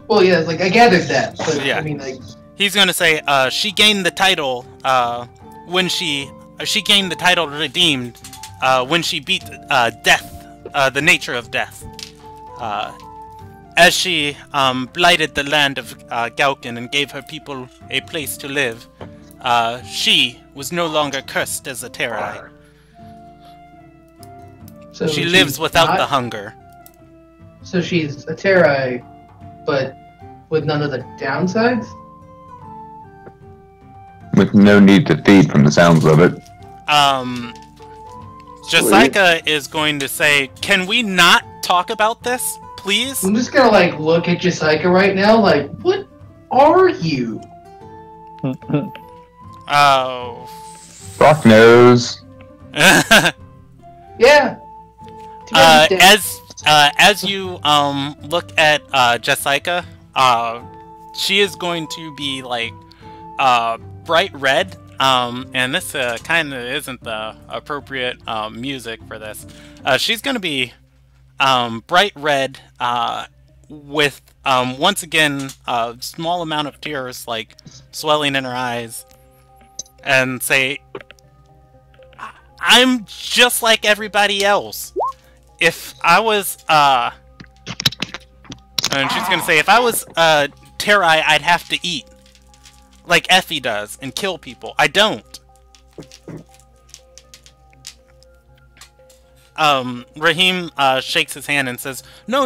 Well, yeah, like I gathered that, but Yeah. I mean, like, He's going to say, she gained the title when she gained the title redeemed when she beat death, the nature of death. As she blighted the land of Gauken and gave her people a place to live, she was no longer cursed as a Terai. so She she's lives without not- the hunger. So she's a Terai, but with none of the downsides. With no need to feed from the sounds of it. Jessica is going to say, can we not talk about this, please? I'm just gonna like look at Jessica right now, like, what are you? Oh. Fuck knows. Yeah. Too bad he's dead. As you look at Jessica, she is going to be like bright red. And this kind of isn't the appropriate music for this. She's going to be bright red with once again a small amount of tears like swelling in her eyes, and say, I'm just like everybody else. If I was and she's gonna say, if I was Terai, I'd have to eat like Effie does and kill people. I don't. Raheem shakes his hand and says, no,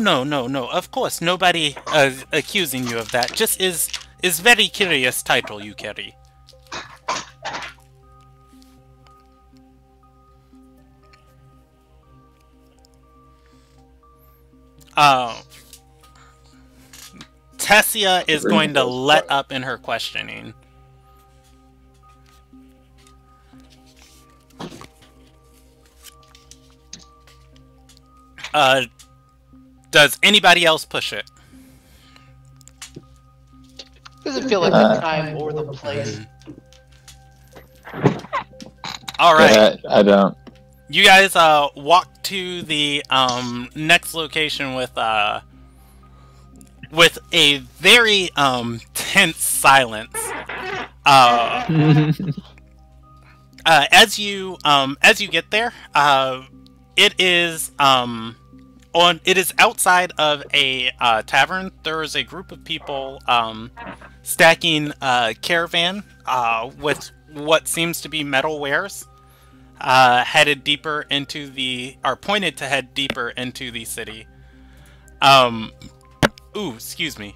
of course, nobody accusing you of that. Just is very curious title you carry. Tessia is going to let up in her questioning. Does anybody else push it? Doesn't feel like the time or the place. All right. Yeah, I don't. You guys walk to the next location with a very tense silence. As you get there, it is outside of a tavern. There is a group of people stacking a caravan with what seems to be metal wares. Pointed to head deeper into the city. Excuse me.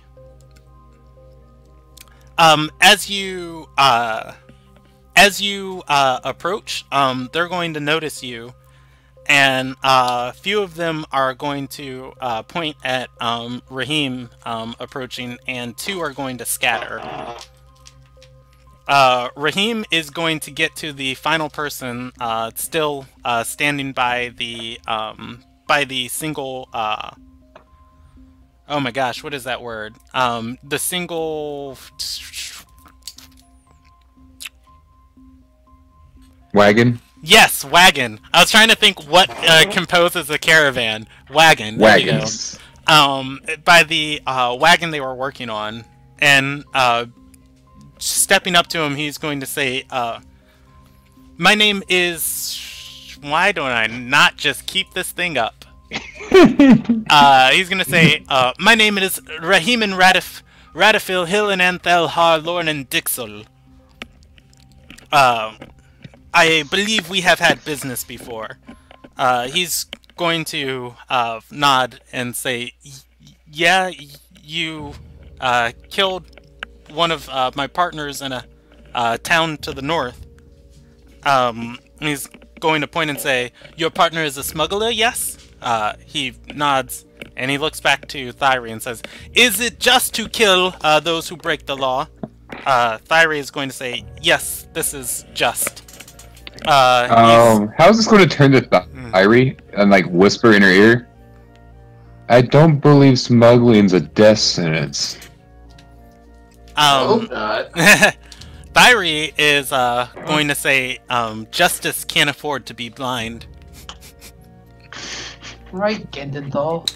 As you approach, they're going to notice you, and a few of them are going to point at Raheem approaching, and two are going to scatter. Raheem is going to get to the final person, still standing by the single. Oh my gosh, what is that word? The single Wagon? Yes, wagon. I was trying to think what composes a caravan. Wagon. There you go. Wagons. By the wagon they were working on, and stepping up to him, he's going to say, my name is... Why don't I not just keep this thing up? He's going to say, my name is Rahiman Radifil Hillenanthel Har Lornan Dixel. I believe we have had business before. He's going to nod and say, yeah, you killed one of my partners in a town to the north. He's going to point and say, "Your partner is a smuggler, yes?" He nods, and he looks back to Thyri and says, "Is it just to kill those who break the law?" Thyri is going to say, "Yes, this is just." How is this going to turn to Thyri and like whisper in her ear? I don't believe smuggling's a death sentence. Hope not. Thyri is going to say, "Justice can't afford to be blind." Right, Gendenthal.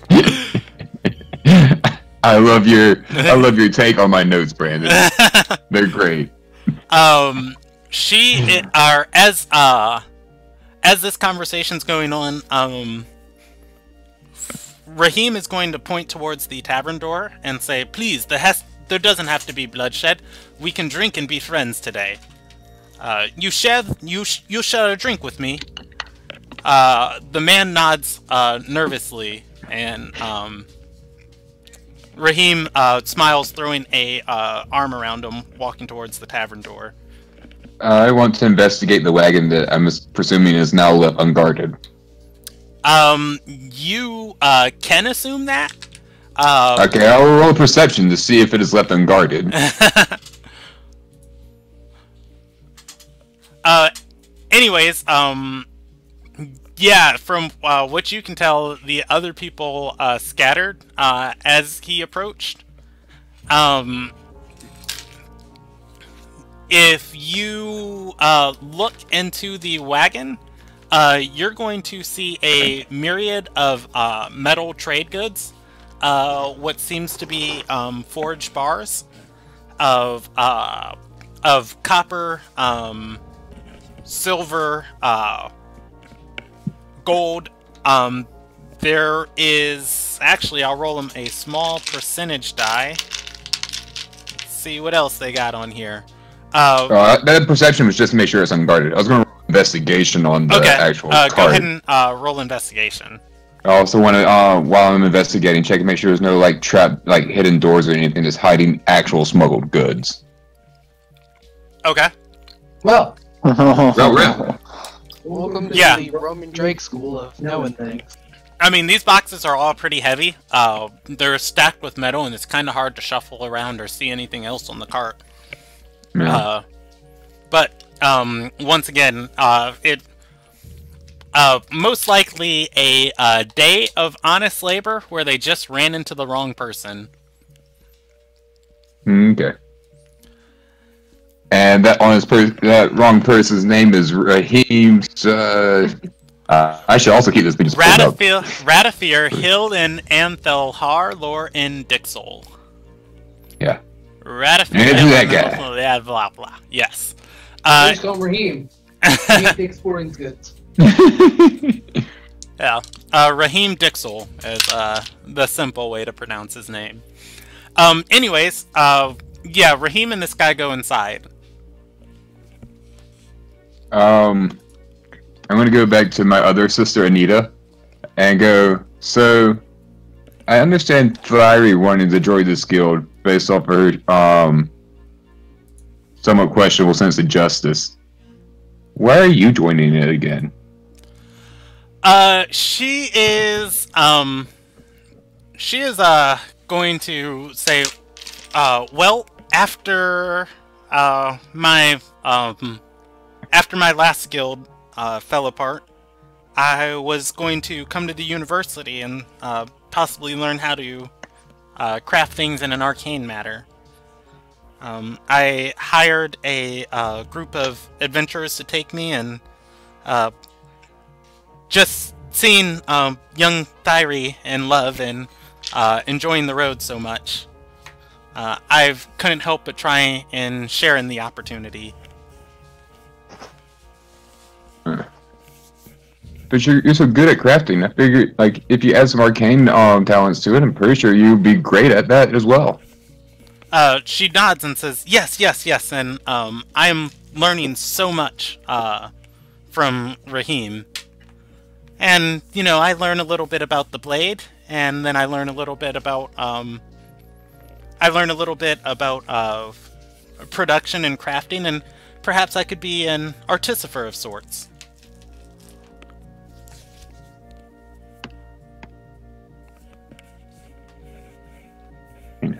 I love your take on my notes, Brandon. They're great. As this conversation's going on, Raheem is going to point towards the tavern door and say, "Please, there doesn't have to be bloodshed. We can drink and be friends today. You share a drink with me." The man nods nervously, and Raheem smiles, throwing a arm around him, walking towards the tavern door. I want to investigate the wagon that I'm presuming is now left unguarded. You can assume that. Okay, I'll roll perception to see if it is left unguarded. Anyways, yeah, from what you can tell, the other people scattered as he approached. If you look into the wagon, you're going to see a myriad of metal trade goods, what seems to be forged bars of copper, silver, gold. There is actually, I'll roll them a small percentage die. Let's see what else they got on here. That perception was just to make sure it's unguarded. I was going to roll investigation on the actual card. Go ahead and roll investigation. I also want to, while I'm investigating, check and make sure there's no like trap, like hidden doors or anything that's hiding actual smuggled goods. Okay. Well, Well, welcome to the Roman Drake School of knowing things. I mean, these boxes are all pretty heavy. They're stacked with metal, and it's kind of hard to shuffle around or see anything else on the cart. Yeah. But once again, it most likely a day of honest labor where they just ran into the wrong person. Okay. And that that wrong person's name is Raheem. I should also keep this thing just pulled up. Radafir, Hill, and Anthelhar, Lor, and Dixol. Yeah. Radafir, And that guy. Yeah, blah blah. Yes. Just call him Raheem. Raheem takes sporting goods. Yeah. Raheem Dixol is the simple way to pronounce his name. Anyways, yeah, Raheem and this guy go inside. I'm going to go back to my other sister, Anita, and go, so, I understand Thyri wanted to join this guild based off her, somewhat questionable sense of justice. Why are you joining it again? She is going to say, well, after my last guild fell apart, I was going to come to the university and possibly learn how to craft things in an arcane matter. I hired a group of adventurers to take me, and just seeing young Thyri in love and enjoying the road so much, I couldn't help but try and share in the opportunity. But you're so good at crafting. I figure, like, if you add some arcane talents to it, I'm pretty sure you'd be great at that as well. She nods and says, yes, and I'm learning so much from Raheem. And, you know, I learn a little bit about the blade, and then I learn a little bit about production and crafting, and perhaps I could be an artificer of sorts.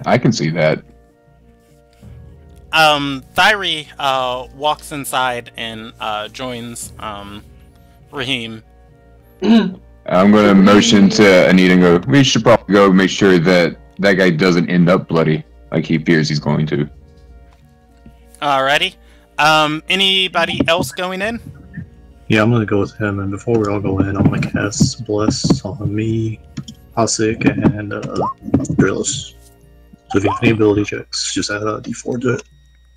I can see that. Thyri walks inside and joins Raheem. I'm going to motion to Anita and go, we should probably go make sure that that guy doesn't end up bloody like he fears he's going to. Alrighty. Anybody else going in? Yeah, I'm gonna go with him, and before we all go in, I'm gonna cast Bless on me, Hasik, and Drillis. So if you have any ability checks, just add a d4 to it.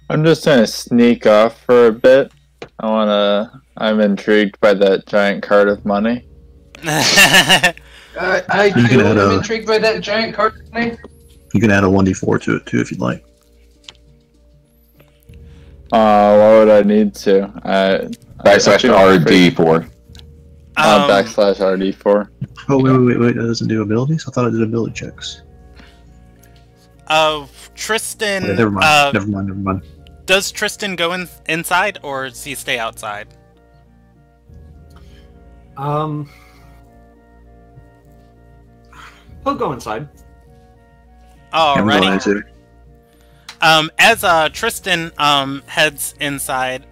I'm just gonna sneak off for a bit. I'm intrigued by that giant card of money. I You can add am a- intrigued by that giant card name. You can add a 1d4 to it too if you'd like. What would I need to? Backslash RD4. Backslash RD4. Oh, wait, that doesn't do abilities? I thought it did ability checks. Tristan. Okay, never mind. Does Tristan go inside, or does he stay outside? He'll go inside. Alrighty. As Tristan heads inside,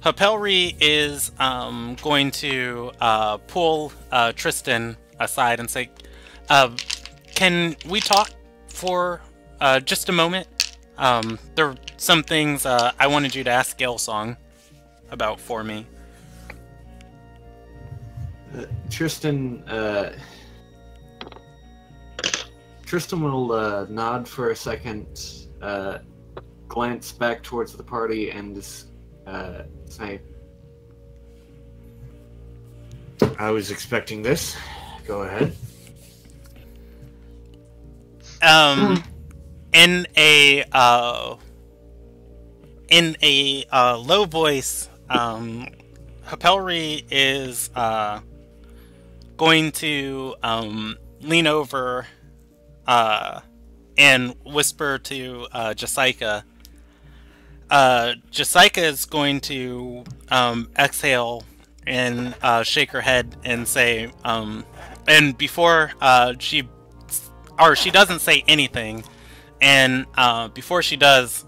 Hapelri is going to pull Tristan aside and say, "Can we talk for just a moment? There are some things I wanted you to ask Gelsong about for me." Tristan will nod for a second, glance back towards the party, and say, "I was expecting this. Go ahead." In a low voice, Hapelri is going to lean over and whisper to Jessica. Jessica is going to exhale and shake her head and say, and before she doesn't say anything, and before she does,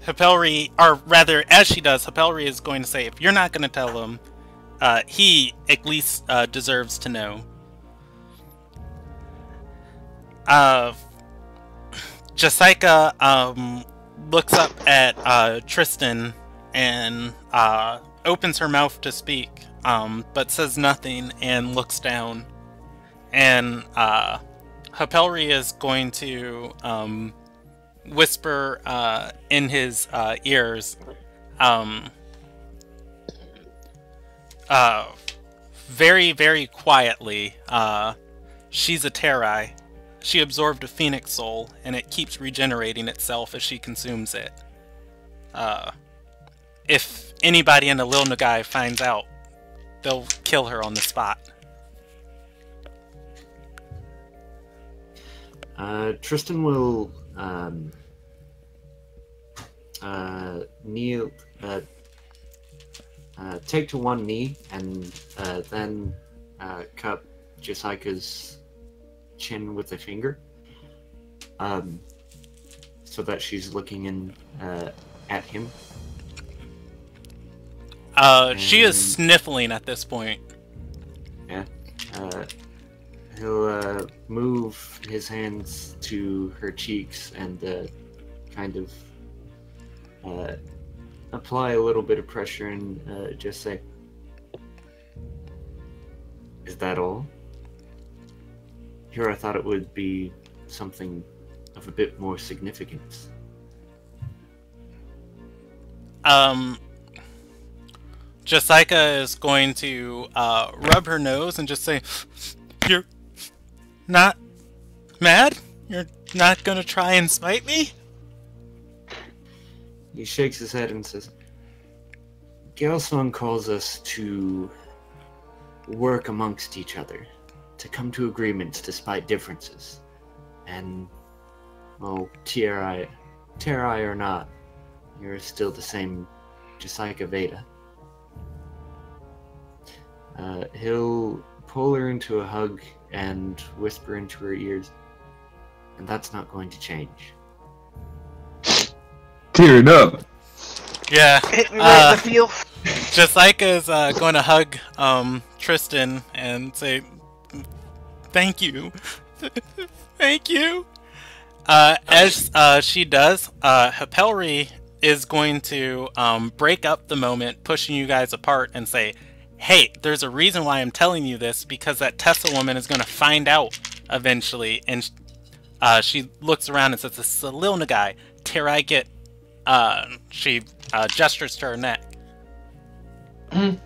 Hapelri, or rather, as she does, Hapelri is going to say, "If you're not going to tell him, he at least deserves to know." Jessica looks up at Tristan and opens her mouth to speak, but says nothing and looks down. And Hapelri is going to whisper in his ears, very, very quietly, "She's a Terai. She absorbed a phoenix soul, and it keeps regenerating itself as she consumes it. If anybody in the Lil Nagai finds out, they'll kill her on the spot." Tristan will kneel, take to one knee, and then cup Jessica's chin with a finger, so that she's looking in at him. She is sniffling at this point. Yeah. He'll move his hands to her cheeks and kind of apply a little bit of pressure and just say, "Is that all? Here I thought it would be something of a bit more significance." Jessica is going to rub her nose and just say, "You're not mad? You're not gonna try and spite me?" He shakes his head and says, "Gelsong calls us to work amongst each other, to come to agreements despite differences. And, well, Terai or not, you're still the same Jessica Veda. He'll pull her into a hug and whisper into her ears, and that's not going to change. Tearing up. Yeah. Hit me right in the feel. Jessica's going to hug Tristan and say, "Thank you, thank you." As she does, Hapelri is going to break up the moment, pushing you guys apart, and say, "Hey, there's a reason why I'm telling you this, because that Tessa woman is going to find out eventually." And she looks around and says, "This is a Lilna guy. Terai get." She gestures to her neck. And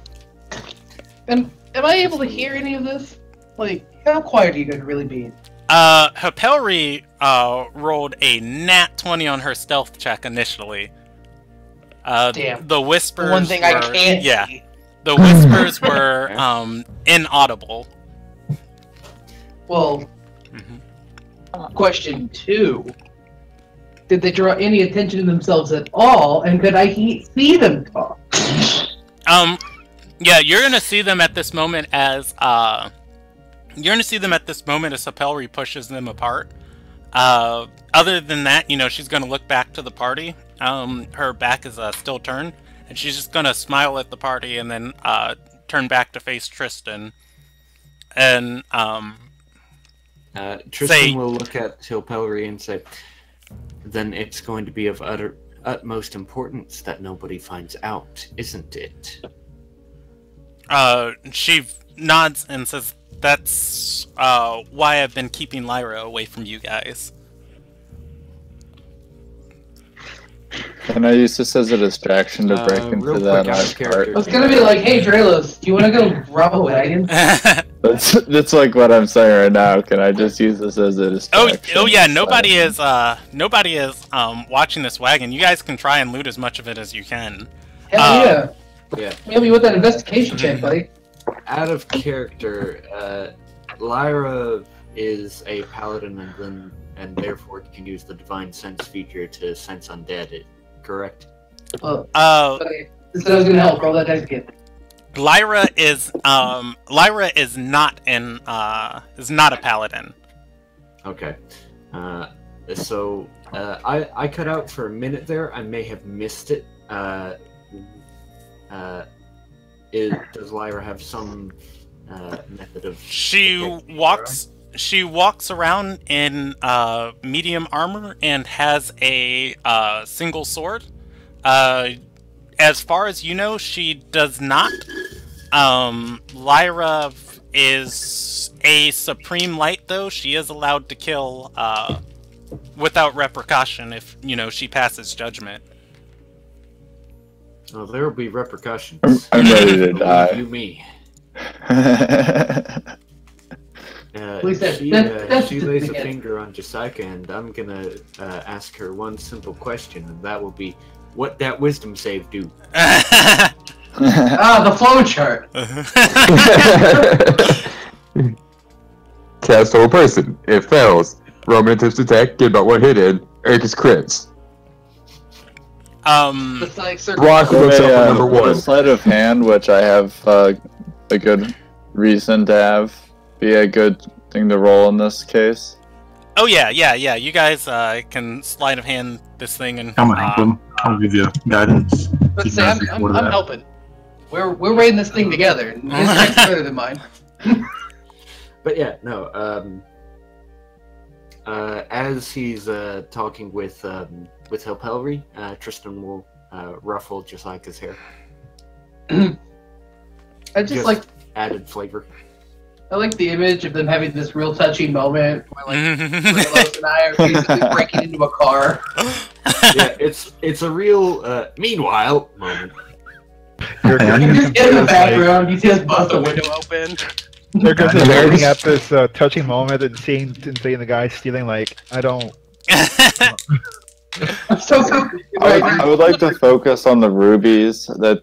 am I able to hear any of this? Like, how quiet are you going to really be? Hapelri rolled a nat 20 on her stealth check initially. Damn. The whispers One thing were, I can't yeah, see. the whispers were inaudible. Well, question 2. Did they draw any attention to themselves at all, and could I see them talk? Yeah, you're gonna see them at this moment as Hapelri pushes them apart. Other than that, you know, she's gonna look back to the party. Her back is still turned, and she's just gonna smile at the party and then turn back to face Tristan. And Tristan will look at Hapelri and say, "Then it's going to be of utmost importance that nobody finds out, isn't it?" She nods and says, "That's why I've been keeping Lyra away from you guys." Can I use this as a distraction to break into real that quick, out of character. I was gonna be like, hey, Dralos, do you want to go rob a wagon? That's like what I'm saying right now. Can I just use this as a distraction? Oh yeah, nobody is watching this wagon. You guys can try and loot as much of it as you can. Hell yeah. Yeah. Maybe with that investigation check, buddy. Out of character, Lyra is a paladin and therefore can use the divine sense feature to sense undead. Correct? Okay. So I was gonna help. Roll that dice again. Lyra is not a paladin. Okay. So I cut out for a minute there. I may have missed it. Does Lyra have some method of? She walks around in medium armor and has a single sword. As far as you know, she does not. Lyra is a supreme light, though. She is allowed to kill without repercussion if, you know, she passes judgment. Oh, there will be repercussions. I'm ready to die. You me. That's She lays a finger on Jessica, and I'm gonna ask her one simple question, and that will be, what that wisdom save do? The flow chart. Cast whole person. It fails. Roman attempts to attack, get about 1 hit in. Eric's crits. It's like Brock looks up at number 1. Sleight of hand, which I have a good reason to have, be a good thing to roll in this case. Oh yeah. You guys can sleight of hand this thing and. I'm gonna help him. I'll give you guidance. Let's You say guys I'm record that. helping. We're raiding this thing together. His tech's better than mine. But yeah, no. As he's talking with Hapelri, Tristan will ruffle Jessica's hair. I just like added flavor. I like the image of them having this real touchy moment where like Dralos and I are basically breaking into a car. Yeah, it's a real meanwhile moment. You're You just get in the background, you see us bust a window open. They're just looking at this touching moment and seeing the guy stealing. Like, I don't. I'm so confused I right would, now. I would like to focus on the rubies. I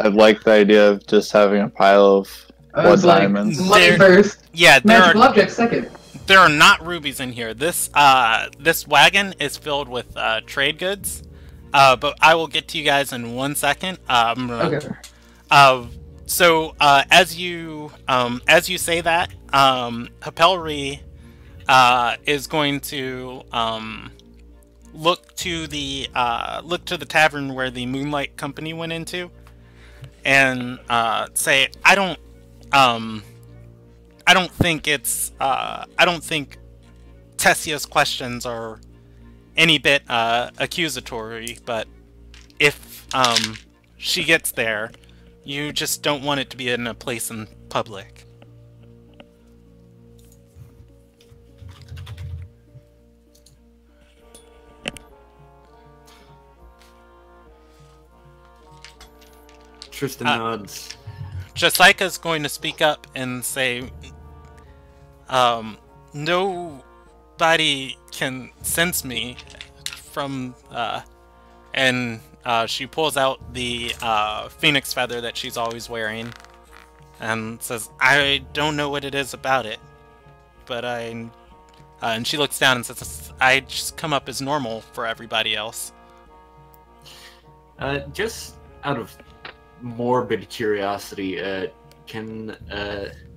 like the idea of just having a pile of I was blood like, diamonds. money There- first, Yeah, there magical are object second. there are not rubies in here. This wagon is filled with trade goods, but I will get to you guys in 1 second. Okay. As you say that, Hapelri is going to look to the tavern where the Moonlight Company went into, and say, I don't think Tessia's questions are any bit accusatory, but if she gets there, you just don't want it to be in a place in public. Tristan nods. Jessica's going to speak up and say, nobody can sense me from, and she pulls out the phoenix feather that she's always wearing and says, I don't know what it is about it, but and she looks down and says, I just come up as normal for everybody else. Just out of morbid curiosity,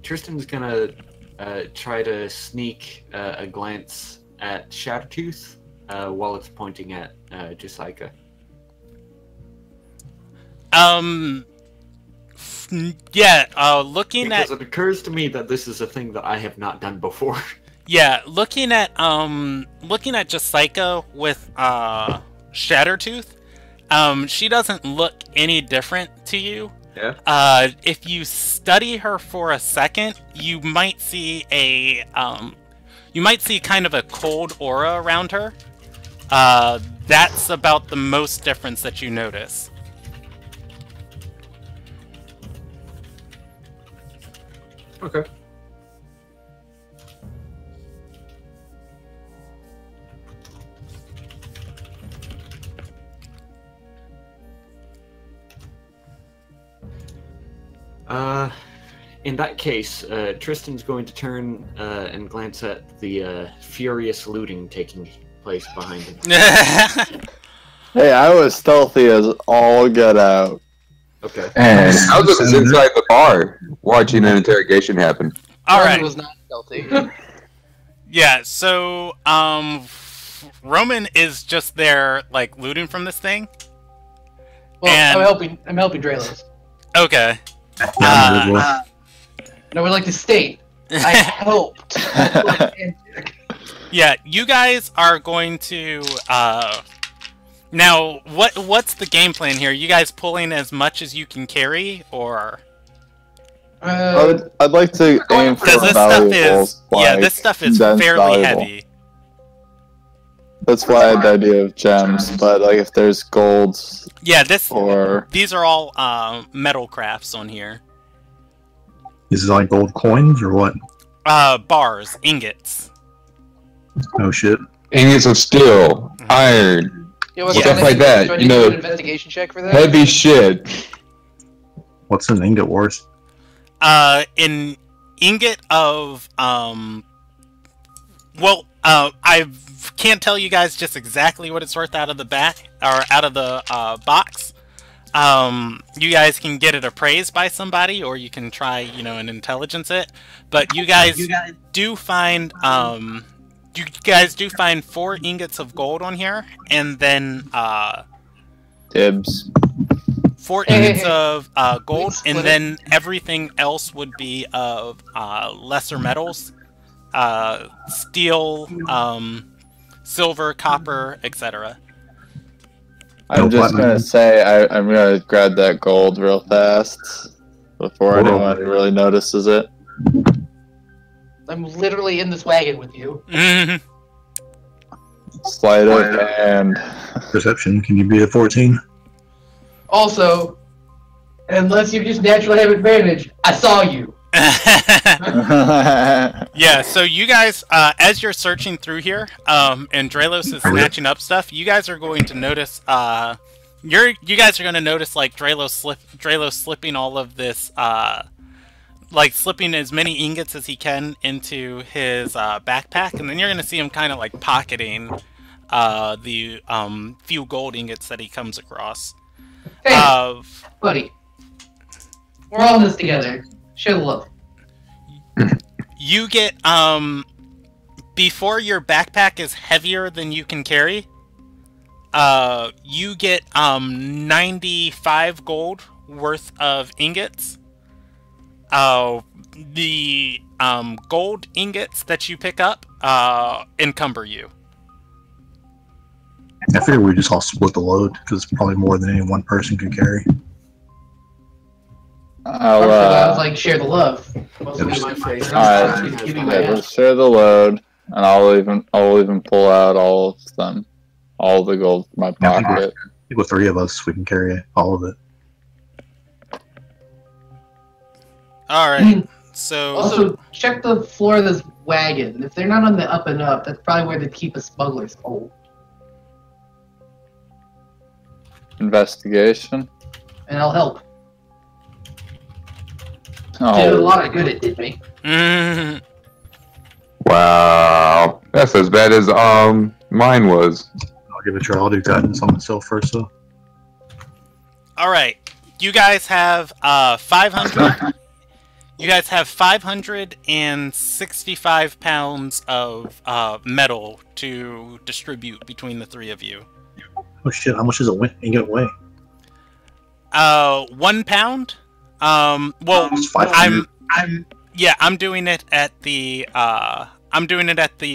Tristan's gonna try to sneak a glance at Shattertooth while it's pointing at Jessica. Looking because it occurs to me that this is a thing that I have not done before. Yeah, looking at Jessica with Shattertooth, she doesn't look any different to you. Yeah. If you study her for a second, you might see kind of a cold aura around her. That's about the most difference that you notice. Okay. In that case, Tristan's going to turn and glance at the furious looting taking place behind him. Hey, I was stealthy as all get out. Okay. And Albus is inside the bar watching an interrogation happen. Alright. was not stealthy. Yeah, so, Roman is just there, like, looting from this thing. Well, and... I'm helping Draylos. Okay. And I would like to state, I helped. Yeah, you guys are going to, now, what's the game plan here? You guys pulling as much as you can carry, or? I'd like to aim for valuables. This stuff is fairly heavy. That's why I had the idea of gems, but like if there's gold, yeah, these are all metal crafts on here. Is it like gold coins or what? Bars, ingots. Oh shit. Ingots of steel, iron, stuff like that. Do I You need to do know, an investigation check for that? heavy shit. What's an ingot worth? An ingot of I can't tell you guys just exactly what it's worth out of the box. You guys can get it appraised by somebody, or you can try, and intelligence it. But you guys do find 4 ingots of gold on here, and then dibs. 4 ingots of gold, and then everything else would be of lesser metals, steel, silver, copper, etc. I'm just gonna say I'm gonna grab that gold real fast before anyone really notices it. I'm literally in this wagon with you. Sleight of hand. Perception, can you be a 14? Also, unless you just naturally have advantage, I saw you. Yeah, so you guys, as you're searching through here, and Draylos is snatching up stuff, you guys are going to notice, you guys are going to notice, like, Draylos slipping all of this, like, slipping as many ingots as he can into his, backpack, and then you're going to see him kind of, like, pocketing, the few gold ingots that he comes across. Hey, buddy. We're all in this together. Share the love. You get, before your backpack is heavier than you can carry, you get 95 gold worth of ingots. The gold ingots that you pick up encumber you. I figured we just all split the load because it's probably more than any one person could carry. I'll, I was like, share the love. Alright, let's share the load, and I'll even pull out all of them, all the gold from my pocket. With 3 of us, we can carry all of it. All right. So also check the floor of this wagon. If they're not on the up and up, that's probably where they keep a smuggler's hole. Investigation. And I'll help. Oh. Did a lot of good it did me. Wow, that's as bad as mine was. I'll give it a try. I'll do guidance on myself first, though. all right. You guys have 500. You guys have 565 pounds of metal to distribute between the 3 of you. Oh shit! How much does it weigh? 1 pound. Well, It's 500. I'm doing it at the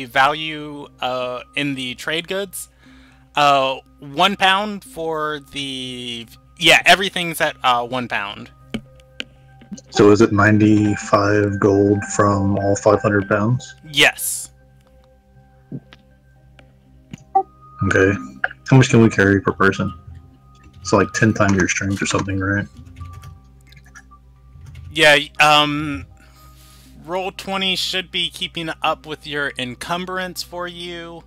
value in the trade goods. 1 pound for the everything's at 1 pound. So is it 95 gold from all 500 pounds? Yes. Okay. How much can we carry per person? So like 10 times your strength or something, right? Yeah, Roll20 should be keeping up with your encumbrance for you.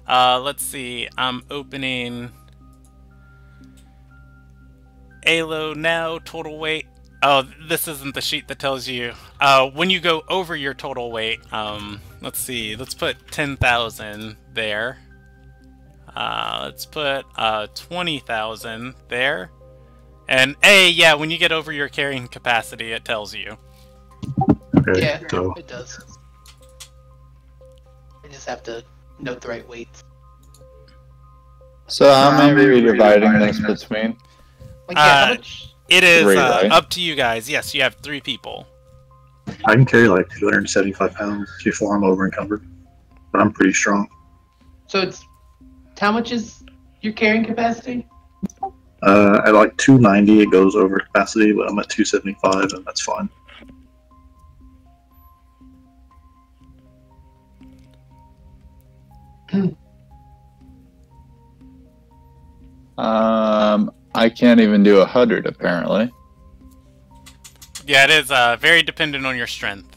Let's see, I'm opening ALO now, total weight. Oh, this isn't the sheet that tells you. When you go over your total weight, let's see, let's put 10,000 there. Let's put 20,000 there. And when you get over your carrying capacity, it tells you. Okay. Yeah, So it does. I just have to note the right weights. So how many are we dividing this between? Like, how much? It is 3, right? up to you guys. Yes, you have 3 people. I can carry like 275 pounds before I'm over encumbered, but I'm pretty strong. So it's how much is your carrying capacity? At like 290, it goes over capacity, but I'm at 275, and that's fine. I can't even do 100 apparently. Yeah, it is very dependent on your strength.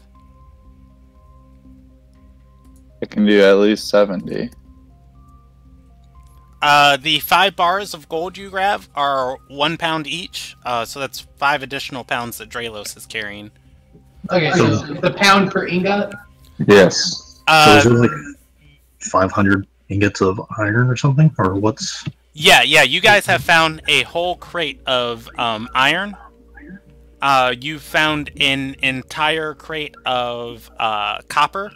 I can do at least 70. The 5 bars of gold you grab are 1 pound each, so that's 5 additional pounds that Draelos is carrying. Okay, so the pound per ingot? Yes. So is it like 500 ingots of iron or something, or what's? Yeah, you guys have found a whole crate of iron. You found an entire crate of copper.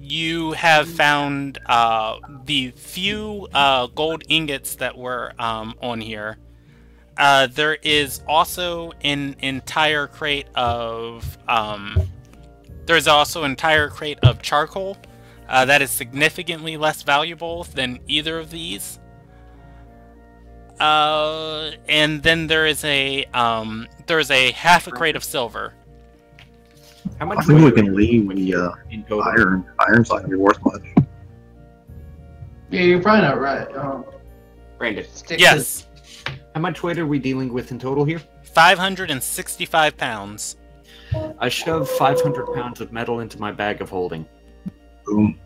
You have found the few gold ingots that were on here. There is also an entire crate of charcoal that is significantly less valuable than either of these. And then there is a half a crate of silver. How much I think we can weight leave in the total? iron. Iron's not gonna be worth much. Yeah, you're probably not right. Brandon, Yes, how much weight are we dealing with in total here? 565 pounds. I shove 500 pounds of metal into my bag of holding. Boom.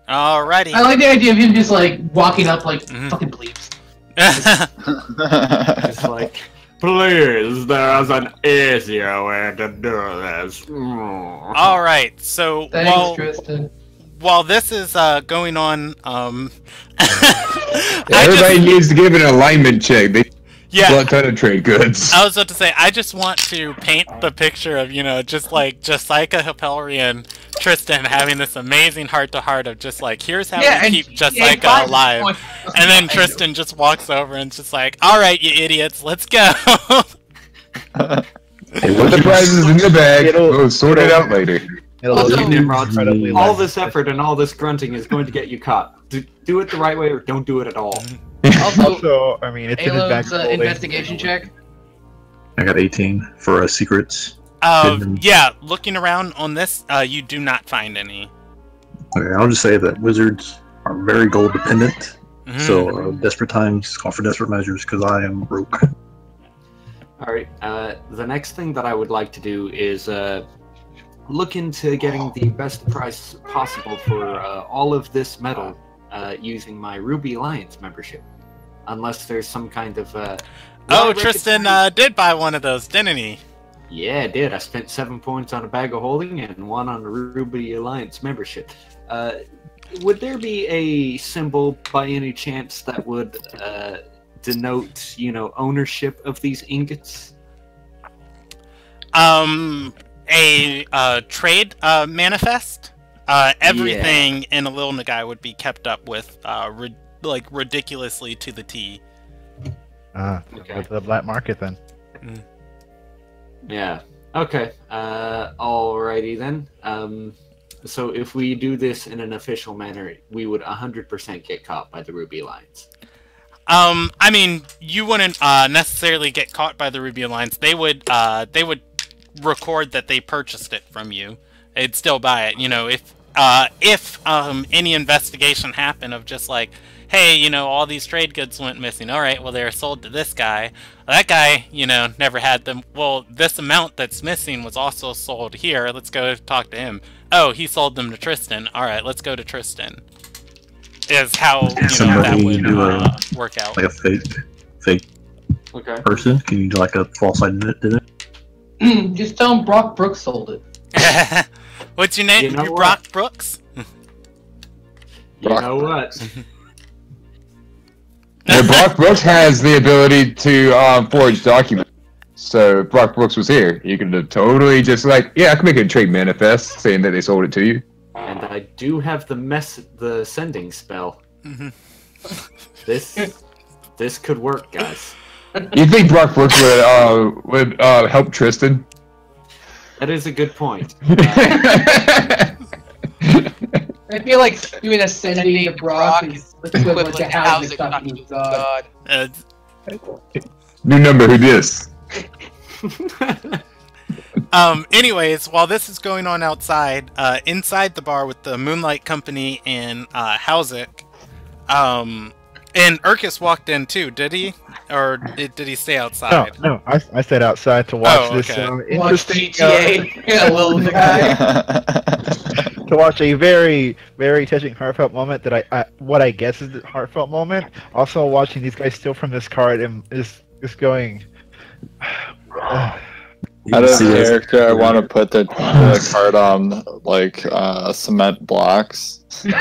Alrighty. I like the idea of him just like walking up like fucking bleeps. It's like, please, there's an easier way to do this. Alright, so Thanks, Tristan. while this is going on, Everybody needs to give an alignment check. They yeah. a ton of trade goods. I was about to say, I just want to paint the picture of, just like Jessica Hippelry and Tristan having this amazing heart-to-heart of just like, here's how we keep Jessica alive. And then Tristan just walks over and just like, alright, you idiots, let's go. Hey, put the prizes in the bag, we'll sort it out later. All this effort and all this grunting is going to get you caught. Do it the right way or don't do it at all. Also, I mean, it's an Alo's investigation check. I got 18 for secrets. Yeah, looking around on this, you do not find any. Okay, I'll just say that wizards are very gold dependent. So desperate times call for desperate measures because I am broke. Alright, the next thing that I would like to do is look into getting the best price possible for all of this metal using my Ruby Alliance membership. Unless there's some kind of... Tristan did buy one of those, didn't he? Yeah, I did. I spent 7 points on a bag of holding and 1 on the Ruby Alliance membership. Would there be a symbol by any chance that would denote, ownership of these ingots? A trade manifest. Everything in a Lil Nagai would be kept up with, ridiculously to the T. Okay. The black market then. Yeah. Okay. Alrighty then. So if we do this in an official manner, we would 100% get caught by the Ruby Alliance. I mean, you wouldn't necessarily get caught by the Ruby Alliance. They would record that they purchased it from you. They'd still buy it. If any investigation happened of just like, hey, all these trade goods went missing. All right, well, they were sold to this guy. That guy, never had them. Well, this amount that's missing was also sold here. Let's go talk to him. Oh, he sold them to Tristan. All right, let's go to Tristan. Is how that would work out. Like a fake person? Can you do like a false identity? Just tell him Brock Brooks sold it. What's your name? Brock Brooks? You know what? Yeah, Brock Brooks has the ability to forge documents. So if Brock Brooks was here, you could have totally just like, yeah, I can make a trade manifest saying that they sold it to you. And I do have the sending spell. This could work, guys. You think Brock Brooks would help Tristan? That is a good point. I feel like doing a sending to Brock is equivalent to housing talking with God. New number, who dis? Anyways, while this is going on outside, inside the bar with the Moonlight Company and Hauzik, and Urkus walked in too, did he? Or did he stay outside? No, I stayed outside to watch this interesting little guy. To watch a very, very touching, heartfelt moment that what I guess is the heartfelt moment. Also watching these guys steal from this card and is going. Out of character, I want to put the card on like cement blocks. The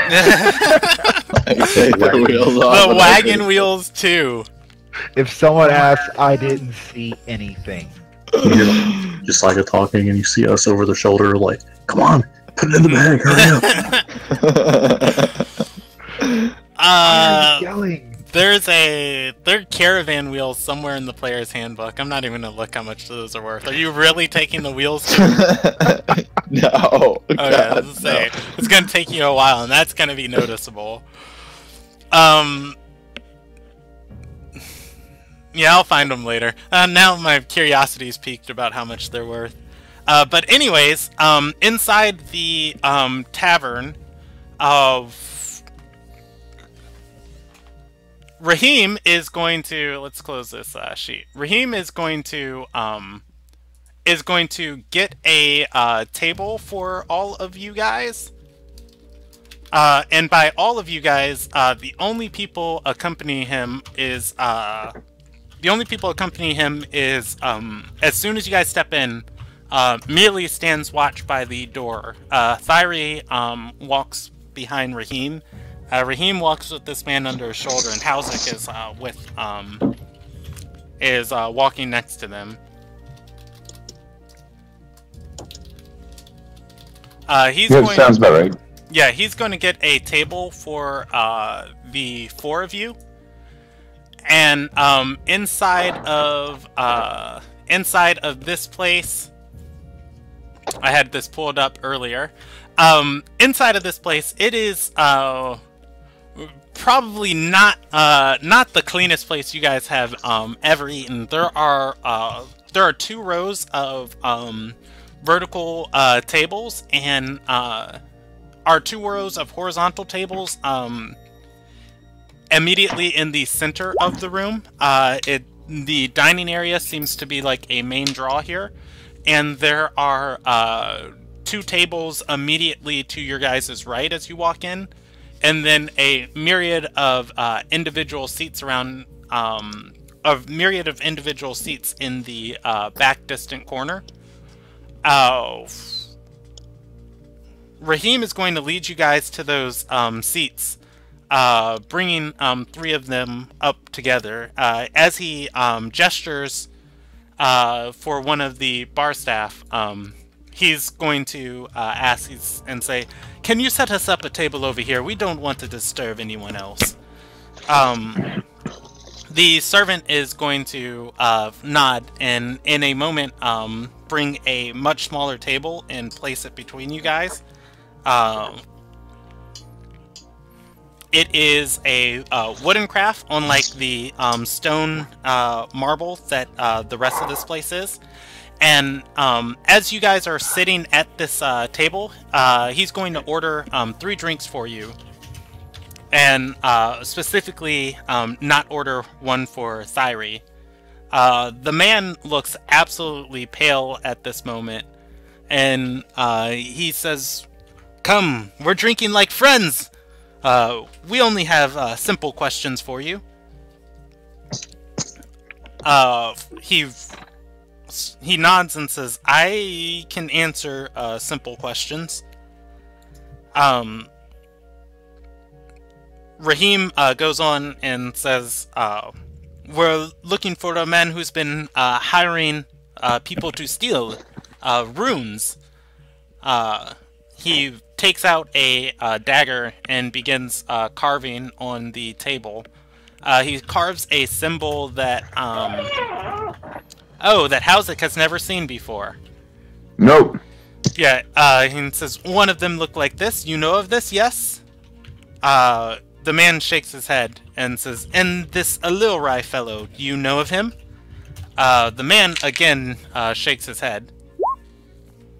wagon wheels too. If someone asks, I didn't see anything. Just like a talking, and you see us over the shoulder, like, come on, put it in the bag, hurry up. Yelling. There are caravan wheels somewhere in the player's handbook. I'm not even gonna look how much those are worth. Are you really taking the wheels? No. God, no. It's gonna take you a while, and that's gonna be noticeable. Yeah, I'll find them later. Now my curiosity's piqued about how much they're worth. But anyways, inside the tavern of Raheem is going to, let's close this sheet. Raheem is going to get a table for all of you guys. And by all of you guys, the only people accompanying him is as soon as you guys step in, Mealy stands watch by the door. Thyri walks behind Raheem. Raheem walks with this man under his shoulder, and Hauzik is walking next to them. Sounds about right. Yeah, he's going to get a table for the four of you, and inside of this place, I had this pulled up earlier. Inside of this place, it is probably not the cleanest place you guys have ever eaten. There are 2 rows of vertical tables and are 2 rows of horizontal tables immediately in the center of the room. The dining area seems to be like a main draw here, and there are 2 tables immediately to your guys' right as you walk in, and then a myriad of individual seats around in the back distant corner. Raheem is going to lead you guys to those seats, bringing 3 of them up together. As he gestures for one of the bar staff, he's going to ask and say, "Can you set us up a table over here? We don't want to disturb anyone else." The servant is going to nod, and in a moment bring a much smaller table and place it between you guys. It is a wooden craft, unlike the stone marble that the rest of this place is. And as you guys are sitting at this table, he's going to order 3 drinks for you. And specifically, not order one for Thyri. The man looks absolutely pale at this moment. And he says, "Come, we're drinking like friends. We only have simple questions for you." He nods and says, "I can answer simple questions." Raheem goes on and says, "We're looking for a man who's been hiring people to steal runes." He takes out a dagger and begins carving on the table. He carves a symbol that that Hauzik has never seen before. Nope. Yeah, he says, "One of them look like this. You know of this, yes?" The man shakes his head and says, "And this Ilderon fellow, do you know of him?" The man, again, shakes his head.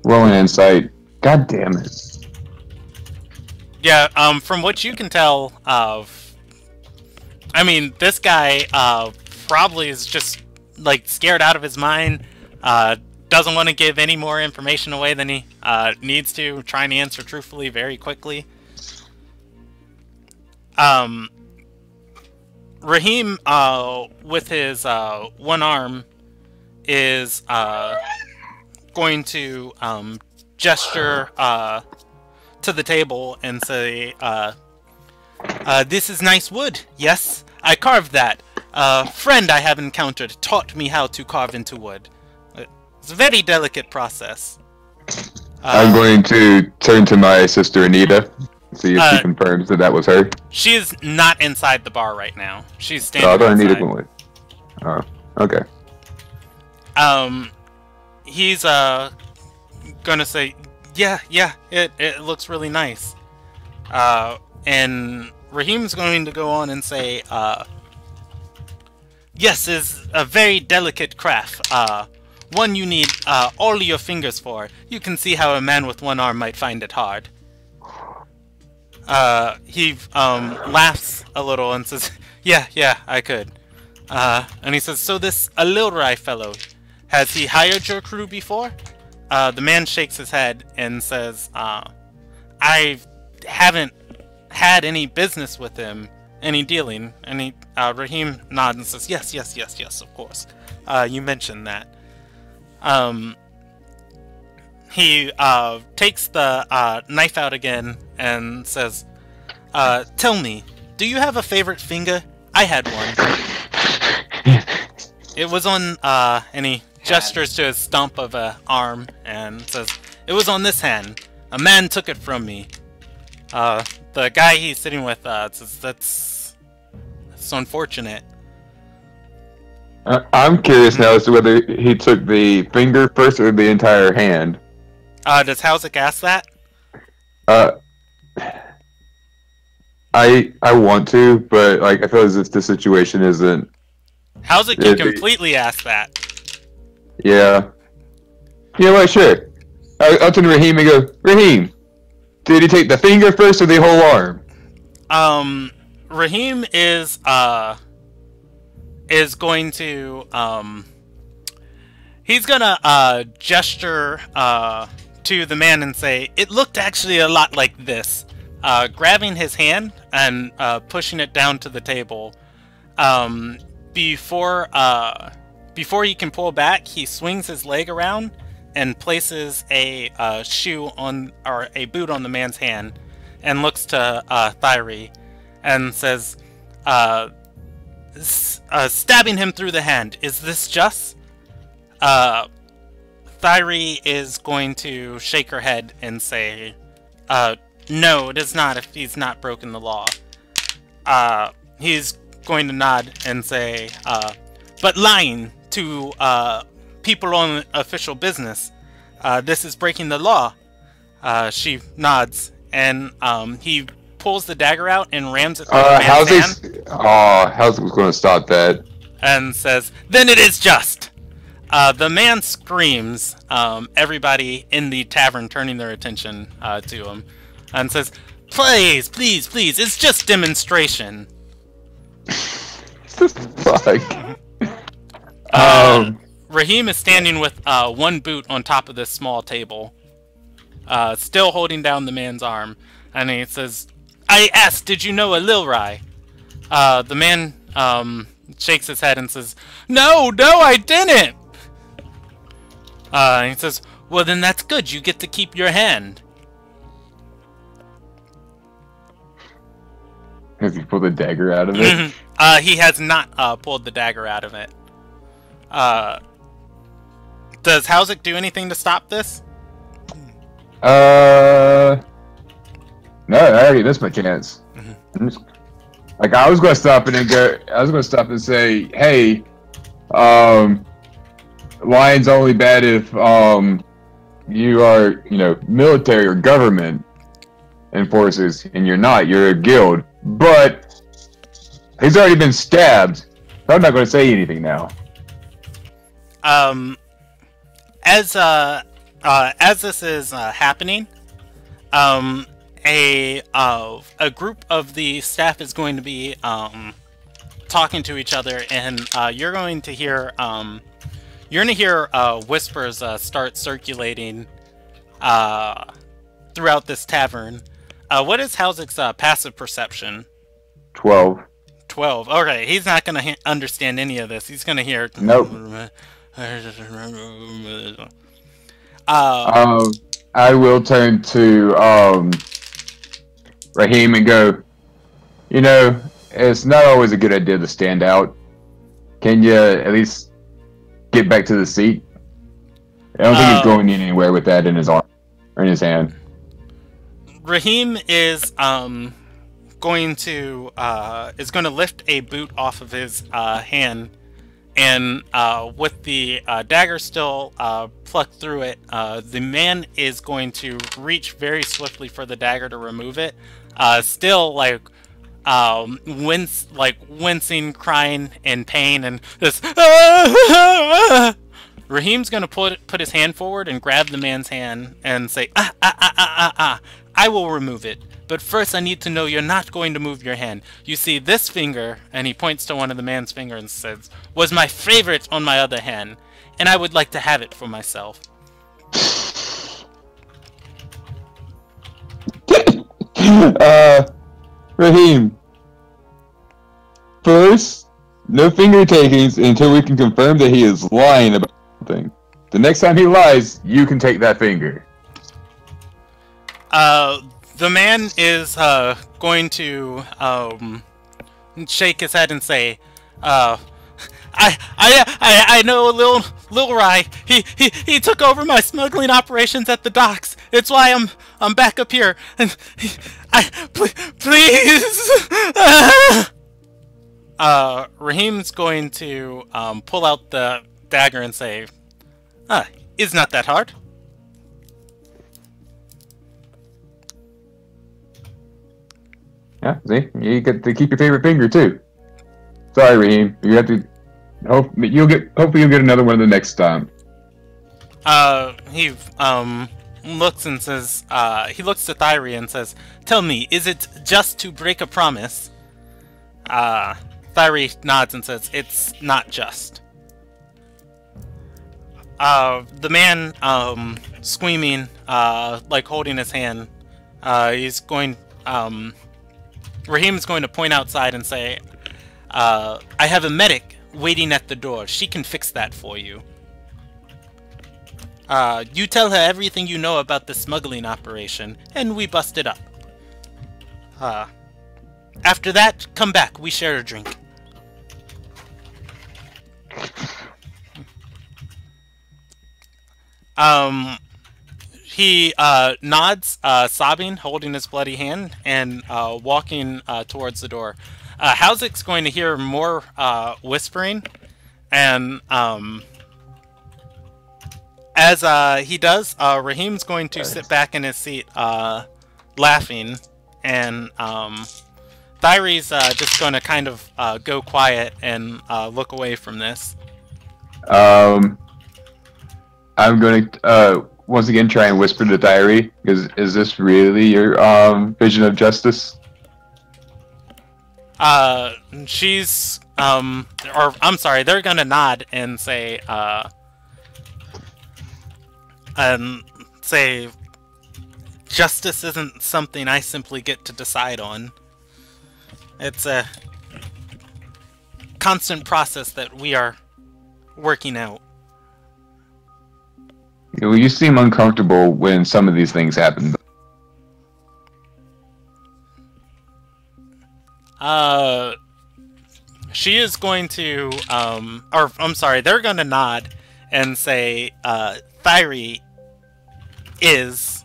Rolling insight. God damn it. Yeah, from what you can tell, this guy probably is just, like, scared out of his mind, doesn't want to give any more information away than he needs to, trying to answer truthfully very quickly. Raheem, with his one arm, is going to gesture to the table and say, "This is nice wood, yes? I carved that. A friend I have encountered taught me how to carve into wood. It's a very delicate process." I'm going to turn to my sister Anita, see if she confirms that was her. She is not inside the bar right now. She's standing I thought outside. Anita went. Oh, okay. He's gonna say, yeah, it looks really nice. And Raheem's going to go on and say, "Yes, it's a very delicate craft. One you need all your fingers for. You can see how a man with one arm might find it hard." He laughs a little and says, yeah, I could. And he says, "So this Ilderon fellow, has he hired your crew before?" The man shakes his head and says, "I haven't had any business with him, any dealing." And Raheem nods and says, yes, of course. You mentioned that. He takes the knife out again and says, "Tell me, do you have a favorite finger? I had one. It was on," and he gestures to his stump of an arm and says, "It was on this hand. A man took it from me." The guy he's sitting with says, "That's unfortunate." I'm curious now as to whether he took the finger first or the entire hand. Does Housick ask that? I want to, but like I feel as if the situation isn't. Housick can completely ask that. Yeah. You know what? Sure. I'll turn to Raheem and go, Raheem, did he take the finger first or the whole arm? Raheem is going to he's gonna gesture to the man and say, "It looked actually a lot like this." Grabbing his hand and pushing it down to the table. Before he can pull back, he swings his leg around and places a shoe on, or a boot on the man's hand, and looks to Thyri and says, stabbing him through the hand, "Is this just?" Thyri is going to shake her head and say, "No, it is not, if he's not broken the law." He's going to nod and say, "But lying to people on official business, this is breaking the law." She nods, and he pulls the dagger out and rams it through the man's hand. How's it going to stop that? And says, "Then it is just." The man screams, everybody in the tavern turning their attention to him, and says, "Please, please, please, it's just demonstration." Fuck. Raheem is standing with one boot on top of this small table, still holding down the man's arm, and he says, "I asked, did you know a Lilrai?" The man shakes his head and says, No, I didn't!" He says, "Well, then that's good. You get to keep your hand." Has he pulled the dagger out of it? He has not pulled the dagger out of it. Does Housick do anything to stop this? No, I already missed my chance. Like I was going to stop it and go. I was going to stop and say, "Hey, lying's only bad if you are, military or government enforcers, and you're not. You're a guild." But he's already been stabbed. So I'm not going to say anything now. As this is happening, a group of the staff is going to be talking to each other, and you're going to hear whispers start circulating throughout this tavern. What is Housick's passive perception? 12. 12. Okay, he's not going to understand any of this. He's going to hear. Nope. I will turn to Raheem and go, it's not always a good idea to stand out. Can you at least get back to the seat? I don't think he's going anywhere with that in his arm or in his hand. Raheem is going to lift a boot off of his hand, and with the dagger still plucked through it, the man is going to reach very swiftly for the dagger to remove it, still wincing, crying in pain, and this. Raheem's gonna put his hand forward and grab the man's hand and say, "I will remove it. But first I need to know you're not going to move your hand. You see, this finger," and he points to one of the man's fingers and says, "was my favorite on my other hand, and I would like to have it for myself." Raheem. First, no finger takings until we can confirm that he is lying about something. The next time he lies, you can take that finger. The man is going to shake his head and say, I know Lil Rai. He took over my smuggling operations at the docks. It's why I'm back up here. And please. Raheem's going to pull out the dagger and say, it's not that hard. Yeah, see, you get to keep your favorite finger too. Sorry, Raheem. You have to. Hopefully, you'll get another one the next time. He looks and says. He looks to Thyri and says, "Tell me, is it just to break a promise?" Thyri nods and says, "It's not just." The man, squeaming, like holding his hand, he's going. Raheem's going to point outside and say, I have a medic waiting at the door. She can fix that for you. You tell her everything you know about the smuggling operation, and we bust it up. After that, come back. We share a drink. He nods, sobbing, holding his bloody hand, and walking towards the door. Hausek's going to hear more whispering, and as he does, Raheem's going to sit back in his seat, laughing, and Thyri's just going to kind of go quiet and look away from this. I'm going to once again try and whisper to Thyri. Is this really your vision of justice? She's or I'm sorry, they're gonna nod and say justice isn't something I simply get to decide on. It's a constant process that we are working out. You seem uncomfortable when some of these things happen. She is going to, or I'm sorry, they're going to nod and say, Thyri is,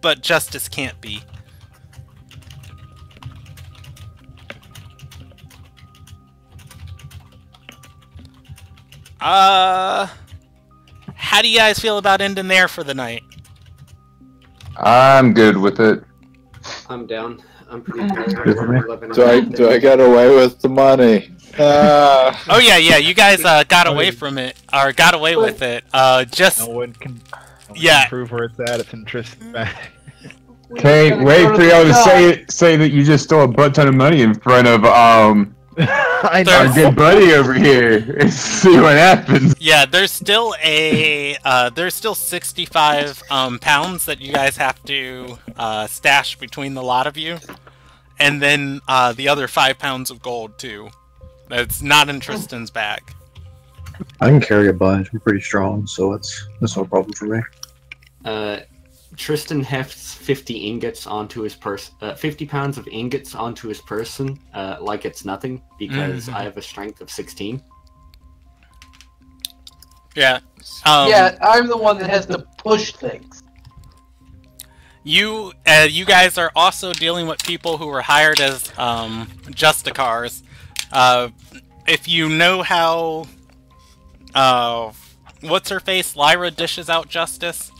but justice can't be. How do you guys feel about ending there for the night? I'm good with it. I'm down. I'm pretty tired. Do I get away with the money? Oh yeah, you guys got away from it, or got away with it. Just no one can prove where it's at. It's in Tristan's bag. Can't wait for y'all to say that you just stole a butt ton of money in front of I know. our good buddy over here. And see what happens. Yeah, there's still 65 pounds that you guys have to stash between the lot of you, and then the other 5 pounds of gold too. That's not in Tristan's bag. I can carry a bunch. I'm pretty strong, so that's no problem for me. Tristan hefts 50 ingots onto his person, 50 pounds of ingots onto his person, like it's nothing, because I have a strength of 16. Yeah. Yeah, I'm the one that has to push things. You guys are also dealing with people who were hired as Justicars. If you know how, what's her face, Lyra dishes out justice.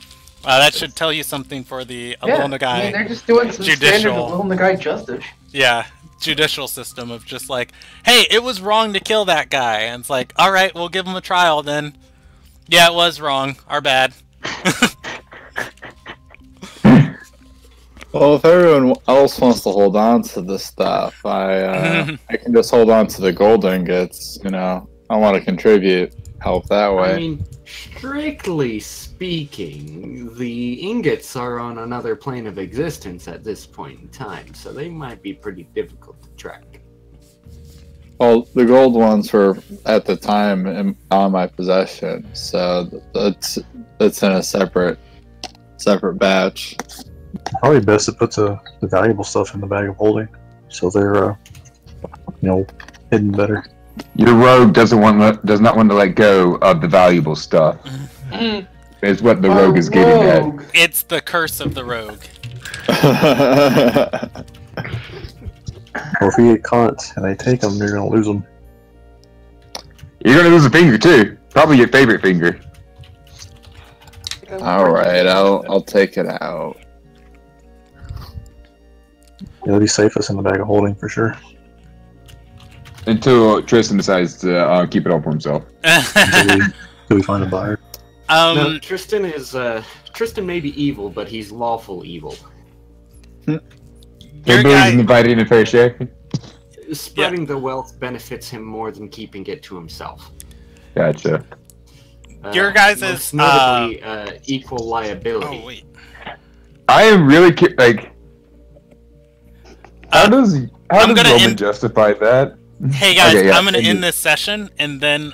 That should tell you something for the Alona guy. I mean, they're just doing some standard Alona guy justice. Yeah, judicial system of just like, hey, it was wrong to kill that guy, and it's like, all right, we'll give him a trial then. Yeah, it was wrong. Our bad. Well, if everyone else wants to hold on to this stuff, I can just hold on to the gold ingots. You know, I want to contribute, help that way. I mean, strictly speaking, the ingots are on another plane of existence at this point in time, so they might be pretty difficult to track. Well, the gold ones were at the time on my possession, so it's in a separate batch. Probably best to put the valuable stuff in the bag of holding, so they're hidden better. Your rogue does not want to let go of the valuable stuff. Is what the rogue is getting at. It's the curse of the rogue. Or if you get caught and they take them, you're gonna lose them. You're gonna lose a finger too. Probably your favorite finger. All right, I'll take it out. It'll be safest in the bag of holding for sure. Until Tristan decides to keep it all for himself. Until we find a buyer. No, Tristan is Tristan may be evil, but he's lawful evil. He believes in dividing a fair share. Spreading the wealth benefits him more than keeping it to himself. Gotcha. Your guys' most notably equal liability. Oh wait. I am really like. How does Roman justify that? Hey guys, Okay, yeah. I'm gonna end this session, and then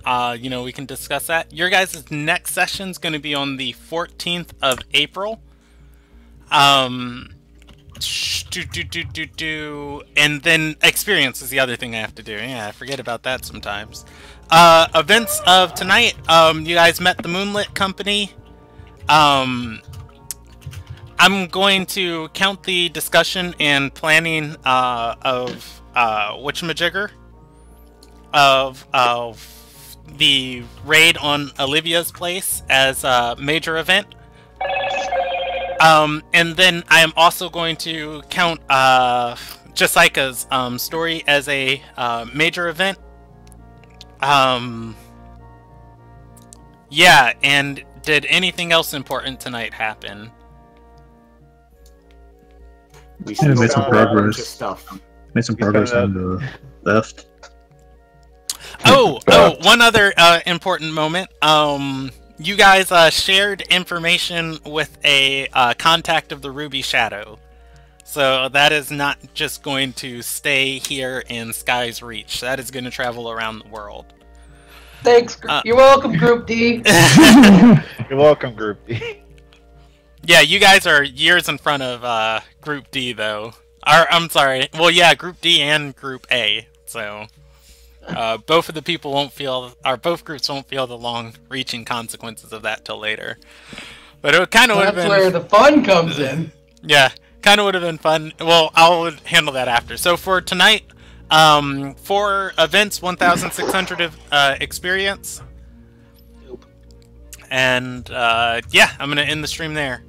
we can discuss that. Your guys' next session is gonna be on the 14th of April. And then experience is the other thing I have to do. Yeah, I forget about that sometimes. Events of tonight. You guys met the Moonlit Company. I'm going to count the discussion and planning of whatchamajigger of the raid on Olivia's place as a major event. And then I am also going to count Jessica's story as a major event. Yeah, and did anything else important tonight happen? We made some progress. Stuff. Made some progress on the theft. One other important moment. You guys shared information with a contact of the Ruby Shadow. So that is not just going to stay here in Sky's Reach. That is going to travel around the world. Thanks. You're welcome, Group D. You're welcome, Group D. Yeah, you guys are years in front of Group D, though. I'm sorry. Well, yeah, Group D and Group A. So both of the people won't feel, or both groups won't feel the long-reaching consequences of that till later. But it kind of would have been. That's where the fun comes in. Yeah, kind of would have been fun. Well, I'll handle that after. So for tonight, 4 events, 1,600 experience. And yeah, I'm gonna end the stream there.